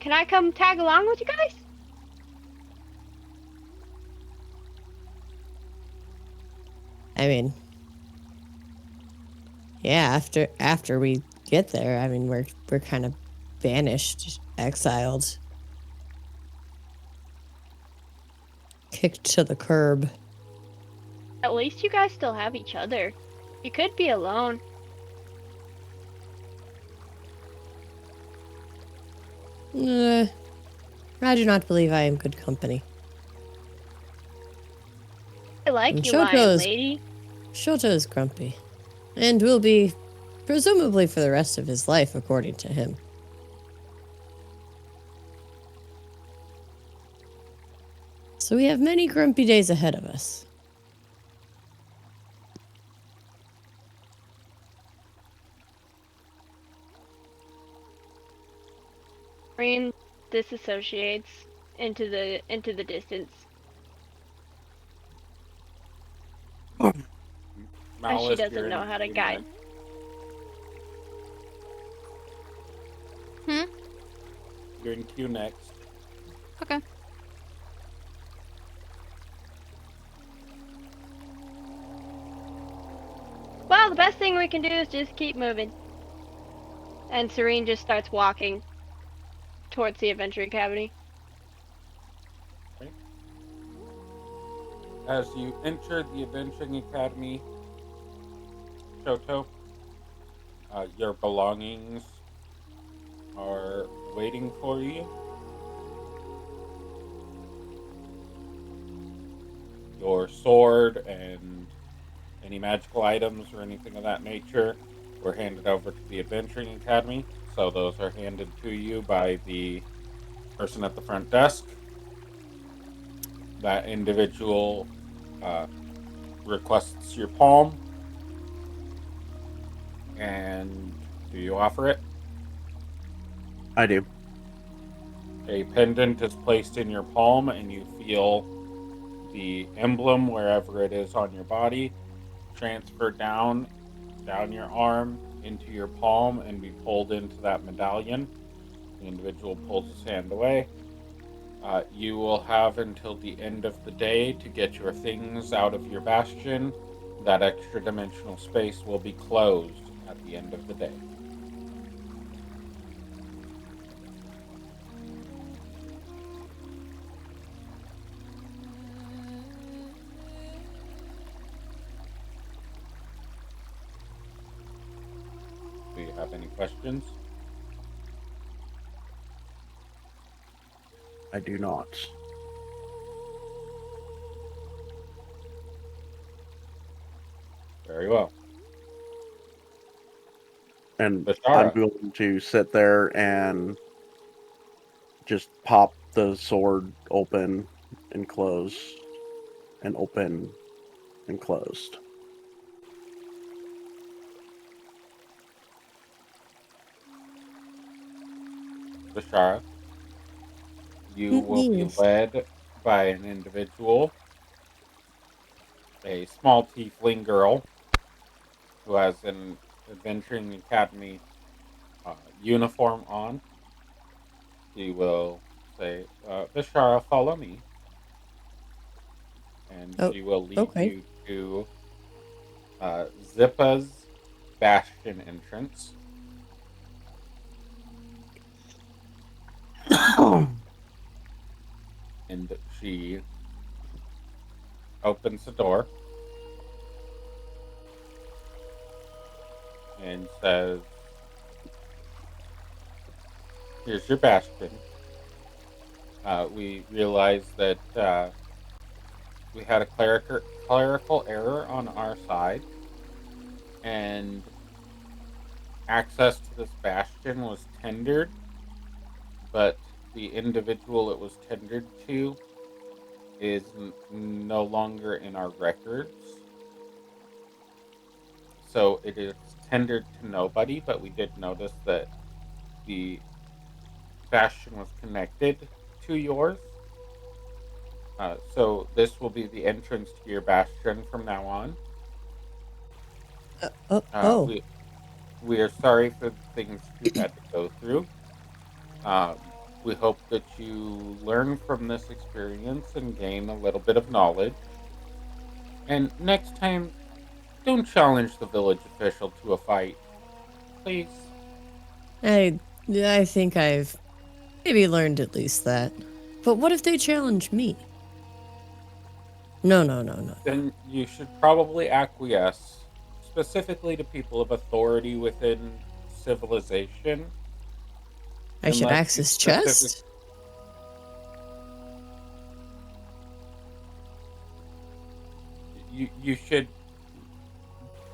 can I come tag along with you guys? I mean, yeah, after we get there, I mean, we're kind of banished, exiled, kicked to the curb. At least you guys still have each other. You could be alone. I do not believe I am good company. I like And you, Lion Shoto's- Lady. Shoto is grumpy, and will be, presumably for the rest of his life, according to him. So we have many grumpy days ahead of us. Green disassociates into the distance. As she Malice, doesn't you're know in how to queue guide. next. Hmm? You're in queue next. Okay. Well, the best thing we can do is just keep moving. And Serene just starts walking towards the Adventure Academy. Okay. As you enter the Adventuring Academy, Shoto, your belongings are waiting for you. Your sword and any magical items or anything of that nature were handed over to the Adventuring Academy. So those are handed to you by the person at the front desk. That individual uh, requests your palm, and do you offer it? I do. A pendant is placed in your palm, and you feel the emblem wherever it is on your body transfer down your arm into your palm and be pulled into that medallion. The individual pulls his hand away. You will have until the end of the day to get your things out of your bastion. That extra dimensional space will be closed at the end of the day. Do you have any questions? I do not. Very well. And I'm Bashara, going to sit there and just pop the sword open and close and open and closed. Bashara, you will be Yes. led by an individual, a small tiefling girl who has an adventuring academy uniform on. She will say, Bashara, follow me. And Oh, she will lead okay. you to Zippa's bastion entrance. And she opens the door and says, here's your bastion. We realize that we had a clerical error on our side, and access to this bastion was tendered, but the individual it was tendered to is no longer in our records. So it is tendered to nobody, but we did notice that the bastion was connected to yours. So this will be the entrance to your bastion from now on. Oh, Uh, oh. we we are sorry for the things you've had to go through. We hope that you learn from this experience and gain a little bit of knowledge. And next time, don't challenge the village official to a fight, please. I think I've maybe learned at least that. But what if they challenge me? No, no, no, no, no. Then you should probably acquiesce, specifically to people of authority within civilization, I should unless axe you his specific. chest? You should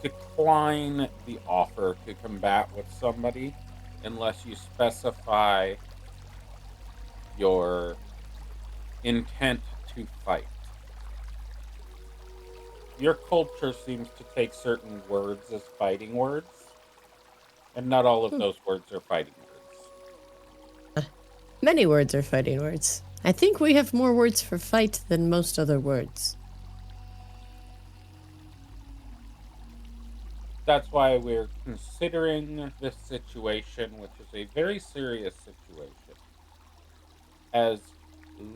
decline the offer to combat with somebody unless you specify your intent to fight. Your culture seems to take certain words as fighting words, and not all of Hmm. those words are fighting words. Many words are fighting words. I think we have more words for fight than most other words. That's why we're considering this situation, which is a very serious situation, as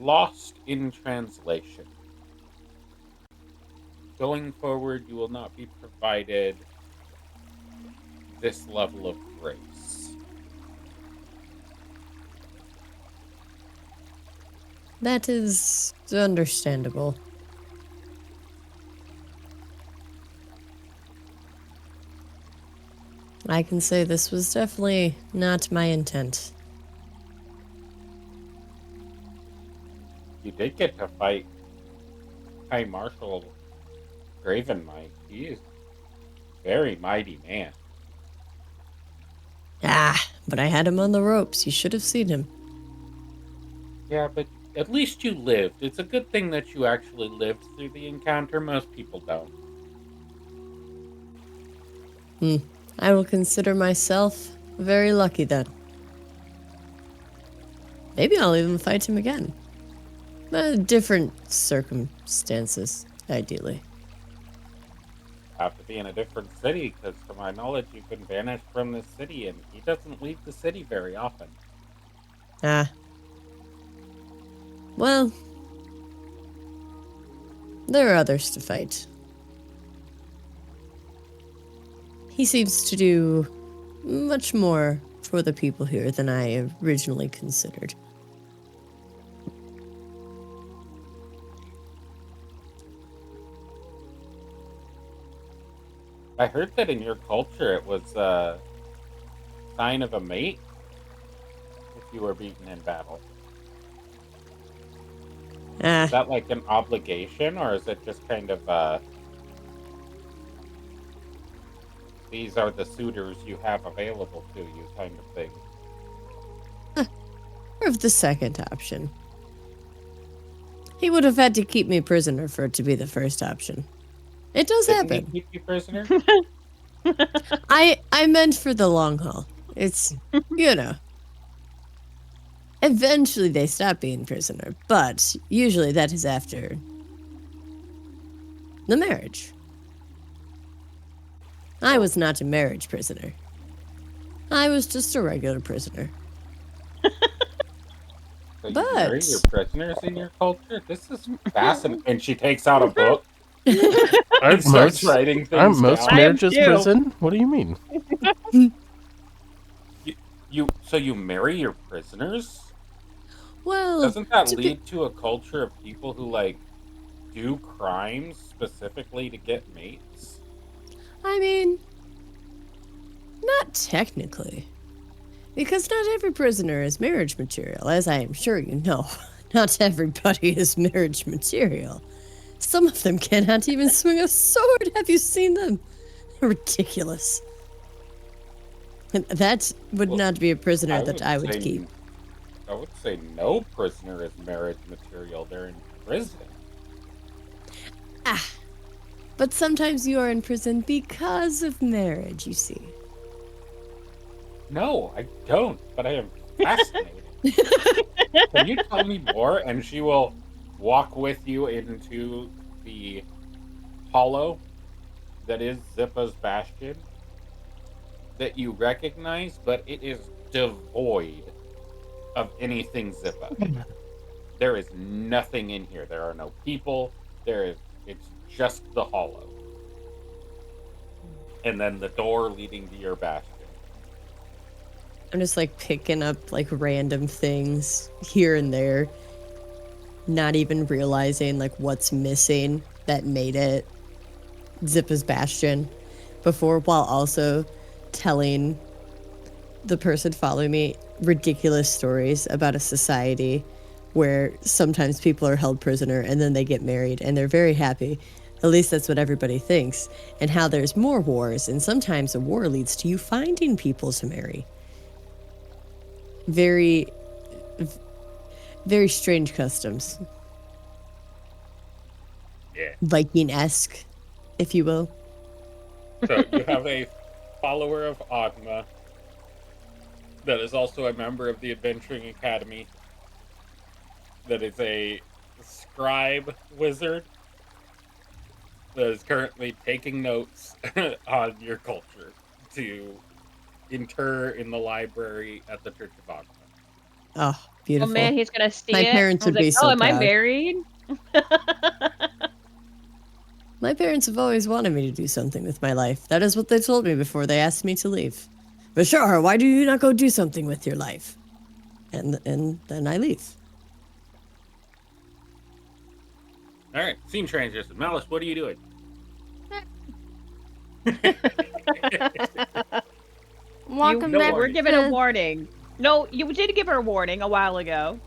lost in translation. Going forward, you will not be provided this level of grace. That is understandable. I can say this was definitely not my intent. You did get to fight High Marshal Gravenmite. He is a very mighty man. Ah, but I had him on the ropes. You should have seen him. Yeah, but at least you lived. It's a good thing that you actually lived through the encounter. Most people don't. I will consider myself very lucky then. Maybe I'll even fight him again. Different circumstances, ideally. Have to be in a different city, because to my knowledge, you've been banished from this city, and he doesn't leave the city very often. Ah. Well, there are others to fight. He seems to do much more for the people here than I originally considered. I heard that in your culture it was a sign of a mate if you were beaten in battle. Is that like an obligation, or is it just kind of these are the suitors you have available to you kind of thing? More of the second option. He would have had to keep me prisoner for it to be the first option. It does Didn't happen. he keep you prisoner? I meant for the long haul. It's, you know. Eventually they stop being prisoner, but usually that is after the marriage. I was not a marriage prisoner. I was just a regular prisoner. So you But- marry your prisoners in your culture? This is fascinating. And she takes out a book and starts writing things Aren't most down. marriages too. prison? What do you mean? So you marry your prisoners? Well, Doesn't that to be- lead to a culture of people who like do crimes specifically to get mates? I mean, not technically. Because not every prisoner is marriage material, as I am sure you know. Not everybody is marriage material. Some of them cannot even swing a sword. Have you seen them? Ridiculous. And that would Well, not be a prisoner that I would say- keep. I would say no prisoner is marriage material. They're in prison. But sometimes you are in prison because of marriage, you see. No, I don't, but I am fascinated. Can you tell me more? And she will walk with you into the hollow that is Zippa's bastion that you recognize, but it is devoid of anything Zippa. There is nothing in here. There are no people. It's just the hollow. And then the door leading to your bastion. I'm just like picking up like random things here and there, not even realizing like what's missing that made it Zippa's bastion before, while also telling the person following me ridiculous stories about a society where sometimes people are held prisoner and then they get married and they're very happy. At least that's what everybody thinks. And how there's more wars, and sometimes a war leads to you finding people to marry. Very strange customs. Yeah. Viking-esque, if you will. So you have a follower of Ogma that is also a member of the Adventuring Academy that is a scribe wizard that is currently taking notes on your culture to inter in the library at the Church of Agma. Oh, Oh beautiful. man, he's gonna see My it. parents I was would be like, so oh, am I proud. married? My parents have always wanted me to do something with my life. That is what they told me before they asked me to leave. Bashar, why do you not go do something with your life? And then I leave. All right, scene transition. Malice, what are you doing? Welcome No back. We're warning. given a to- warning. No, you did give her a warning a while ago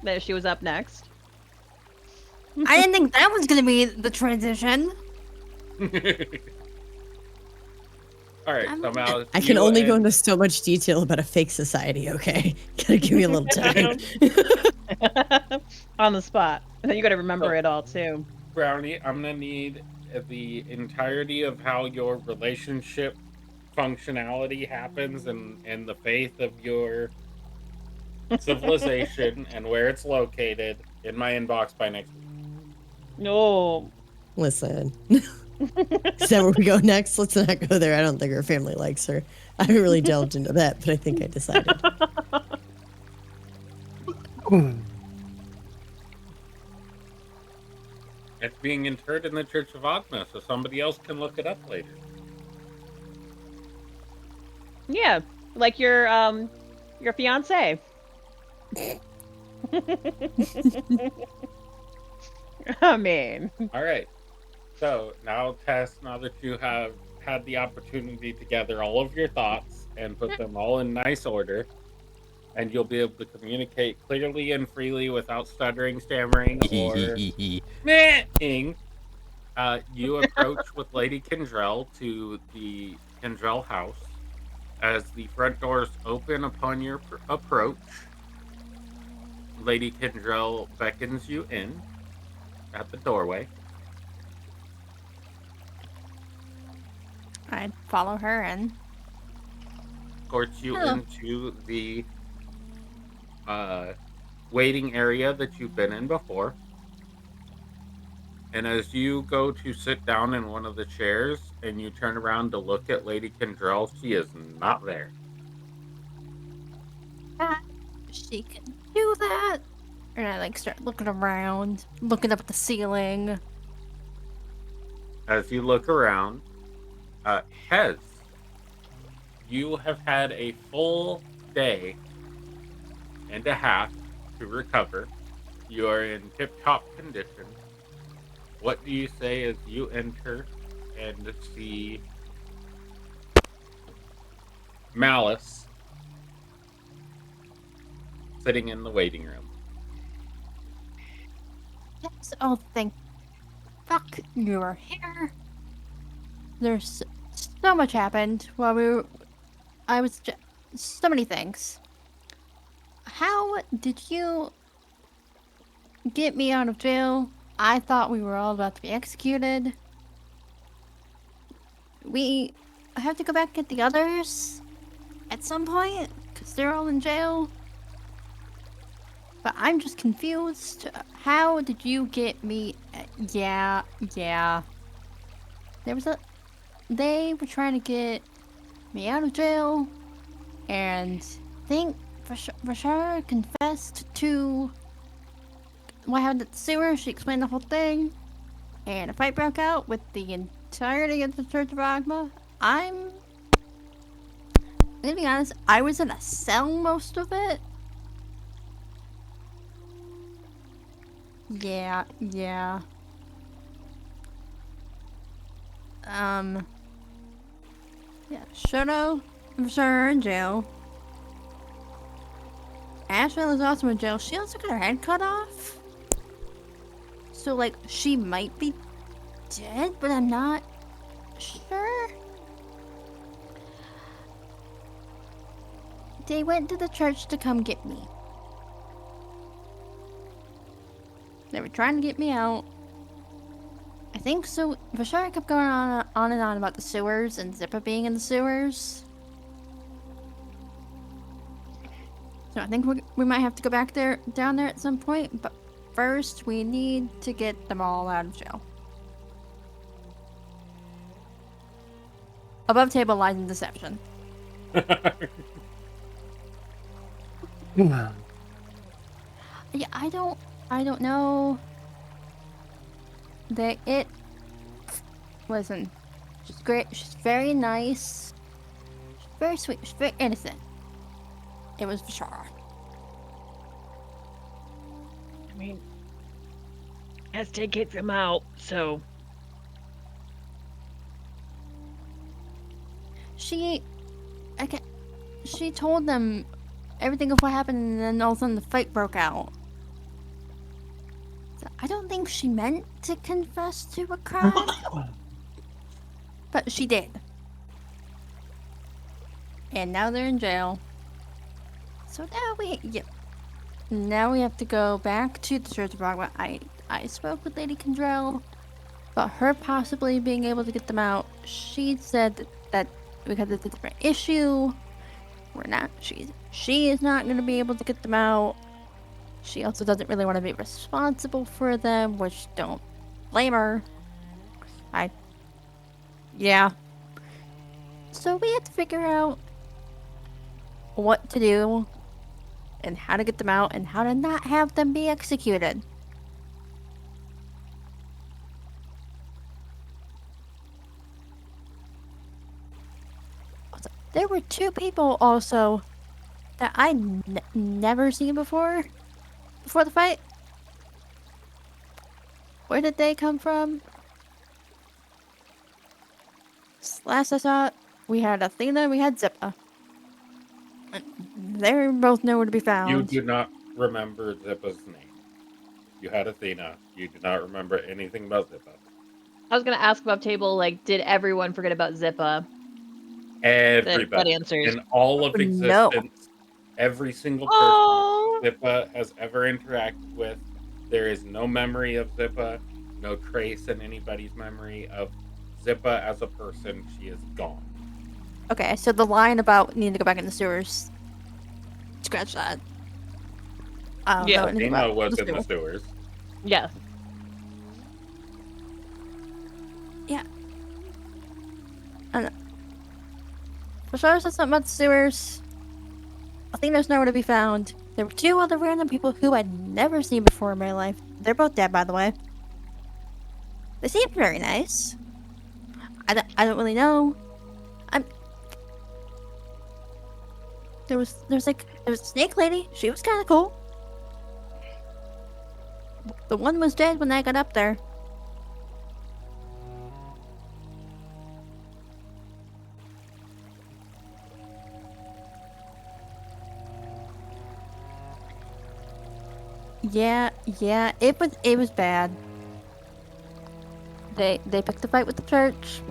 that she was up next. I didn't think that was gonna be the transition. All right, I'm- so Malice, I can you only go and- into so much detail about a fake society, okay? Gotta give me a little time. On the spot. And then you gotta remember Oh. it all too. Brownie, I'm gonna need the entirety of how your relationship functionality happens and the faith of your civilization and where it's located in my inbox by next week. No. Listen. Is that where we go next? Let's not go there. I don't think her family likes her. I haven't really delved into that, but I think I decided. It's being interred in the Church of Agma, so somebody else can look it up later. Yeah, like your fiance. I mean, All right. So now, Tess, now that you have had the opportunity to gather all of your thoughts and put them all in nice order, and you'll be able to communicate clearly and freely without stuttering, stammering, or meh-ing, you approach with Lady Kendrell to the Kendrell house. As the front doors open upon your approach, Lady Kendrell beckons you in at the doorway. I'd follow her in. Escorts you Hello. into the waiting area that you've been in before. And as you go to sit down in one of the chairs and you turn around to look at Lady Kendrell, she is not there. She can do that. And I start looking around, looking up at the ceiling. As you look around, Hez, you have had a full day and a half to recover. You are in tip-top condition. What do you say as you enter and see Malice sitting in the waiting room? Yes, oh, thank fuck you are here. There's so much happened while so many things. How did you get me out of jail? I thought we were all about to be executed. We have to go back and get the others at some point because they're all in jail. But I'm just confused. How did you get me? Yeah. They were trying to get me out of jail, and I think Rashara confessed to what happened at the sewer. She explained the whole thing, and a fight broke out with the entirety of the Church of Agma. I'm gonna be honest, I was in a cell most of it. Yeah. Yeah, Shoto and Rashara are in jail. Asheville is also in jail. She also got her head cut off. So, she might be dead, but I'm not sure. They went to the church to come get me. They were trying to get me out. I think so. Vashara kept going on and on about the sewers and Zippa being in the sewers. So I think we might have to go down there at some point, but first we need to get them all out of jail. Above table lies in deception. Yeah, I don't know. Listen, she's great. She's very nice. She's very sweet. She's very innocent. It was Vishara. I mean, has to get them out, so. She told them everything of what happened, and then all of a sudden the fight broke out. So I don't think she meant to confess to a crime, but she did. And now they're in jail. So now we have to go back to the Church of Agua. I spoke with Lady Kendrell about her possibly being able to get them out. She said that because it's a different issue, she is not going to be able to get them out. She also doesn't really want to be responsible for them, which don't blame her. Yeah. So we have to figure out what to do and how to get them out and how to not have them be executed. There were two people also that I never seen before the fight. Where did they come from? Last I saw it, we had Athena, we had Zippa. They're both nowhere to be You found. do not remember Zippa's name. You had Athena. You do not remember anything about Zippa. I was gonna ask above table, like, did everyone forget about Zippa? That Everybody. answers. In all of No. existence, every single person Oh, Zippa has ever interacted with, there is no memory of Zippa, no trace in anybody's memory of Zippa as a person. She is gone. Okay, so the line about needing to go back in the sewers, scratch that. I don't know anything Athena about was the in the sewer. sewers. yes. Yeah. I don't know. Bashar said something about the sewers. Athena's nowhere to be found. There were two other random people who I'd never seen before in my life. They're both dead, by the way. They seemed very nice. I don't really know. There was a snake lady. She was kind of cool. The one was dead when I got up there. Yeah, it was bad. They picked a fight with the church.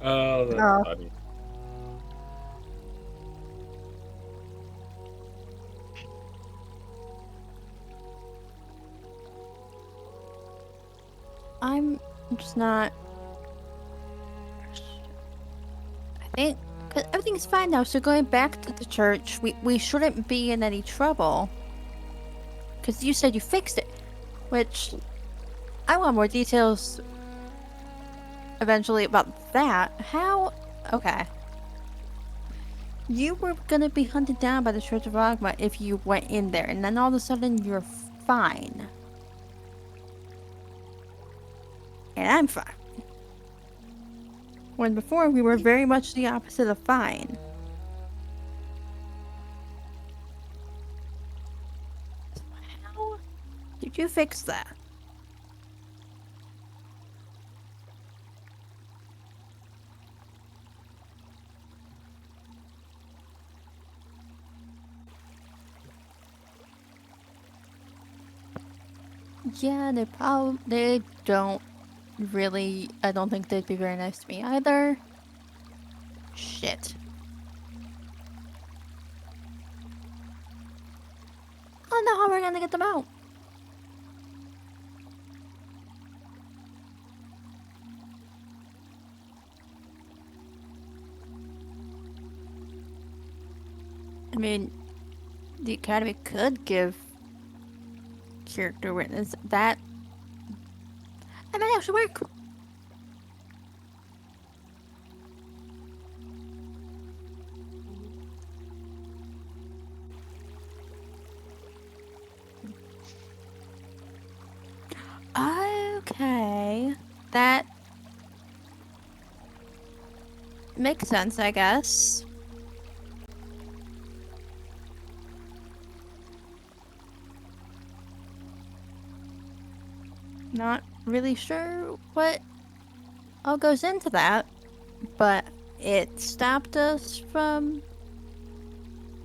Oh, that's Oh. funny. I'm just not. I think cause everything's fine now. So going back to the church, we shouldn't be in any trouble. Cause you said you fixed it, which I want more details eventually about that. How? Okay. You were gonna be hunted down by the Church of Agma if you went in there, and then all of a sudden you're fine. And I'm fine. When before we were very much the opposite of fine. How did you fix that? Yeah, they don't really. I don't think they'd be very nice to me either. Shit. I don't know how we're gonna get them out. mean, the Academy could give character witness. That might actually work. Okay, that makes sense, I guess. Not really sure what all goes into that, but it stopped us from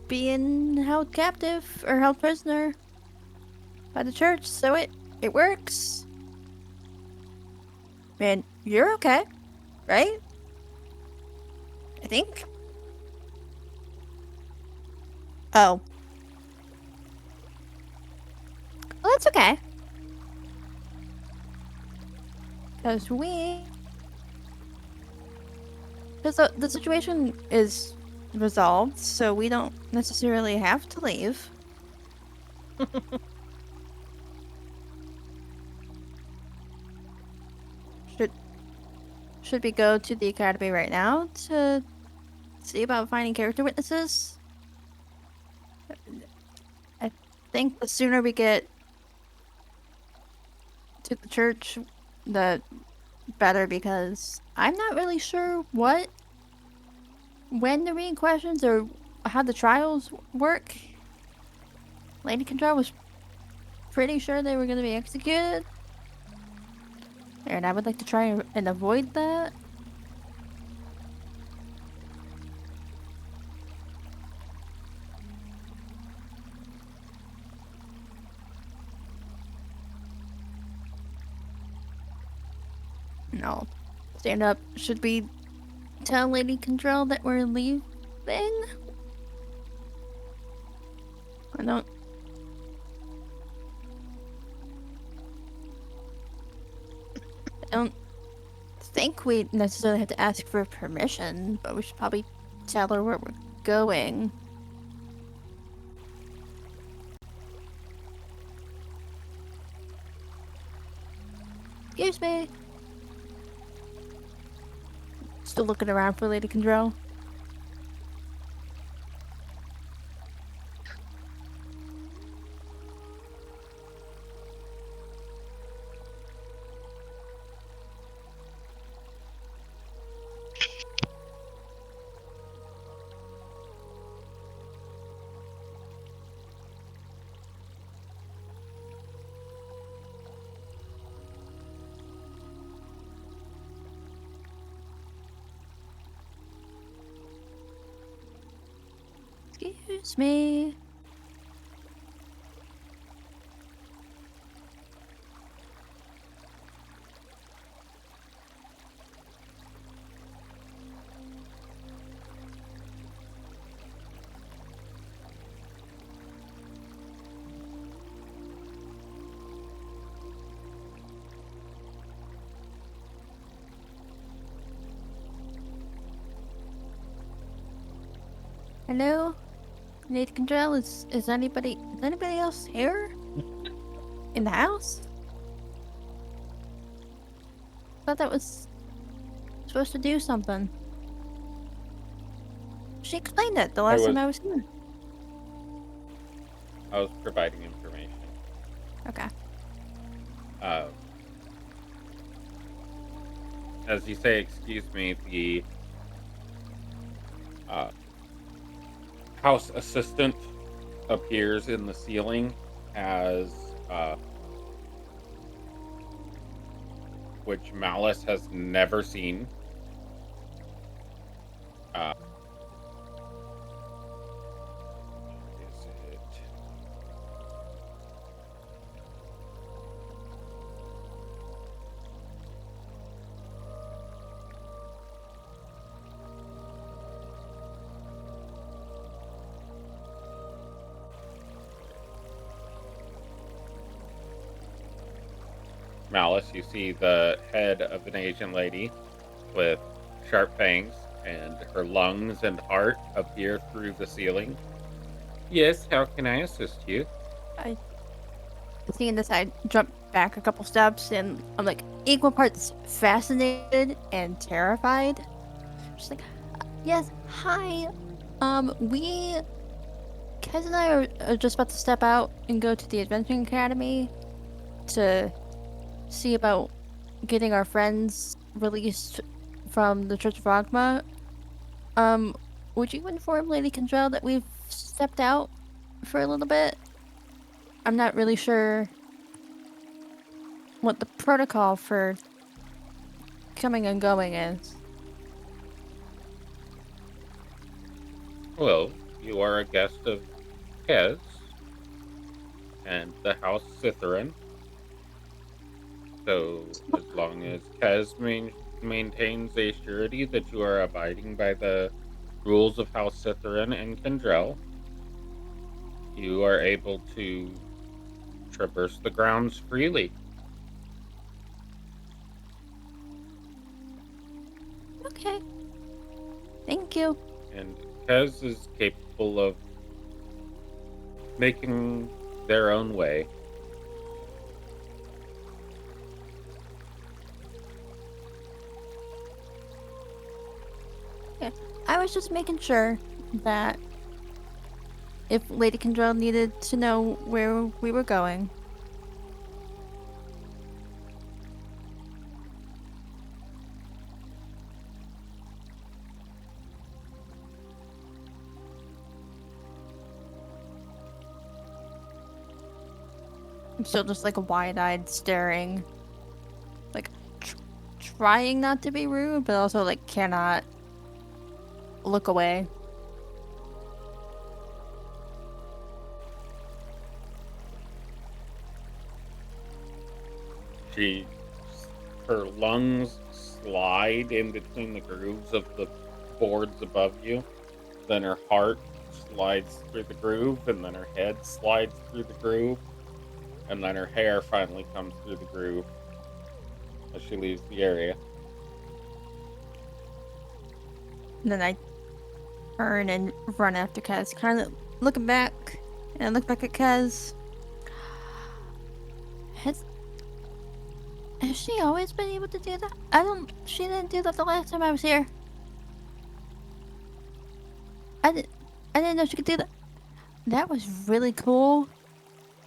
being held captive or held prisoner by the church, so it works. And you're okay, right? I think. Oh. Well, that's okay. Because the situation is resolved, so we don't necessarily have to leave. Should we go to the academy right now to see about finding character witnesses? I think the sooner we get to the church, the better, because I'm not really sure when the reading questions or how the trials work. Lady Kendra was pretty sure they were going to be executed, and I would like to try and avoid that. No. Stand up. Should we tell Lady Kendra that we're leaving? I don't think we necessarily have to ask for permission, but we should probably tell her where we're going. Excuse me. Still looking around for Lady Kendra. Excuse me. Hello? Lady Kendra, is anybody else here? In the house? Thought that was supposed to do something. She explained it the last time I was here. I was providing information. Okay. As you say, excuse me, the house assistant appears in the ceiling as which Malice has never seen. Is it? Malice, you see the head of an Asian lady with sharp fangs, and her lungs and heart appear through the ceiling. Yes, how can I assist you? Seeing this, I jump back a couple steps, and I'm like equal parts fascinated and terrified. Just like, yes, hi. We, Kez and I are just about to step out and go to the Adventuring Academy to see about getting our friends released from the Church of Agma. Um, would you inform Lady Kendrell that we've stepped out for a little bit? I'm not really sure what the protocol for coming and going is. Well, you are a guest of Kez and the House Scytherin. So, as long as Kez maintains a surety that you are abiding by the rules of House Scytherin and Kendrell, you are able to traverse the grounds freely. Okay. Thank you. And Kez is capable of making their own way. I was just making sure that if Lady Kendrell needed to know where we were going. I'm still just like wide-eyed staring, like trying not to be rude, but also like cannot look away. She, her lungs slide in between the grooves of the boards above you. Then her heart slides through the groove, and then her head slides through the groove, and then her hair finally comes through the groove as she leaves the area. And then I turn and run after Kez, kind of looking back, and I look back at Kez. Has she always been able to do that? She didn't do that the last time I was here. I didn't know she could do that. That was really cool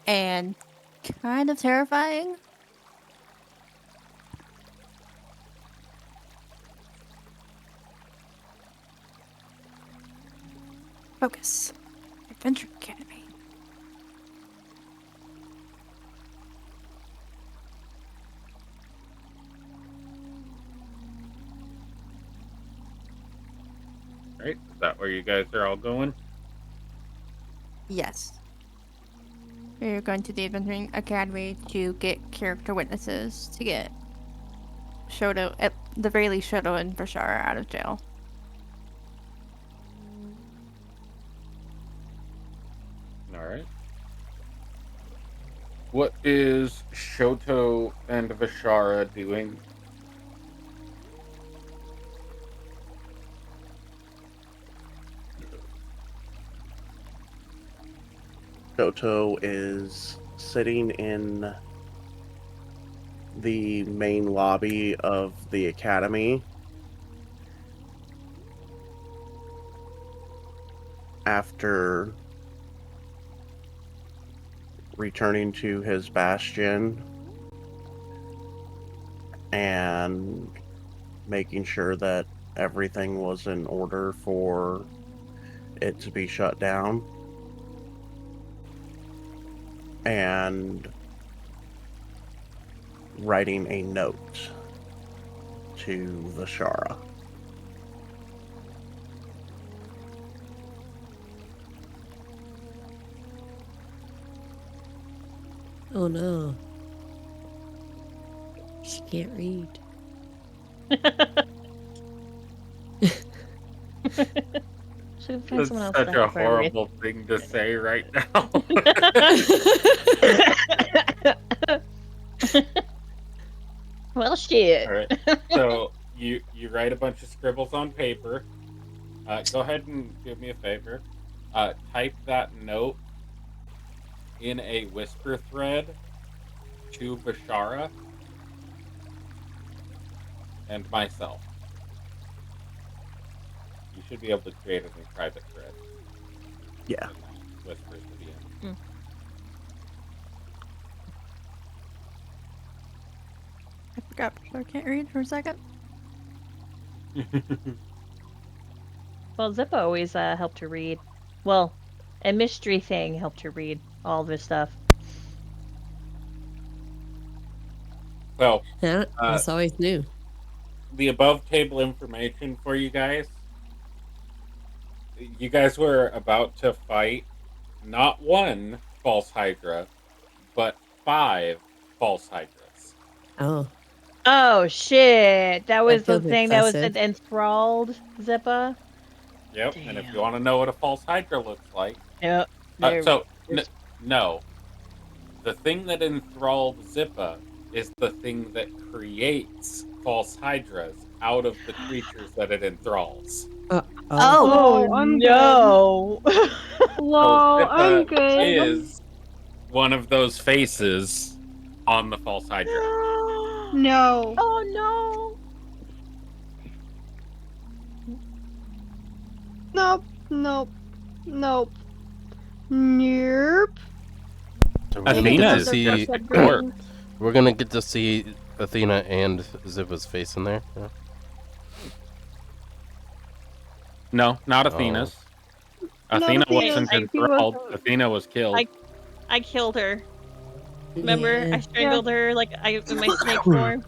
and kind of terrifying. Focus. Adventure Academy. Right? Is that where you guys are all going? Yes. We're going to the Adventuring Academy to get character witnesses to get Shoto, at the very least, Shoto and Bashara out of jail. Alright. What is Shoto and Vishara doing? Shoto is sitting in the main lobby of the academy after returning to his bastion and making sure that everything was in order for it to be shut down, and writing a note to Vishara. Oh no. She can't read. Should find That's someone else such to a help her with. horrible thing to say right now. Well, shit. All right. So you write a bunch of scribbles on paper. Go ahead and do me a favor. type that note in a whisper thread to Bashara and myself. You should be able to create a new private thread. Yeah. Whispers to be in. I forgot. I can't read for a second. Well, Zippa always helped her read. Well, a mystery thing helped her read all this stuff. So, Yeah, that's always new. the above table information for you guys. You guys were about to fight not one false Hydra, but 5 false Hydras. Oh, Oh shit! That was the feels thing that was excessive. enthralled Zippa. Yep, and if Damn. you want to know what a false Hydra looks like, Yep. no. The thing that enthralled Zippa is the thing that creates false Hydras out of the creatures that it enthralls. Oh I'm no! Lol, So I'm Zippa good. is one of those faces on the false Hydra. No. Oh no! Nope. Nope. Nope. Nope. So we're gonna Athena get to is see. just a corpse. We're gonna get to see Athena and Ziva's face in there. Yeah. No, not Athena's. Not Athena Athena's. wasn't She enthralled. wasn't. Athena was killed. I killed her. Remember? Yeah. I strangled her like in my snake form.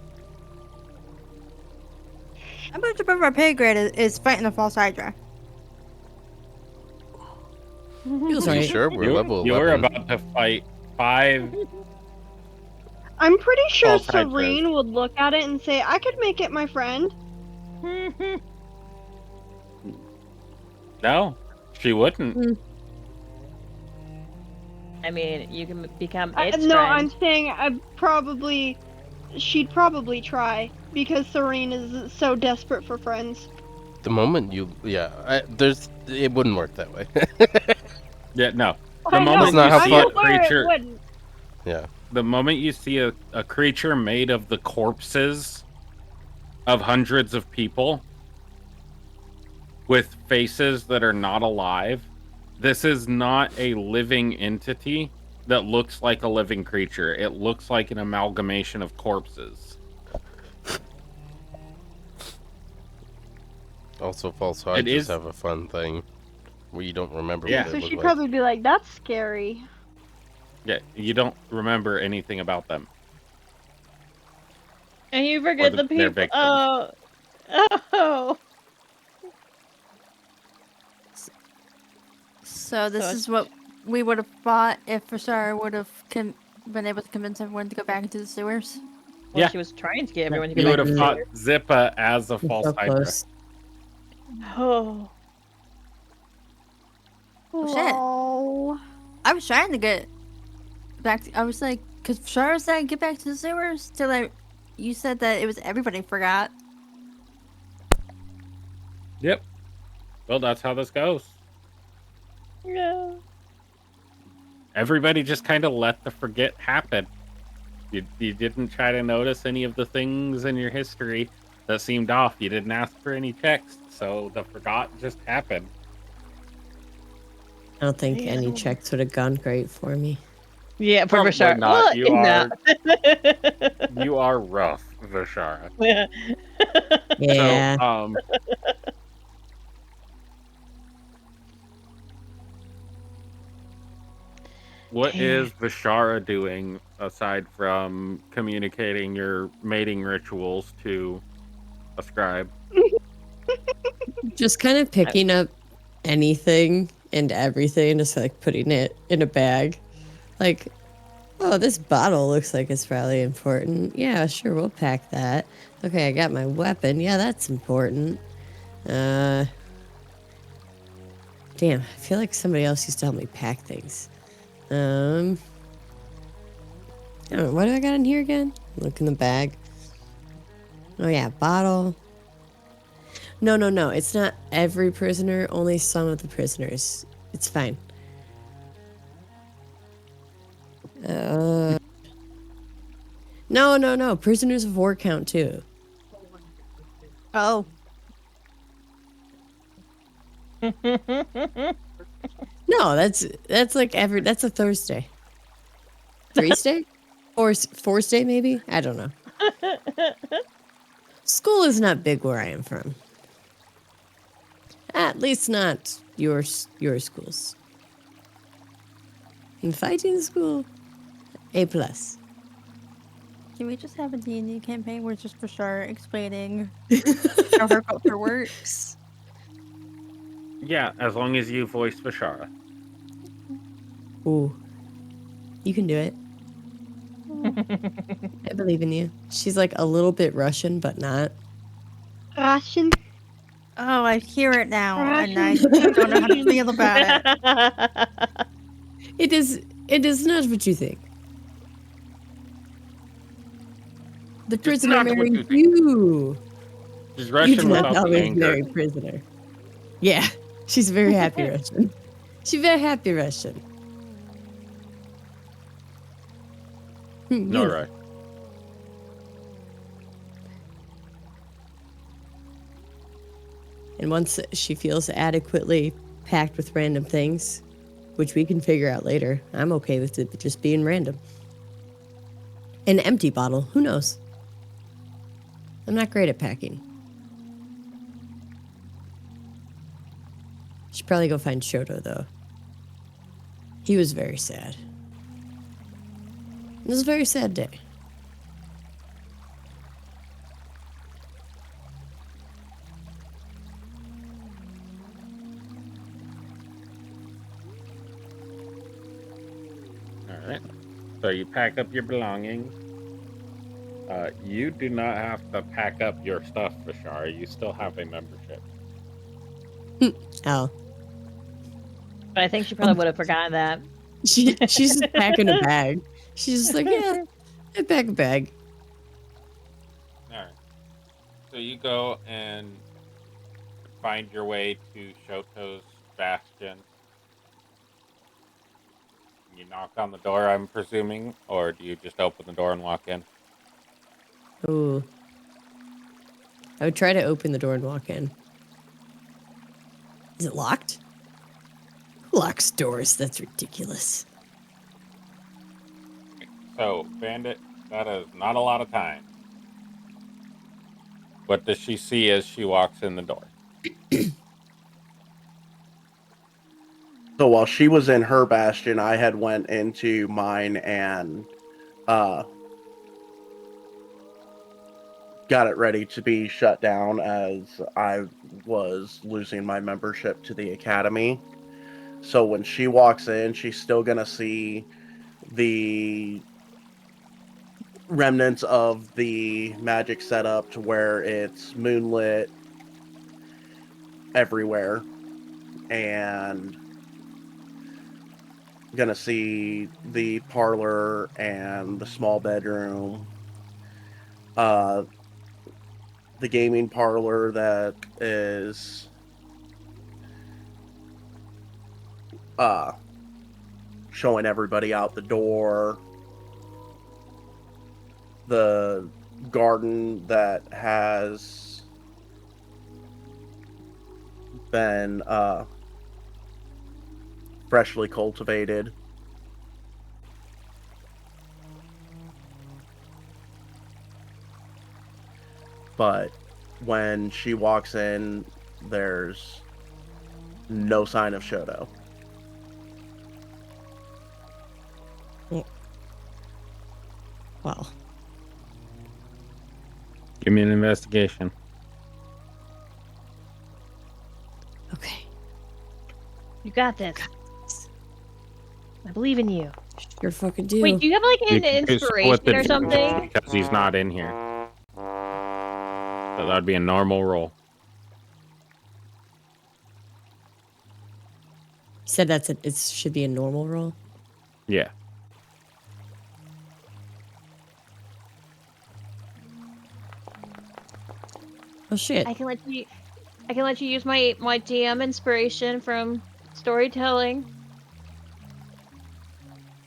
I'm going to remember my pay grade is fighting the false Hydra. Feels Are you right. sure we're level 11? You were about to fight 5. I'm pretty sure False Hydras. Serene would look at it and say, I could make it my friend. No, she wouldn't. I mean, you can become No, its friend. I'm saying she'd probably try because Serene is so desperate for friends. The moment you, it wouldn't work that way. Yeah, no. I The know, moment not how I'm you see a far- aware it creature, wouldn't. Yeah. the moment you see a creature made of the corpses of hundreds of people with faces that are not alive, this is not a living entity that looks like a living creature. It looks like an amalgamation of corpses. Also, false It Hydras is- have a fun thing where you don't remember Yeah. what So they look she'd like. probably be like, that's scary. Yeah, you don't remember anything about them. And you forget Or the their people. victims. Oh. So this So is what we would have fought if Rashara would have been able to convince everyone to go back into the sewers. Well, Yeah. she was trying to get everyone to go You would back have to fought the Zippa as a It's false so Hydra. close. Oh. Oh, shit. Lol. I was trying to get back. I was like, because Rashara said get back to the sewers. Till you said that it was everybody forgot. Yep. Well, that's how this goes. Yeah. Everybody just kind of let the forget happen. You didn't try to notice any of the things in your history that seemed off. You didn't ask for any text, so the forgot just happened. I don't think any Damn. checks would have gone great for me. Yeah, for Probably Rashara. not. Well, You are no. you are rough, Vishara. Yeah. Yeah. So, what is Vishara doing aside from communicating your mating rituals to a scribe? Just kind of picking up anything and everything, just like putting it in a bag. Like, oh, this bottle looks like it's probably important. Yeah, sure, we'll pack that. Okay, I got my weapon. Yeah, that's important. Damn, I feel like somebody else used to help me pack things. I don't know, what do I got in here again? Look in the bag. Oh yeah, bottle. No. It's not every prisoner. Only some of the prisoners It's fine. No. Prisoners of war count too. Oh, No, that's like that's a Thursday. Thursday? Or Thursday maybe? I don't know. School is not big where I am from. At least not your schools. In fighting school, A+. can we just have a D&D campaign where it's just Bashar explaining how her culture works? Yeah, as long as you voice Vishara. Ooh. You can do it. I believe in you. She's like a little bit Russian, but not. Russian. Oh, I hear it now, and I Russian. don't know how to feel about it. It is not what you think. The prisoner not what married you think. you. She's You Russian do not without the always anger. marry prisoner. Yeah, she's very happy Russian. She's very happy Russian. No, You know. right. And once she feels adequately packed with random things, which we can figure out later, I'm okay with it just being random. An empty bottle, who knows? I'm not great at packing. Should probably go find Shoto, though. He was very sad. It was a very sad day. All right. So you pack up your belongings. You do not have to pack up your stuff, Vishara. You still have a membership. Oh. But I think she probably would have forgotten that. She's just packing a bag. She's just like, yeah, I pack a bag. All right. So you go and find your way to Shoto's bastion. You knock on the door, I'm presuming, or do you just open the door and walk in? Ooh. I would try to open the door and walk in. Is it locked? Who locks doors? That's ridiculous. So, Bandit, that is not a lot of time. What does she see as she walks in the door? So while she was in her bastion, I had went into mine and got it ready to be shut down as I was losing my membership to the academy. So when she walks in, she's still gonna see the remnants of the magic setup to where it's moonlit everywhere, and gonna see the parlor and the small bedroom, the gaming parlor that is showing everybody out the door, the garden that has been freshly cultivated. But when she walks in, there's no sign of Shoto. Well, Give me an investigation. okay. You got this. I believe in you. Sure fucking do. Wait, do you have like You an can split inspiration the or damage something? because he's not in here. So that'd be a normal roll. You said it should be a normal roll? Yeah. Oh shit. I can let you use my DM inspiration from storytelling,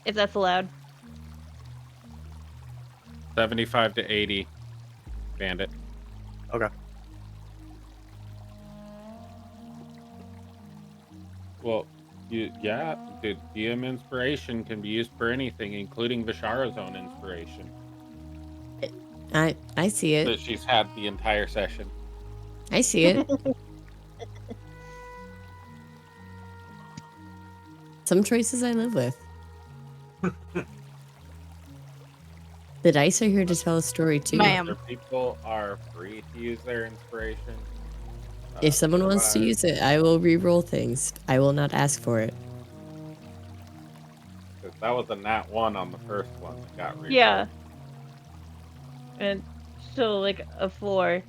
if that's allowed. 75 to 80. Bandit. Okay. Well, yeah, the DM inspiration can be used for anything, including Vishara's own inspiration I see it. that she's had the entire session. I see it. Some choices I live with. The dice are here to tell a story too. Ma'am. Other people are free to use their inspiration. If someone wants to use it, I will re-roll things. I will not ask for it. Because that was a nat 1 on the first one that got re-rolled. Yeah. And still like a 4.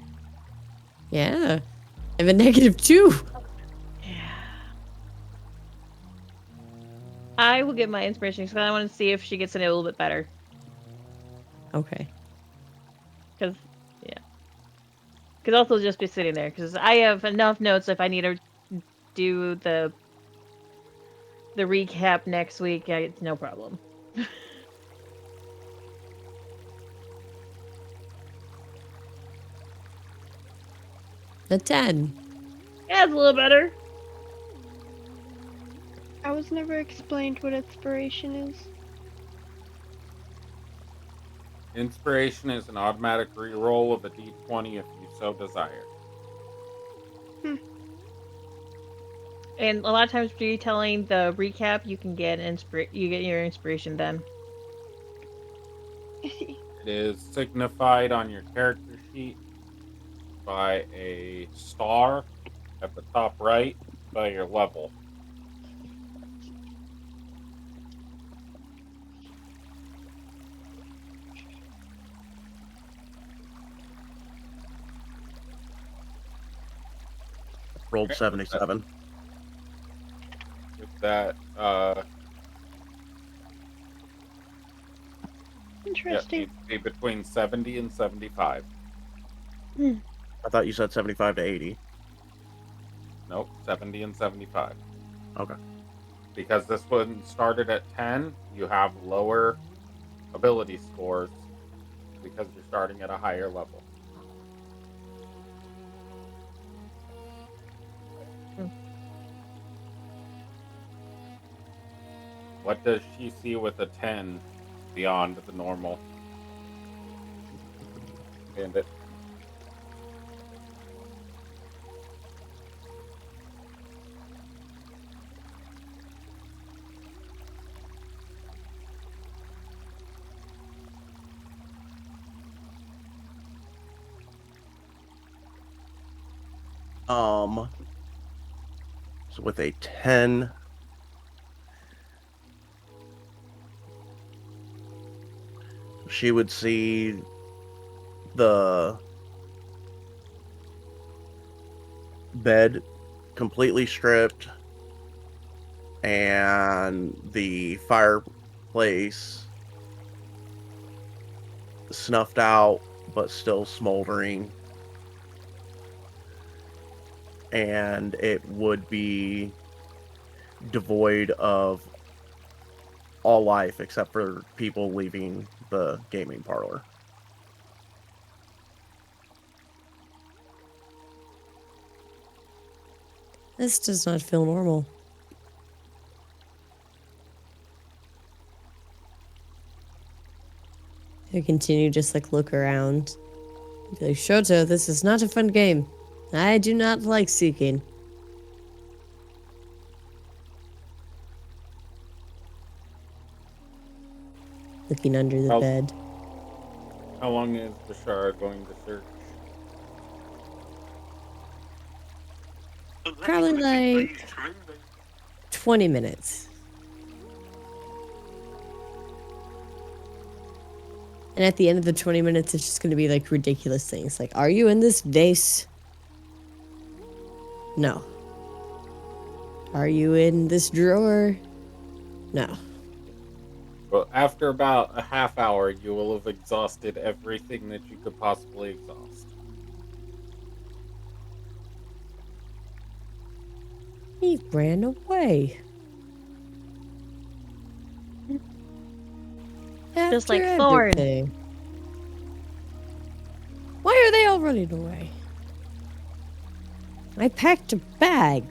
Yeah. I have a -2. Yeah. I will get my inspiration because I want to see if she gets it a little bit better. Okay. Because, yeah. Because also just be sitting there. Because I have enough notes if I need to do the recap next week. It's no problem. A 10. Yeah, it's a little better. I was never explained what inspiration is. Inspiration is an automatic re-roll of a d20 if you so desire. And a lot of times, retelling the recap, you can get you get your inspiration then. It is signified on your character sheet by a star at the top right by your level. Rolled 77. With that, Interesting. it'd be between 70 and 75. I thought you said 75 to 80. Nope, 70 and 75. Okay. Because this one started at 10, you have lower ability scores because you're starting at a higher level. What does she see with a 10 beyond the normal? Bandit. So with a 10, she would see the bed completely stripped and the fireplace snuffed out but still smoldering, and it would be devoid of all life except for people leaving the gaming parlor. This does not feel normal. I continue just like look around. Be like, Shoto, this is not a fun game. I do not like seeking. Looking under the bed. How long is Bashar going to search? Probably like 20 minutes. And at the end of the 20 minutes, it's just going to be like ridiculous things. Like, are you in this vase? No. Are you in this drawer? No. Well, after about a half hour, you will have exhausted everything that you could possibly exhaust. He ran away. Just like After Thorn. everything. Why are they all running away? I packed a bag.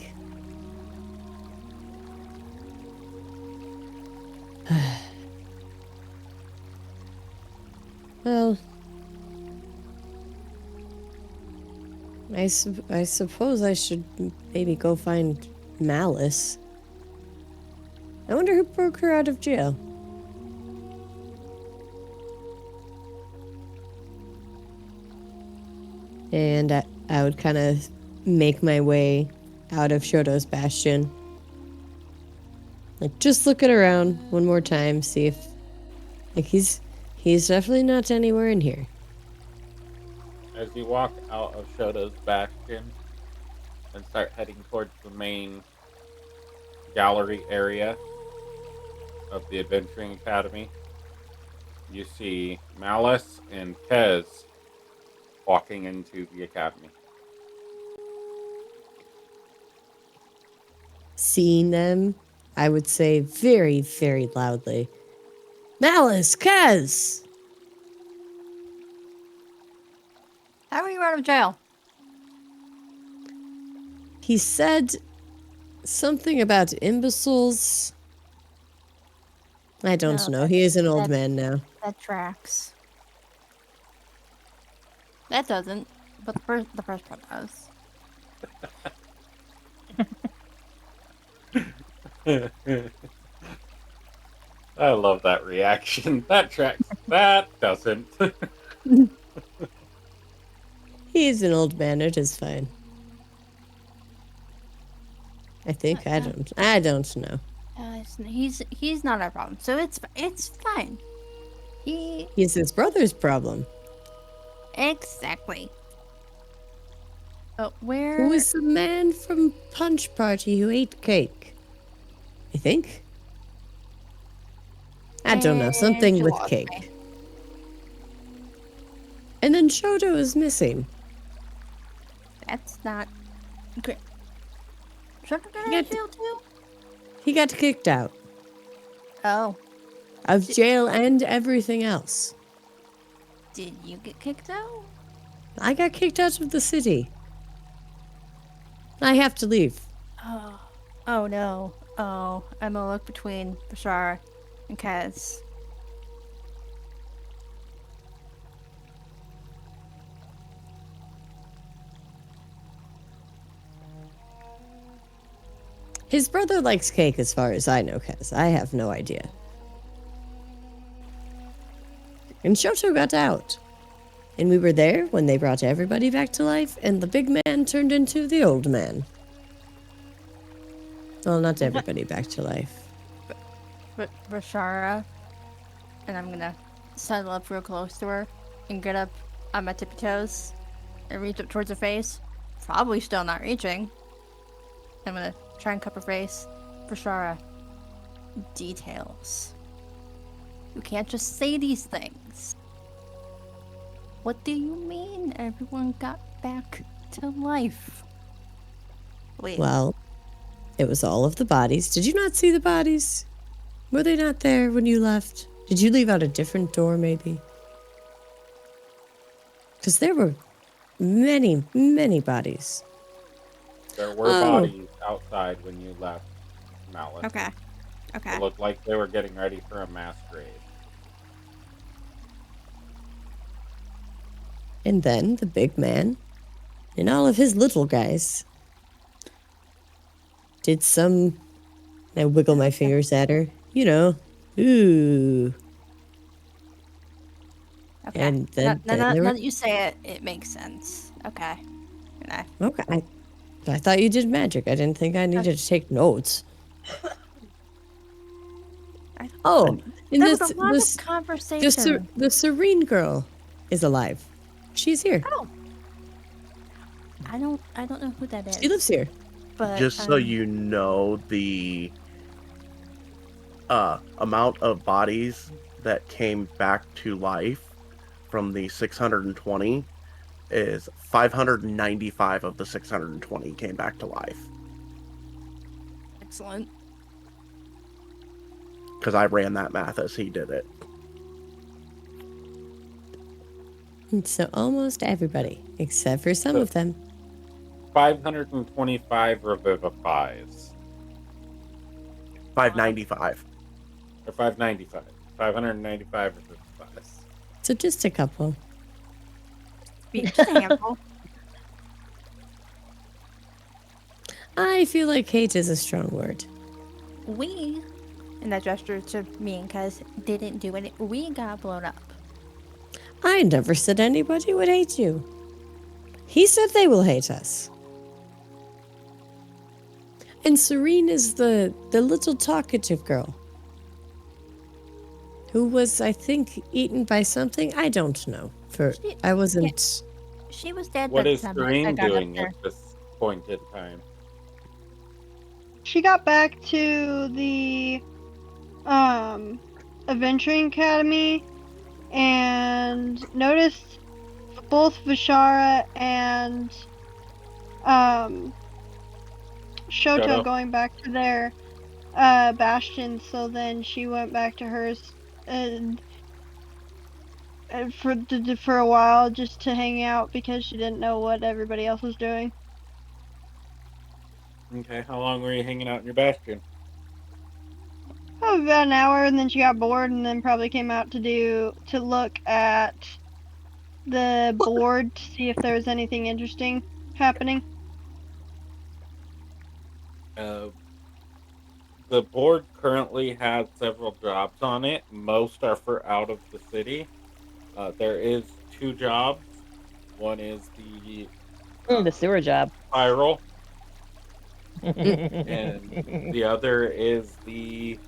Well, I suppose I should maybe go find Malice. I wonder who broke her out of jail. And I would kind of make my way out of Shoto's Bastion. Like, just looking around one more time, see if... Like, he's definitely not anywhere in here. As you walk out of Shoto's Bastion and start heading towards the main gallery area of the Adventuring Academy, you see Malice and Kez walking into the academy. Seeing them, I would say very, very loudly, Malice, Kez! How are you out of jail? He said something about imbeciles. I don't No, know. He is an old that- man now. That tracks. That doesn't, but the first part does. I love that reaction. That tracks. That doesn't. He's an old man. It is fine. I think. I don't know. He's not our problem, so it's fine. He's his brother's problem. Exactly. But where? Who was the man from Punch Party who ate cake? I think. I don't know. Something you with lost cake. me. And then Shoto is missing. That's not great. Should I Yeah. jail too? He got kicked out Oh, of jail and everything else. did you get kicked out? I got kicked out of the city. I have to leave. Oh no. Oh, I'm a look between Bashar and Kaz. His brother likes cake as far as I know, Kaz. I have no idea. And Shoto got out. And we were there when they brought everybody back to life, and the big man turned into the old man. Well, not everybody back to life. Bashara, and I'm gonna sidle up real close to her and get up on my tippy toes and reach up towards her face. Probably still not reaching. I'm gonna try and cup her face. Bashara, details. You can't just say these things. What do you mean everyone got back to life? Wait, Well, it was all of the bodies. Did you not see the bodies? Were they not there when you left? Did you leave out a different door, maybe? Because there were many, many bodies. There were Oh. bodies outside when you left, Malice. okay. Okay. It looked like they were getting ready for a mass grave. And then the big man and all of his little guys did some. I wiggle my fingers at her. You know, ooh. Okay. And then now there were- that you say it, it makes sense. Okay. Okay. Okay. I thought you did magic. I didn't think I needed to take notes. Oh, and There was a lot of conversation. the serene girl is alive. She's here. Oh. I don't know who that is. She lives here. But Just so you know, the amount of bodies that came back to life from the 620 is 595 of the 620 came back to life. Excellent. Because I ran that math as he did it. And so almost everybody, except for some So- of them. 525 revivifies. 595. Or 595. 595 revivifies. So just a couple. Just a handful. I feel like hate is a strong word. We, and that gesture to me and Kez, didn't do it. We got blown up. I never said anybody would hate you. He said they will hate us. And Serene is the little talkative girl. Who was, I think, eaten by something? I don't know. I wasn't... She was dead What by the is time Serene I got up doing there. at this point in time? She got back to the Adventuring Academy and noticed both Vishara and Shoto Shoto. going back to their bastion, so then she went back to hers and for a while just to hang out because she didn't know what everybody else was doing. Okay, how long were you hanging out in your bastion? Oh, about an hour, and then she got bored, and then probably came out to look at the board to see if there was anything interesting happening. The board currently has several jobs on it. Most are for out of the city. There is 2 jobs. One is the The sewer job. spiral, and the other is the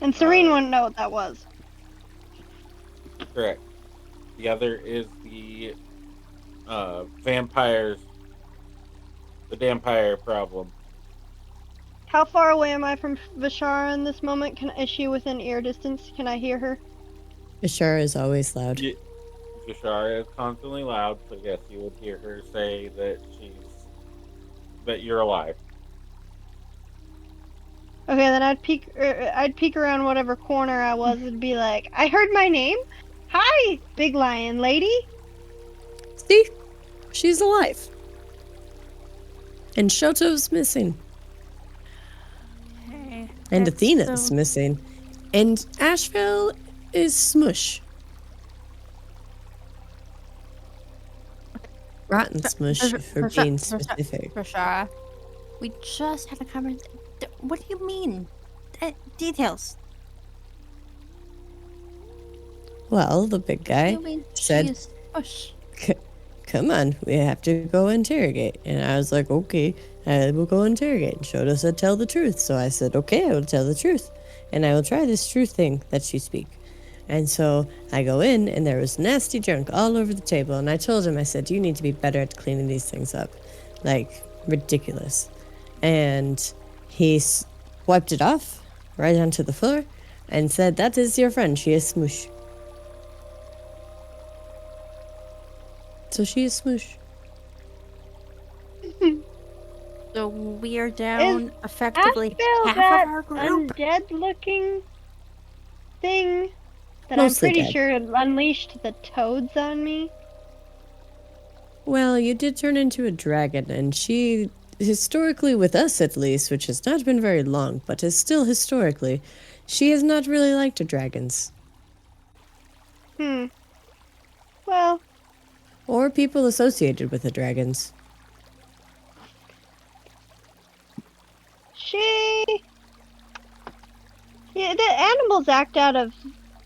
And Serene wouldn't know what that was. correct. The other is the vampires, the vampire problem. How far away am I from Vishara in this moment? Is she within ear distance? Can I hear her? Ashara is always loud. Jashara is constantly loud, so yes, you would hear her say that that you're alive. Okay, then I'd peek around whatever corner I was and be like, I heard my name. Hi, big lion lady. See? She's alive. And Shoto's missing. Okay, And that's Athena's so- missing. And Asheville is smush. Rotten smush, for being specific. Rashara, we just had a conversation. What do you mean? Details. Well, the big guy You mean said, she is smush. come on, we have to go interrogate. And I was like, okay, I will go interrogate. And Shoto said, tell the truth. So I said, okay, I will tell the truth. And I will try this truth thing that you speak. And so I go in, and there was nasty junk all over the table. And I told him, I said, you need to be better at cleaning these things up. Like, ridiculous. And he wiped it off right onto the floor and said, that is your friend. She is smoosh. So she is smoosh. So we are down effectively Asheville half that of our group. undead looking thing that Mostly I'm pretty dead. sure unleashed the toads on me. Well, you did turn into a dragon, and she, historically with us at least, which has not been very long, but is still historically, she has not really liked the dragons. Well, Or people associated with the dragons. the animals act out of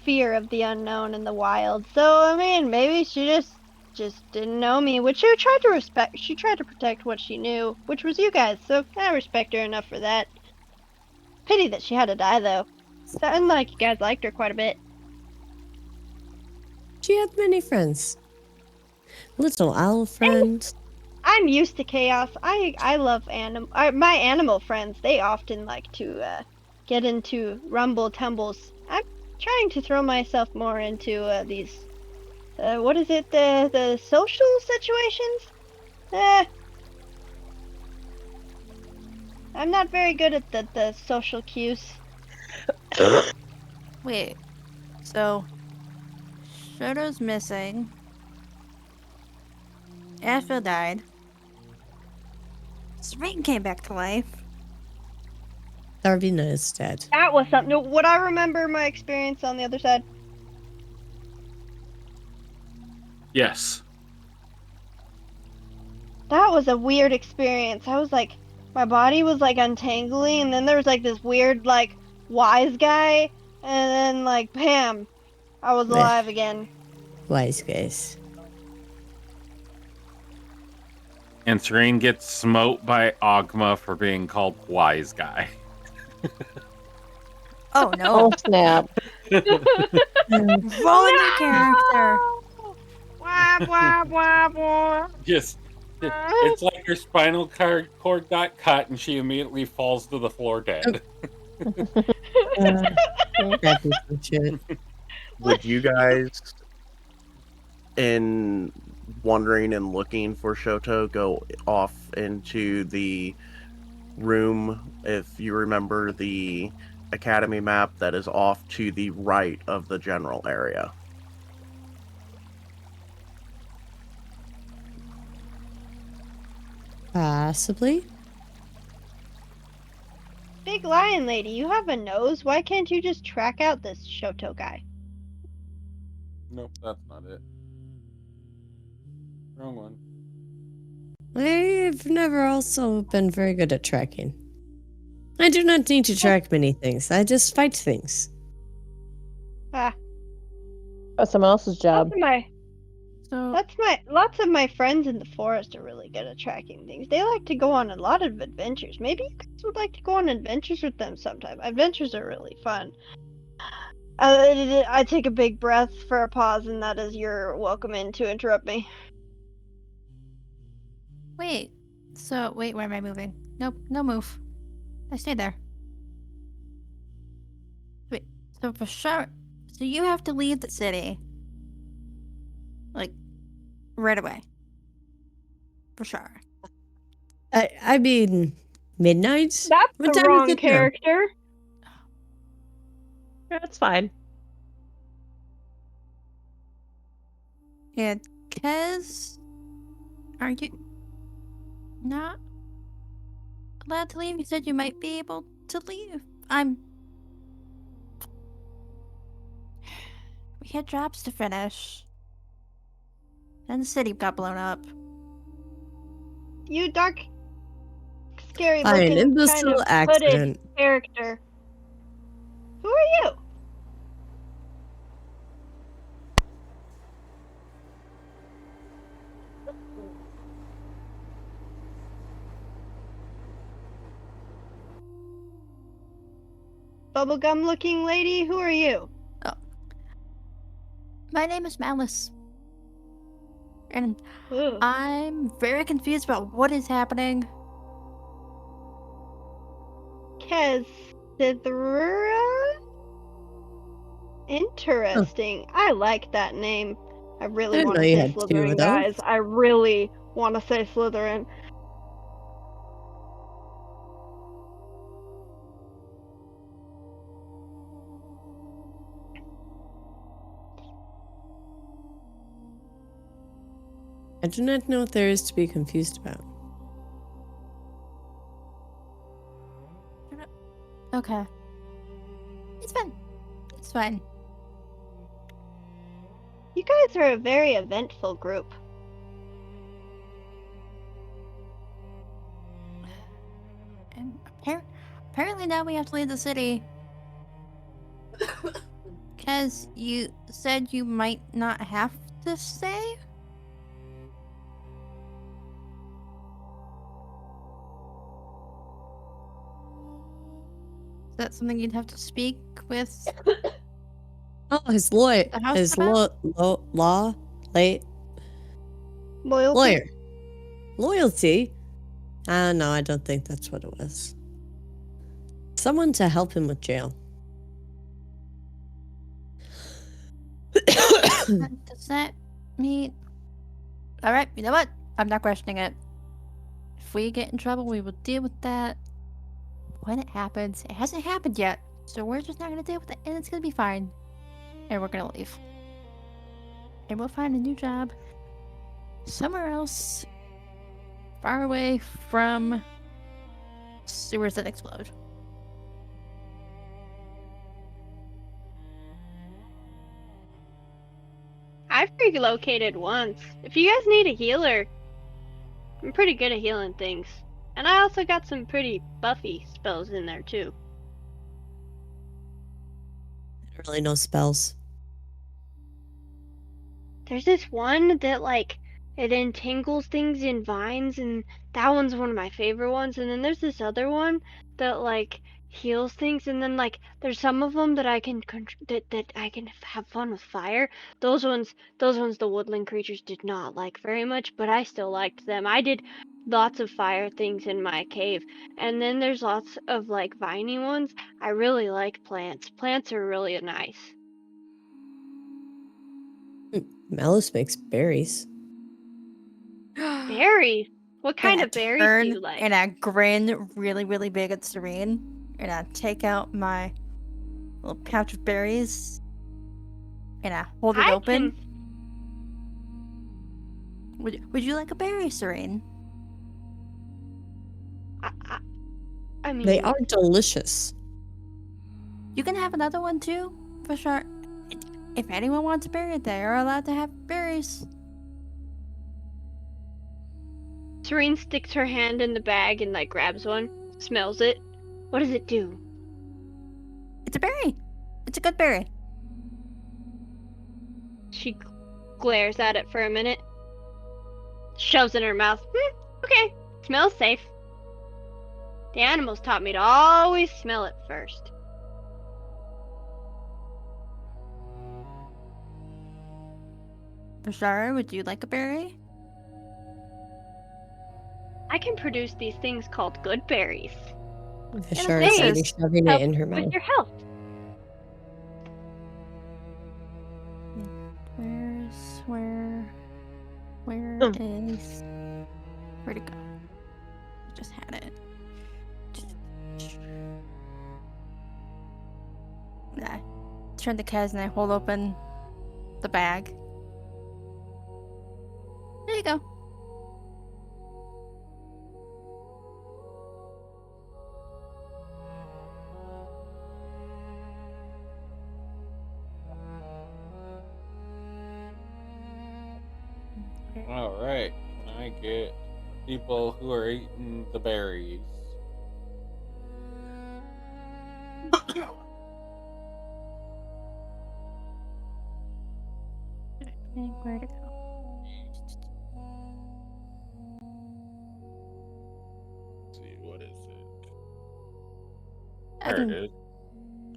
fear of the unknown in the wild. So I mean, maybe she just didn't know me, which she tried to respect. She tried to protect what she knew, which was you guys. So I respect her enough for that. Pity that she had to die, though. Sounded like you guys liked her quite a bit. She had many friends. Little owl friends. I'm used to chaos. I love my animal friends. They often like to get into rumble tumbles. I'm trying to throw myself more into these. What is it? The social situations. I'm not very good at the social cues. Wait. So, Shoto's missing. Asheville died. Serene came back to life. Darvina is dead. That was something. No, would I remember my experience on the other side? Yes. That was a weird experience. I was like, my body was like untangling, and then there was like this weird like wise guy, and then like bam, I was Blech. alive again. Wise guys. And Serene gets smote by Ogma for being called wise guy. Oh no. Oh snap! Ruin your character. Wah, wah, wah, wah. Just, it's like her spinal cord got cut and she immediately falls to the floor dead. That piece of shit. Would you guys, in wandering and looking for Shoto, go off into the room, if you remember the academy map that is off to the right of the general area? Possibly. Big lion lady, you have a nose. Why can't you just track out this Shoto guy? Nope, that's not it. Wrong one. I've never also been very good at tracking. I do not need to track many things. I just fight things. Ah, That's someone else's job. So, lots of my friends in the forest are really good at tracking things. They like to go on a lot of adventures. Maybe you guys would like to go on adventures with them sometime. Adventures are really fun. I take a big breath for a pause, and that is you're welcome in to interrupt me. wait. So, wait, where am I moving? Nope, no move. I stay there. Wait, so for sure. So you have to leave the city. Like, right away. For sure. I mean, midnight? That's What the time is wrong it now? character. That's fine. And Kez, are you not allowed to leave? You said you might be able to leave. We had jobs to finish. Then the city got blown up. You dark, scary By an looking imbecile kind of accident. hooded character. Who are you? Bubblegum looking lady, who are you? My name is Malice. And Ooh. I'm very confused about what is happening. Kezithra? Interesting. I like that name. I really didn't want know to you say had two of Slytherin, those. guys. I really want to say Slytherin. I do not know what there is to be confused about. Okay. It's fine. It's fine. You guys are a very eventful group. And apparently now we have to leave the city. Because you said you might not have to stay? Is that something you'd have to speak with? Oh, his lawyer. The house His about? Loyalty? lawyer. Loyalty? No, I don't think that's what it was. Someone to help him with jail. Does that mean... Alright, you know what? I'm not questioning it. If we get in trouble, we will deal with that when it happens, it hasn't happened yet, so we're just not gonna deal with it, and it's gonna be fine. And we're gonna leave. And we'll find a new job somewhere else, far away from sewers that explode. I've relocated once. If you guys need a healer, I'm pretty good at healing things. And I also got some pretty buffy spells in there too. I don't really know spells. There's this one that it entangles things in vines, and that one's one of my favorite ones. And then there's this other one that heals things, and then there's some of them that I can that I can have fun with fire. Those ones the woodland creatures did not like very much, but I still liked them. I did lots of fire things in my cave, and then there's lots of viney ones. I really like plants. Plants are really nice. Malice makes berries. Berries. What kind of berries do you like? And I grin really, really big at Serene, and I take out my little pouch of berries, and I hold it open. Would you like a berry, Serene? I mean, They are delicious. You can have another one too, for sure. If anyone wants a berry, they are allowed to have berries. Serene sticks her hand in the bag and grabs one, smells it. What does it do? It's a berry. It's a good berry. She glares at it for a minute, shoves it in her mouth. Okay, smells safe. The animals taught me to always smell it first. Bashara, would you like a berry? I can produce these things called good berries. Vishara they is already shoving it in her With mouth. your health. Where'd it go? I just had it. I turn the keys and I hold open the bag. There you go. All right. Can I get people who are eating the berries? Where'd it go? Let's see, what is it? I There can. it is.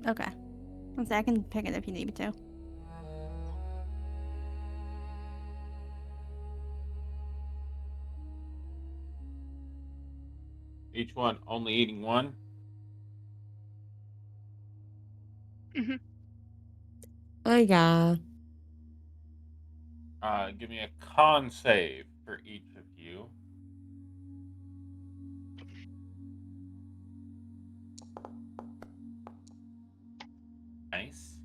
Okay. I can pick it if you need me to. Each one only eating one. Oh yeah. Give me a con save for each of you. Nice.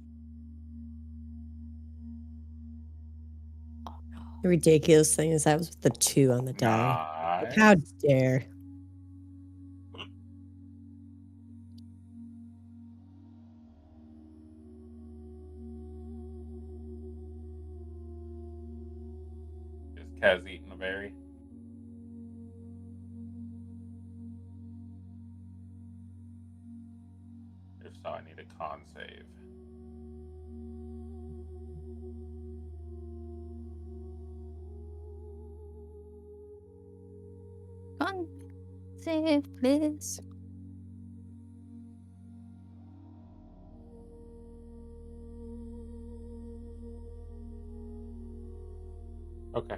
The ridiculous thing is that was the 2 on the die. Nice. How dare. Is Kaz eating a berry? If so, I need a con save. Con save, please. Okay.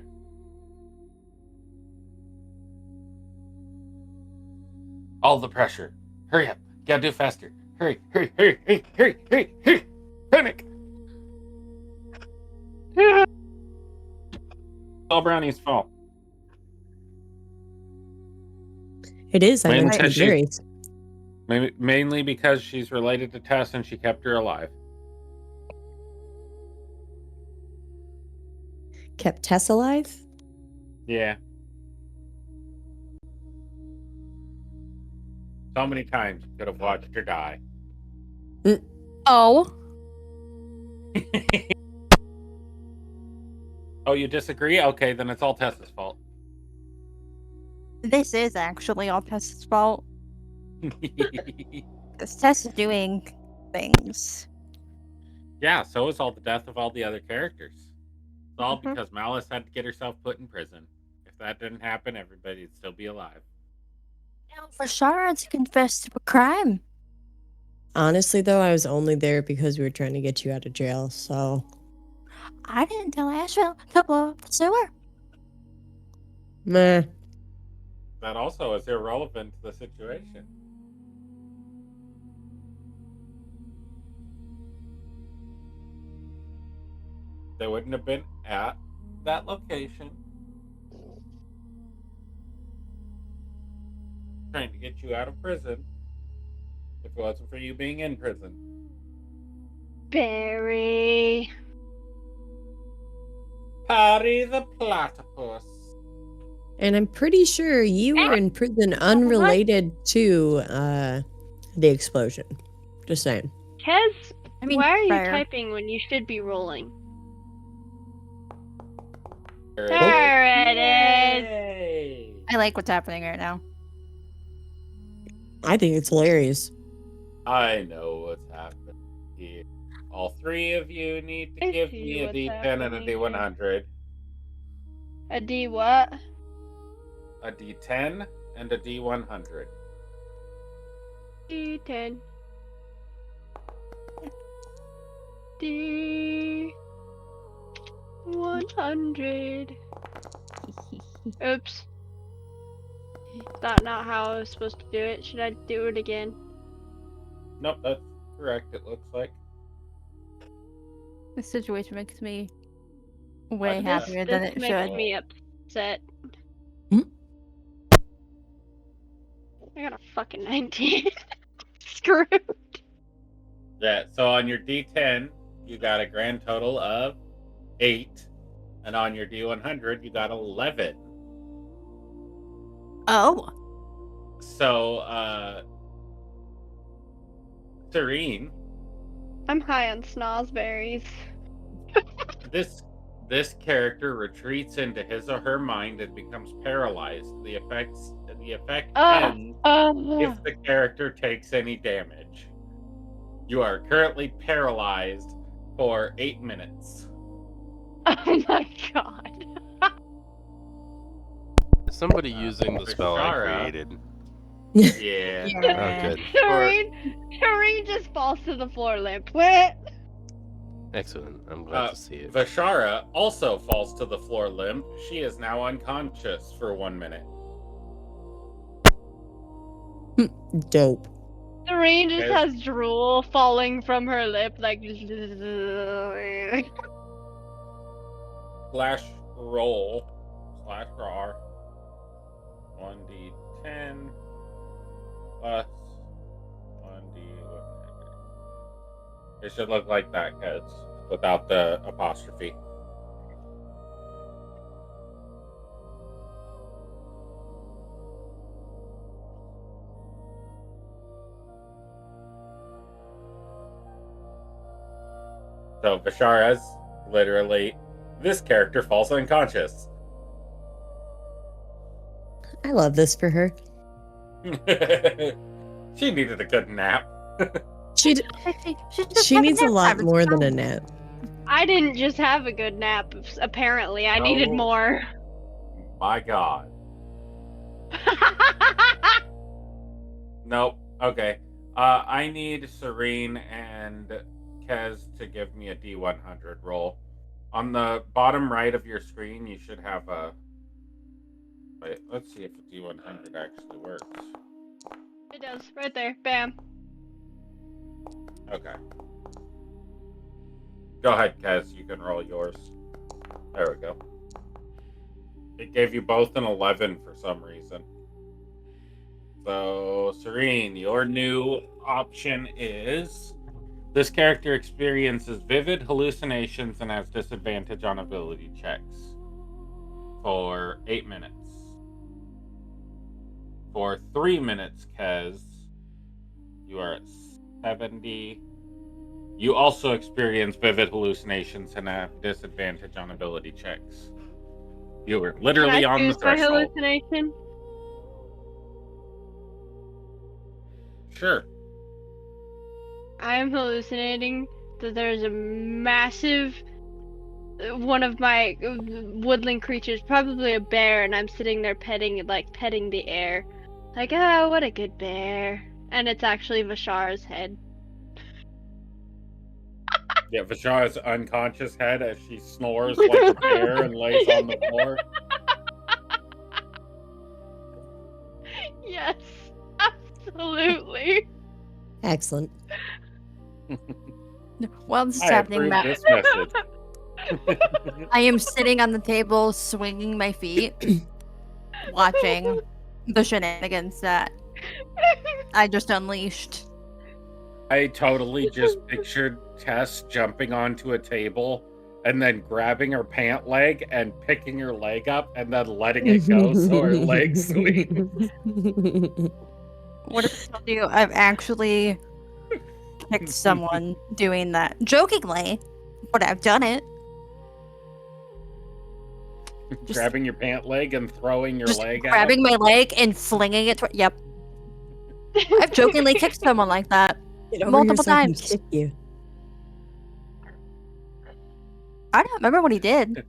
All the pressure. Hurry up. Gotta do faster. Hurry, hurry, hurry, hurry, hurry, hurry, hurry. Panic. All Brownie's fault. It is. I When mentioned says she- berries. Mainly because she's related to Tess and she kept her alive. Kept Tess alive? Yeah. So many times you could have watched her die. Oh, Oh, you disagree? Okay, then it's all Tessa's fault. this is actually all Tess's fault. Because Tess is doing things. Yeah, so is all the death of all the other characters. It's all Mhm. because Malice had to get herself put in prison. If that didn't happen, everybody'd still be alive. Now, for Shara to confess to a crime. Honestly, though, I was only there because we were trying to get you out of jail, so. I didn't tell Asheville to blow up the sewer. Meh. That also is irrelevant to the situation. They wouldn't have been at that location trying to get you out of prison if it wasn't for you being in prison. Barry. Patty the platypus. And I'm pretty sure you were in prison unrelated to the explosion. Just saying. Kez, I mean, why are you fair. typing when you should be rolling? There There it is. Yay! I like what's happening right now. I think it's hilarious. I know what's happening here. All three of you need to I give see me a what's D10 and a happening D100. A D what? A D10 and a D100. D10. D 100. Oops. That's not how I was supposed to do it. Should I do it again? Nope, that's correct, it looks like. This situation makes me way This- happier than This it makes should. me upset. Hmm? I got a fucking 19. Screwed. Yeah, so on your D10, you got a grand total of 8. And on your D100, you got 11. Oh, So, Serene, I'm high on snozberries. this character retreats into his or her mind and becomes paralyzed. The effect ends if the character takes any damage. You are currently paralyzed for 8 minutes. Oh my god. Is somebody using the spell I Bashara. created? Yeah. Oh, good. Shireen just falls to the floor limp. What? Excellent. I'm glad to see it. Vashara also falls to the floor limp. She is now unconscious for 1 minute. Dope. Shireen just Yes. has drool falling from her lip, like. Slash roll. Slash RAR. 1d10 plus 1d100. It should look like that, kids, without the apostrophe. So Vashara's literally, this character falls unconscious. I love this for her. She needed a good nap. She needs a lot more than a nap. I didn't just have a good nap, apparently. I needed No. more. My God. Nope. Okay. I need Serene and Kez to give me a D100 roll. On the bottom right of your screen, you should have a. Wait, let's see if a D100 actually works. It does, right there. Bam. Okay. Go ahead, Kez. You can roll yours. There we go. It gave you both an 11 for some reason. So So, Serene, your new option is this character experiences vivid hallucinations and has disadvantage on ability checks for 8 minutes. For 3 minutes, Kez, you are at 70. You also experience vivid hallucinations and have disadvantage on ability checks. You were literally Can I on the choose my threshold. hallucination? Sure. I am hallucinating that there's a massive one of my woodland creatures, probably a bear, and I'm sitting there petting the air. Like, oh, what a good bear. And it's actually Vashar's head. Yeah, Vishara's unconscious head as she snores like a bear and lays on the floor. Yes, absolutely. Excellent. While this is I happening, approve Matt, this message. I am sitting on the table, swinging my feet, watching the shenanigans that I just unleashed. I totally just pictured Tess jumping onto a table and then grabbing her pant leg and picking her leg up and then letting it go so her leg swings. What if I told you I've actually kicked someone doing that? Jokingly, but I've done it. Just- Grabbing your pant leg and throwing your Just leg grabbing out. my leg and flinging it. Yep, I've jokingly kicked someone like that. Get over Multiple yourself and times. kick you. I don't remember what he did.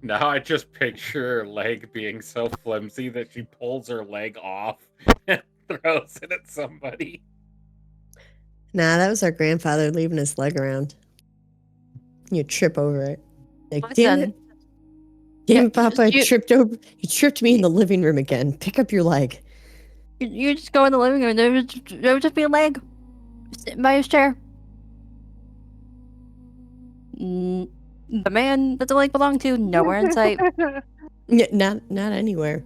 Now I just picture her leg being so flimsy that she pulls her leg off and throws it at somebody. Nah, that was our grandfather leaving his leg around. You trip over it. Like, damn Listen, it. Damn Yeah, it, Papa, I you- you tripped me in the living room again. Pick up your leg. you just go in the living room. There would just be a leg sitting by his chair. The man that the leg belonged to, nowhere in sight. Yeah, not anywhere.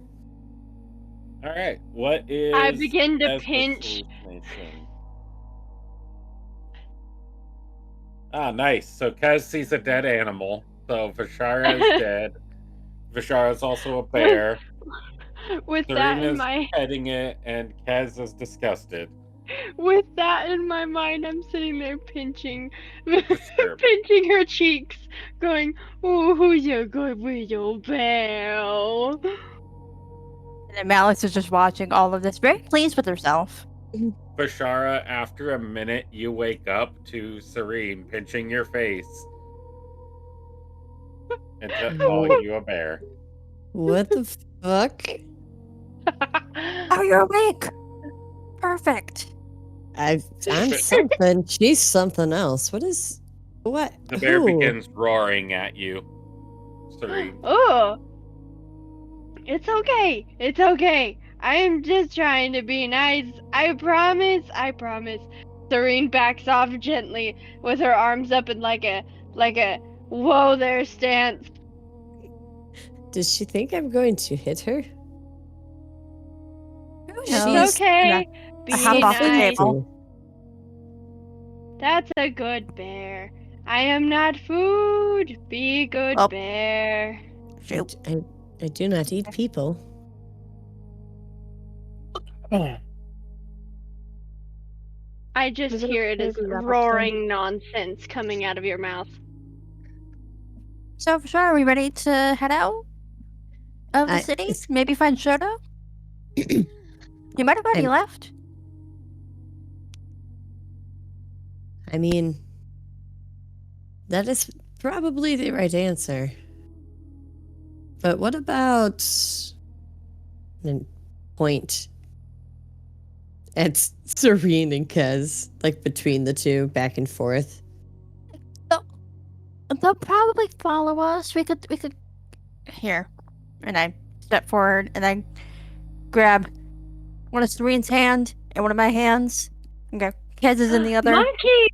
All right, what is? I begin to Ezra's pinch. hallucination? Ah, nice. So Kez sees a dead animal. So Vishara is dead. Vishara is also a bear. With that in Serena's my petting it, and Kez is disgusted. with that in my mind, I'm sitting there pinching Disturbing. pinching her cheeks, going, "Oh, who's a good little bear?" And then Malice is just watching all of this, very pleased with herself. Bashara, after a minute, you wake up to Serene pinching your face and calling you a bear. What the fuck? Oh, you're awake. Perfect. I'm something. She's something else. What is. What? The bear Who? begins roaring at you, Serene. Oh, it's okay. It's okay. I am just trying to be nice. I promise. I promise. Serene backs off gently with her arms up in like a whoa there stance. Does she think I'm going to hit her? Who It's knows? okay. Be hop off the nice. table. That's a good bear. I am not food. Be a good Oh. bear. Shoot. I do not eat people. I just Is it hear it okay as to wrap up roaring nonsense coming out of your mouth. So, sure, are we ready to head out of the city? it's- Maybe find Shoto? He might have already I'm- left. I mean, that is probably the right answer. But what about. And point at Serene and Kez, like between the two, back and forth. They'll probably follow us. We could here. And I step forward and I grab one of Serene's hand and one of my hands. Okay. Kez is in the other. Monkey!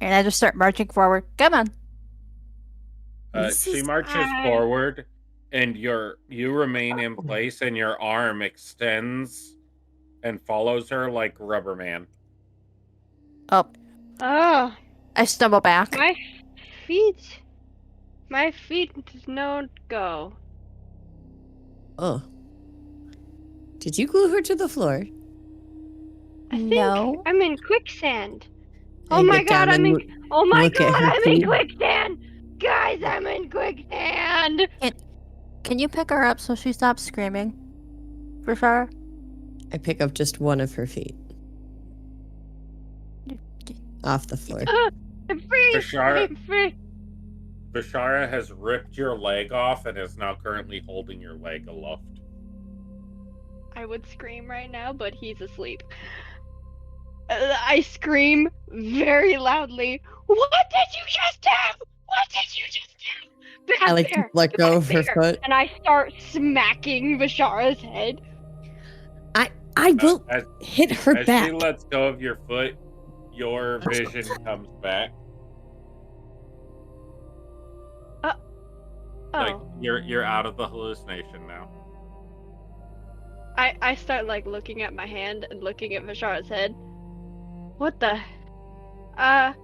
And I just start marching forward. Come on. This She is- marches forward and you remain in place, and your arm extends and follows her like Rubber Man. Oh, Oh, I stumble back. my feet don't go. Oh. Did you glue her to the floor? I think No. I'm in quicksand. I Oh my get down god, and oh my look at god, her I'm in feet. quicksand! Guys, I'm in quicksand! Can you pick her up so she stops screaming? For sure. I pick up just one of her feet off the floor. I'm free! Bashara- I'm free! Bashara has ripped your leg off and is now currently holding your leg aloft. I would scream right now, but he's asleep. I scream very loudly. What did you just do? What did you just do? Bad I like to bear! let go Bad of her bear! foot. And I start smacking Bashara's head. I will As hit her As back. she lets go of your foot, your vision comes back. Like Oh. you're out of the hallucination now. I start like looking at my hand and looking at Bashara's head. What the? I'm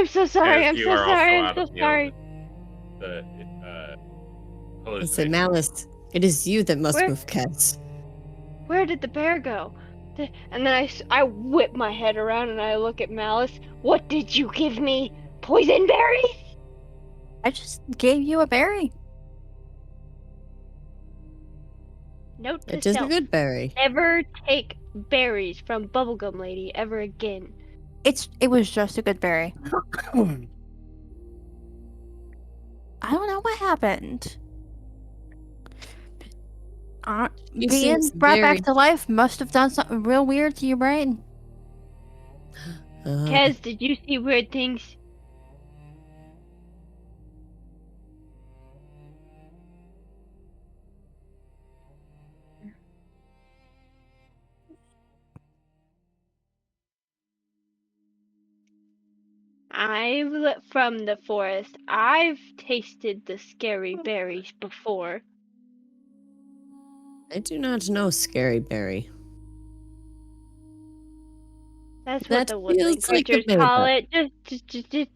so sorry. As I'm you so are also sorry. I'm out so of sorry. the Listen, hallucination. Malice, it is you that must Where- move cats. Where did the bear go? And then I whip my head around and I look at Malice. What did you give me? Poison berries? I just gave you a berry. Note to It is a self: good berry. never take berries from Bubblegum Lady ever again. It was just a good berry. I don't know what happened. You Being seems brought very- back to life must have done something real weird to your brain. Kez, did you see weird things? From the forest. I've tasted the scary berries before. I do not know Scary Berry. That's what That the woodland feels like a creatures call made-up. it. Just.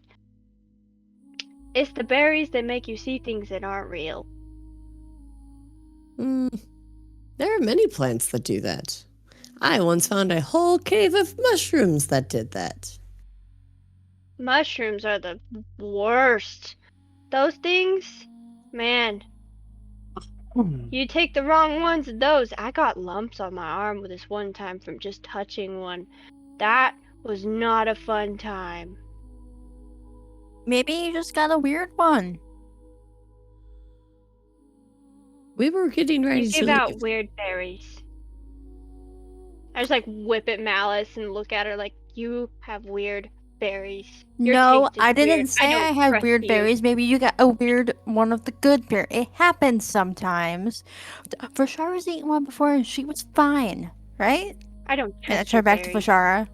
It's the berries that make you see things that aren't real. There are many plants that do that. I once found a whole cave of mushrooms that did that. Mushrooms are the worst. Those things, man. You take the wrong ones of those. I got lumps on my arm with this one time from just touching one. That was not a fun time. Maybe you just got a weird one. We were getting ready You to give leave. out weird berries. I just like whip at Malice and look at her like, you have weird berries. Your No, taste is I didn't weird. say I don't had trust weird you." berries. Maybe you got a weird one of the good berries. It happens sometimes. Vashara's eaten one before and she was fine, right? I don't And trust I turned your back to berries. Vashara.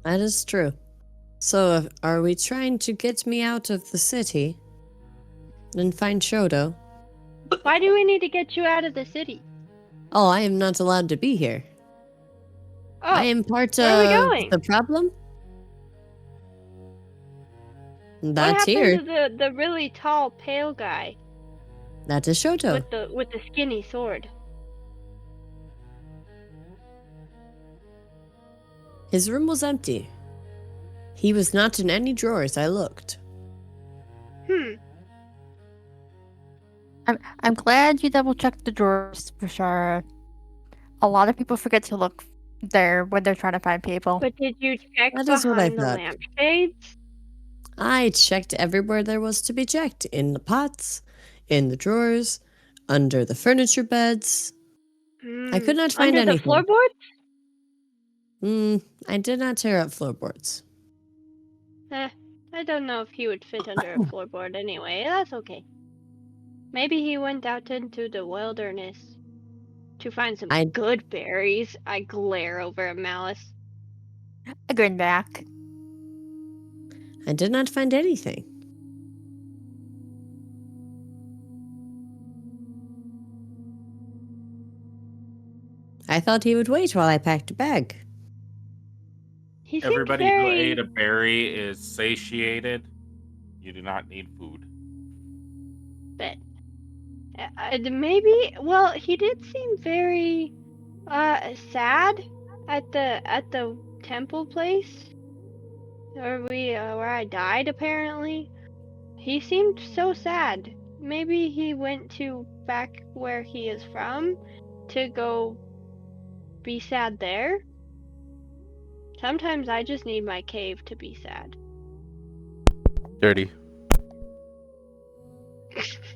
That is true. So, are we trying to get me out of the city and find Shoto? Why do we need to get you out of the city? Oh, I am not allowed to be here. Oh, I am part where are we of going? the problem. what That's happened here. to the really tall, pale guy That is Shoto. with the skinny sword? His room was empty. He was not in any drawers. I looked. I'm glad you double checked the drawers, Vashara. A lot of people forget to look there when they're trying to find people. But did you check That is what I behind the thought. lampshades? I checked everywhere there was to be checked. In the pots, in the drawers, under the furniture beds. I could not find Under the anything. floorboards? I did not tear up floorboards. I don't know if he would fit under a floorboard anyway. That's okay. Maybe he went out into the wilderness to find some good berries. I glare over at Malice. I grin back. I did not find anything. I thought he would wait while I packed a bag. He seemed Everybody who very. ate a berry is satiated. You do not need food. But maybe. Well, he did seem very sad at the temple place where I died. Apparently, he seemed so sad. Maybe he went to back where he is from to go be sad there. Sometimes I just need my cave to be sad. Dirty.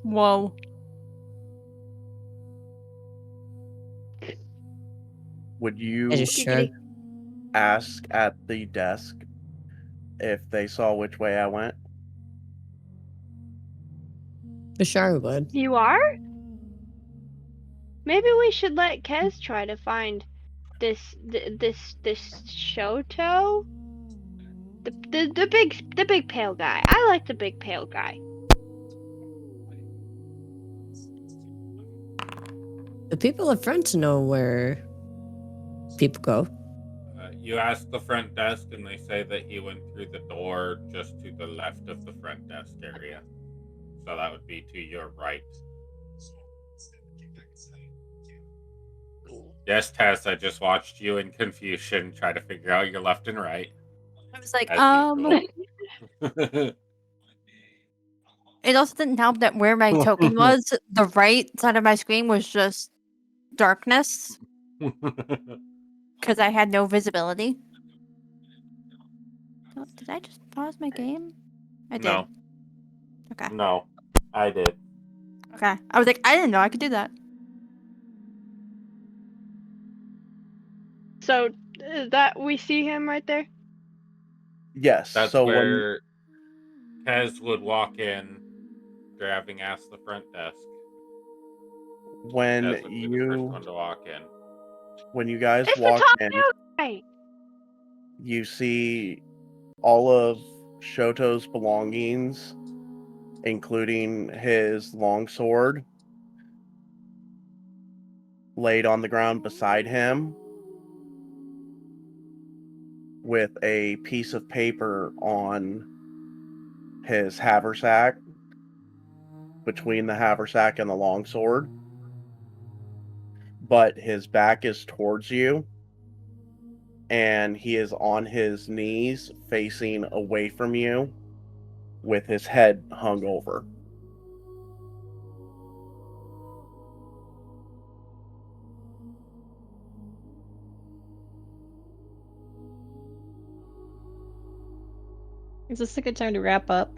Whoa. Would I you just shrugged. ask at the desk if they saw which way I went? Bashar would. You are? Maybe we should let Kez try to find this Shoto. The big pale guy. I like the big pale guy. The people up front know where people go. You ask the front desk, and they say that he went through the door just to the left of the front desk area. So that would be to your right. Yes, Tess, I just watched you in confusion try to figure out your left and right. I was like, As usual. It also didn't help that where my token was, the right side of my screen was just darkness because I had no visibility. Oh, did I just pause my game? I did. No. Okay. No, I did. Okay. I was like, I didn't know I could do that. So that we see him right there. Yes. That's so where Kez would walk in after having asked the front desk. when Kez would be the first you one to walk in. when you guys It's the walk top in, guy. you see all of Shoto's belongings, including his longsword, laid on the ground beside him, with a piece of paper on his haversack, between the haversack and the longsword, but his back is towards you, and he is on his knees facing away from you with his head hung over. Is this a good time to wrap up?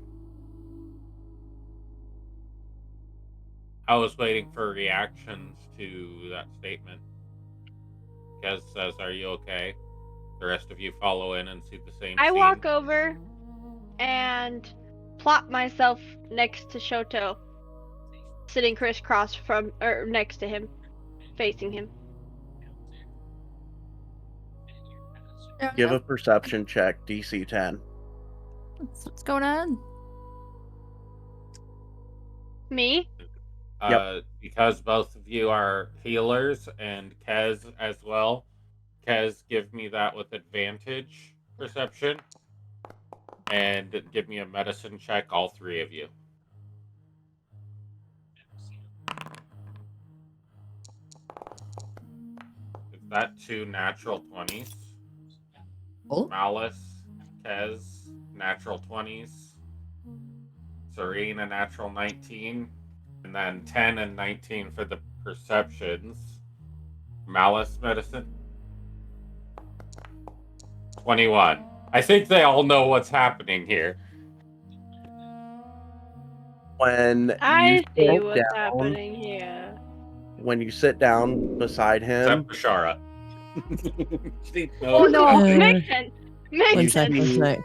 I was waiting for reactions to that statement. Kez says, "Are you okay?" The rest of you follow in and see the same I scene. walk over and plop myself next to Shoto, sitting crisscross from or next to him, facing him. Give a perception check, DC 10. What's going on? Me? Because both of you are healers and Kez as well. Kez, give me that with advantage perception. And give me a medicine check, all three of you. Is that 2 natural 20s? Oh. Malice, Kez, natural 20s. Serene, a natural 19. And then 10 and 19 for the perceptions. Malice medicine. 21. I think they all know what's happening here. When I you see sit what's down, happening here. when you sit down beside him, Except Bashara. She Oh knows. no, Uh, makes sense. You Makes One sense. see- second.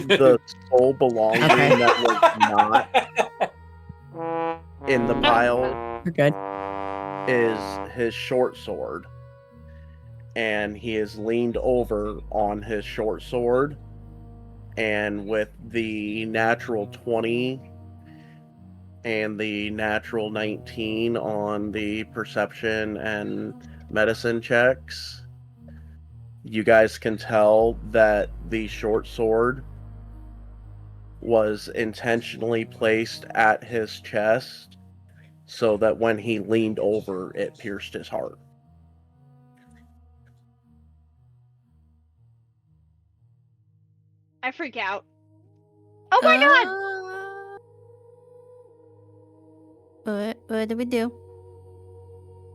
the sole belonging Okay. that was not in the pile We're good. is his short sword. And he is leaned over on his short sword. And with the natural 20 and the natural 19 on the perception and medicine checks, you guys can tell that the short sword was intentionally placed at his chest so that when he leaned over, it pierced his heart. I freak out. Oh my god! What do we do?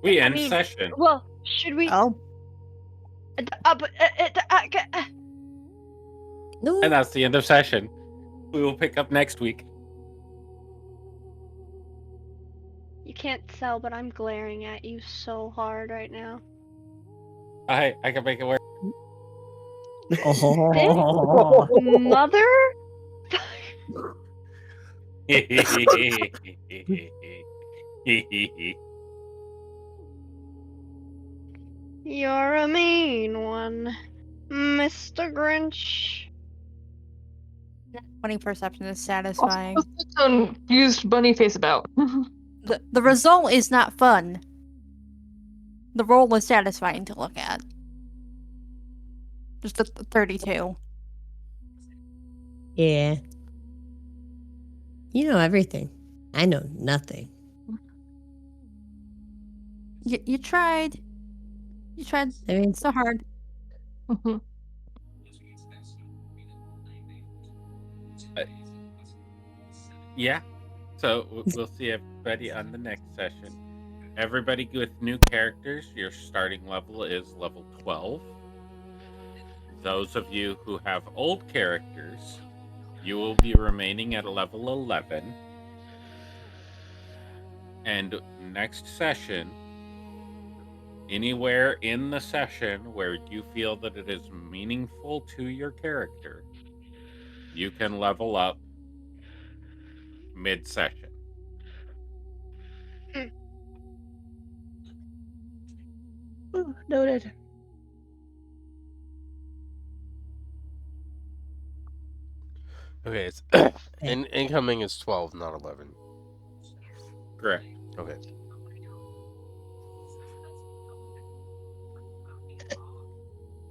We I end mean, session. well, should we? Oh, No. And that's the end of session. We will pick up next week. You can't tell, but I'm glaring at you so hard right now. I can make it work. Oh. Mother? You're a mean one, Mr. Grinch. 20 perception is Also, satisfying. what's the confused bunny face about? The result is not fun. The roll is satisfying to look at. Just a 32. Yeah. You know everything. I know nothing. You tried. You tried I mean, so hard. Yeah. So we'll see everybody on the next session. Everybody with new characters, your starting level is level 12. Those of you who have old characters, you will be remaining at level 11. And next session, anywhere in the session where you feel that it is meaningful to your character, you can level up mid-session. Ooh, noted. Okay, it's incoming is 12, not 11. Correct. Okay.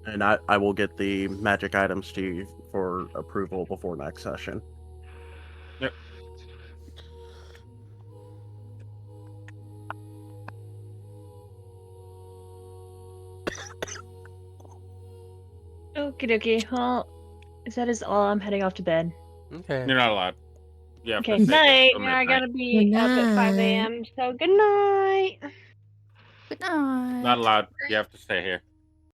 And I will get the magic items to you for approval before next session. Yep. Okie dokie. Well, if that is all, I'm heading off to bed. Okay. You're not allowed. You have Okay, to stay night. till Yeah, I midnight. gotta be up at 5 Good a.m. So good night. Good night. Not allowed. You have to stay here.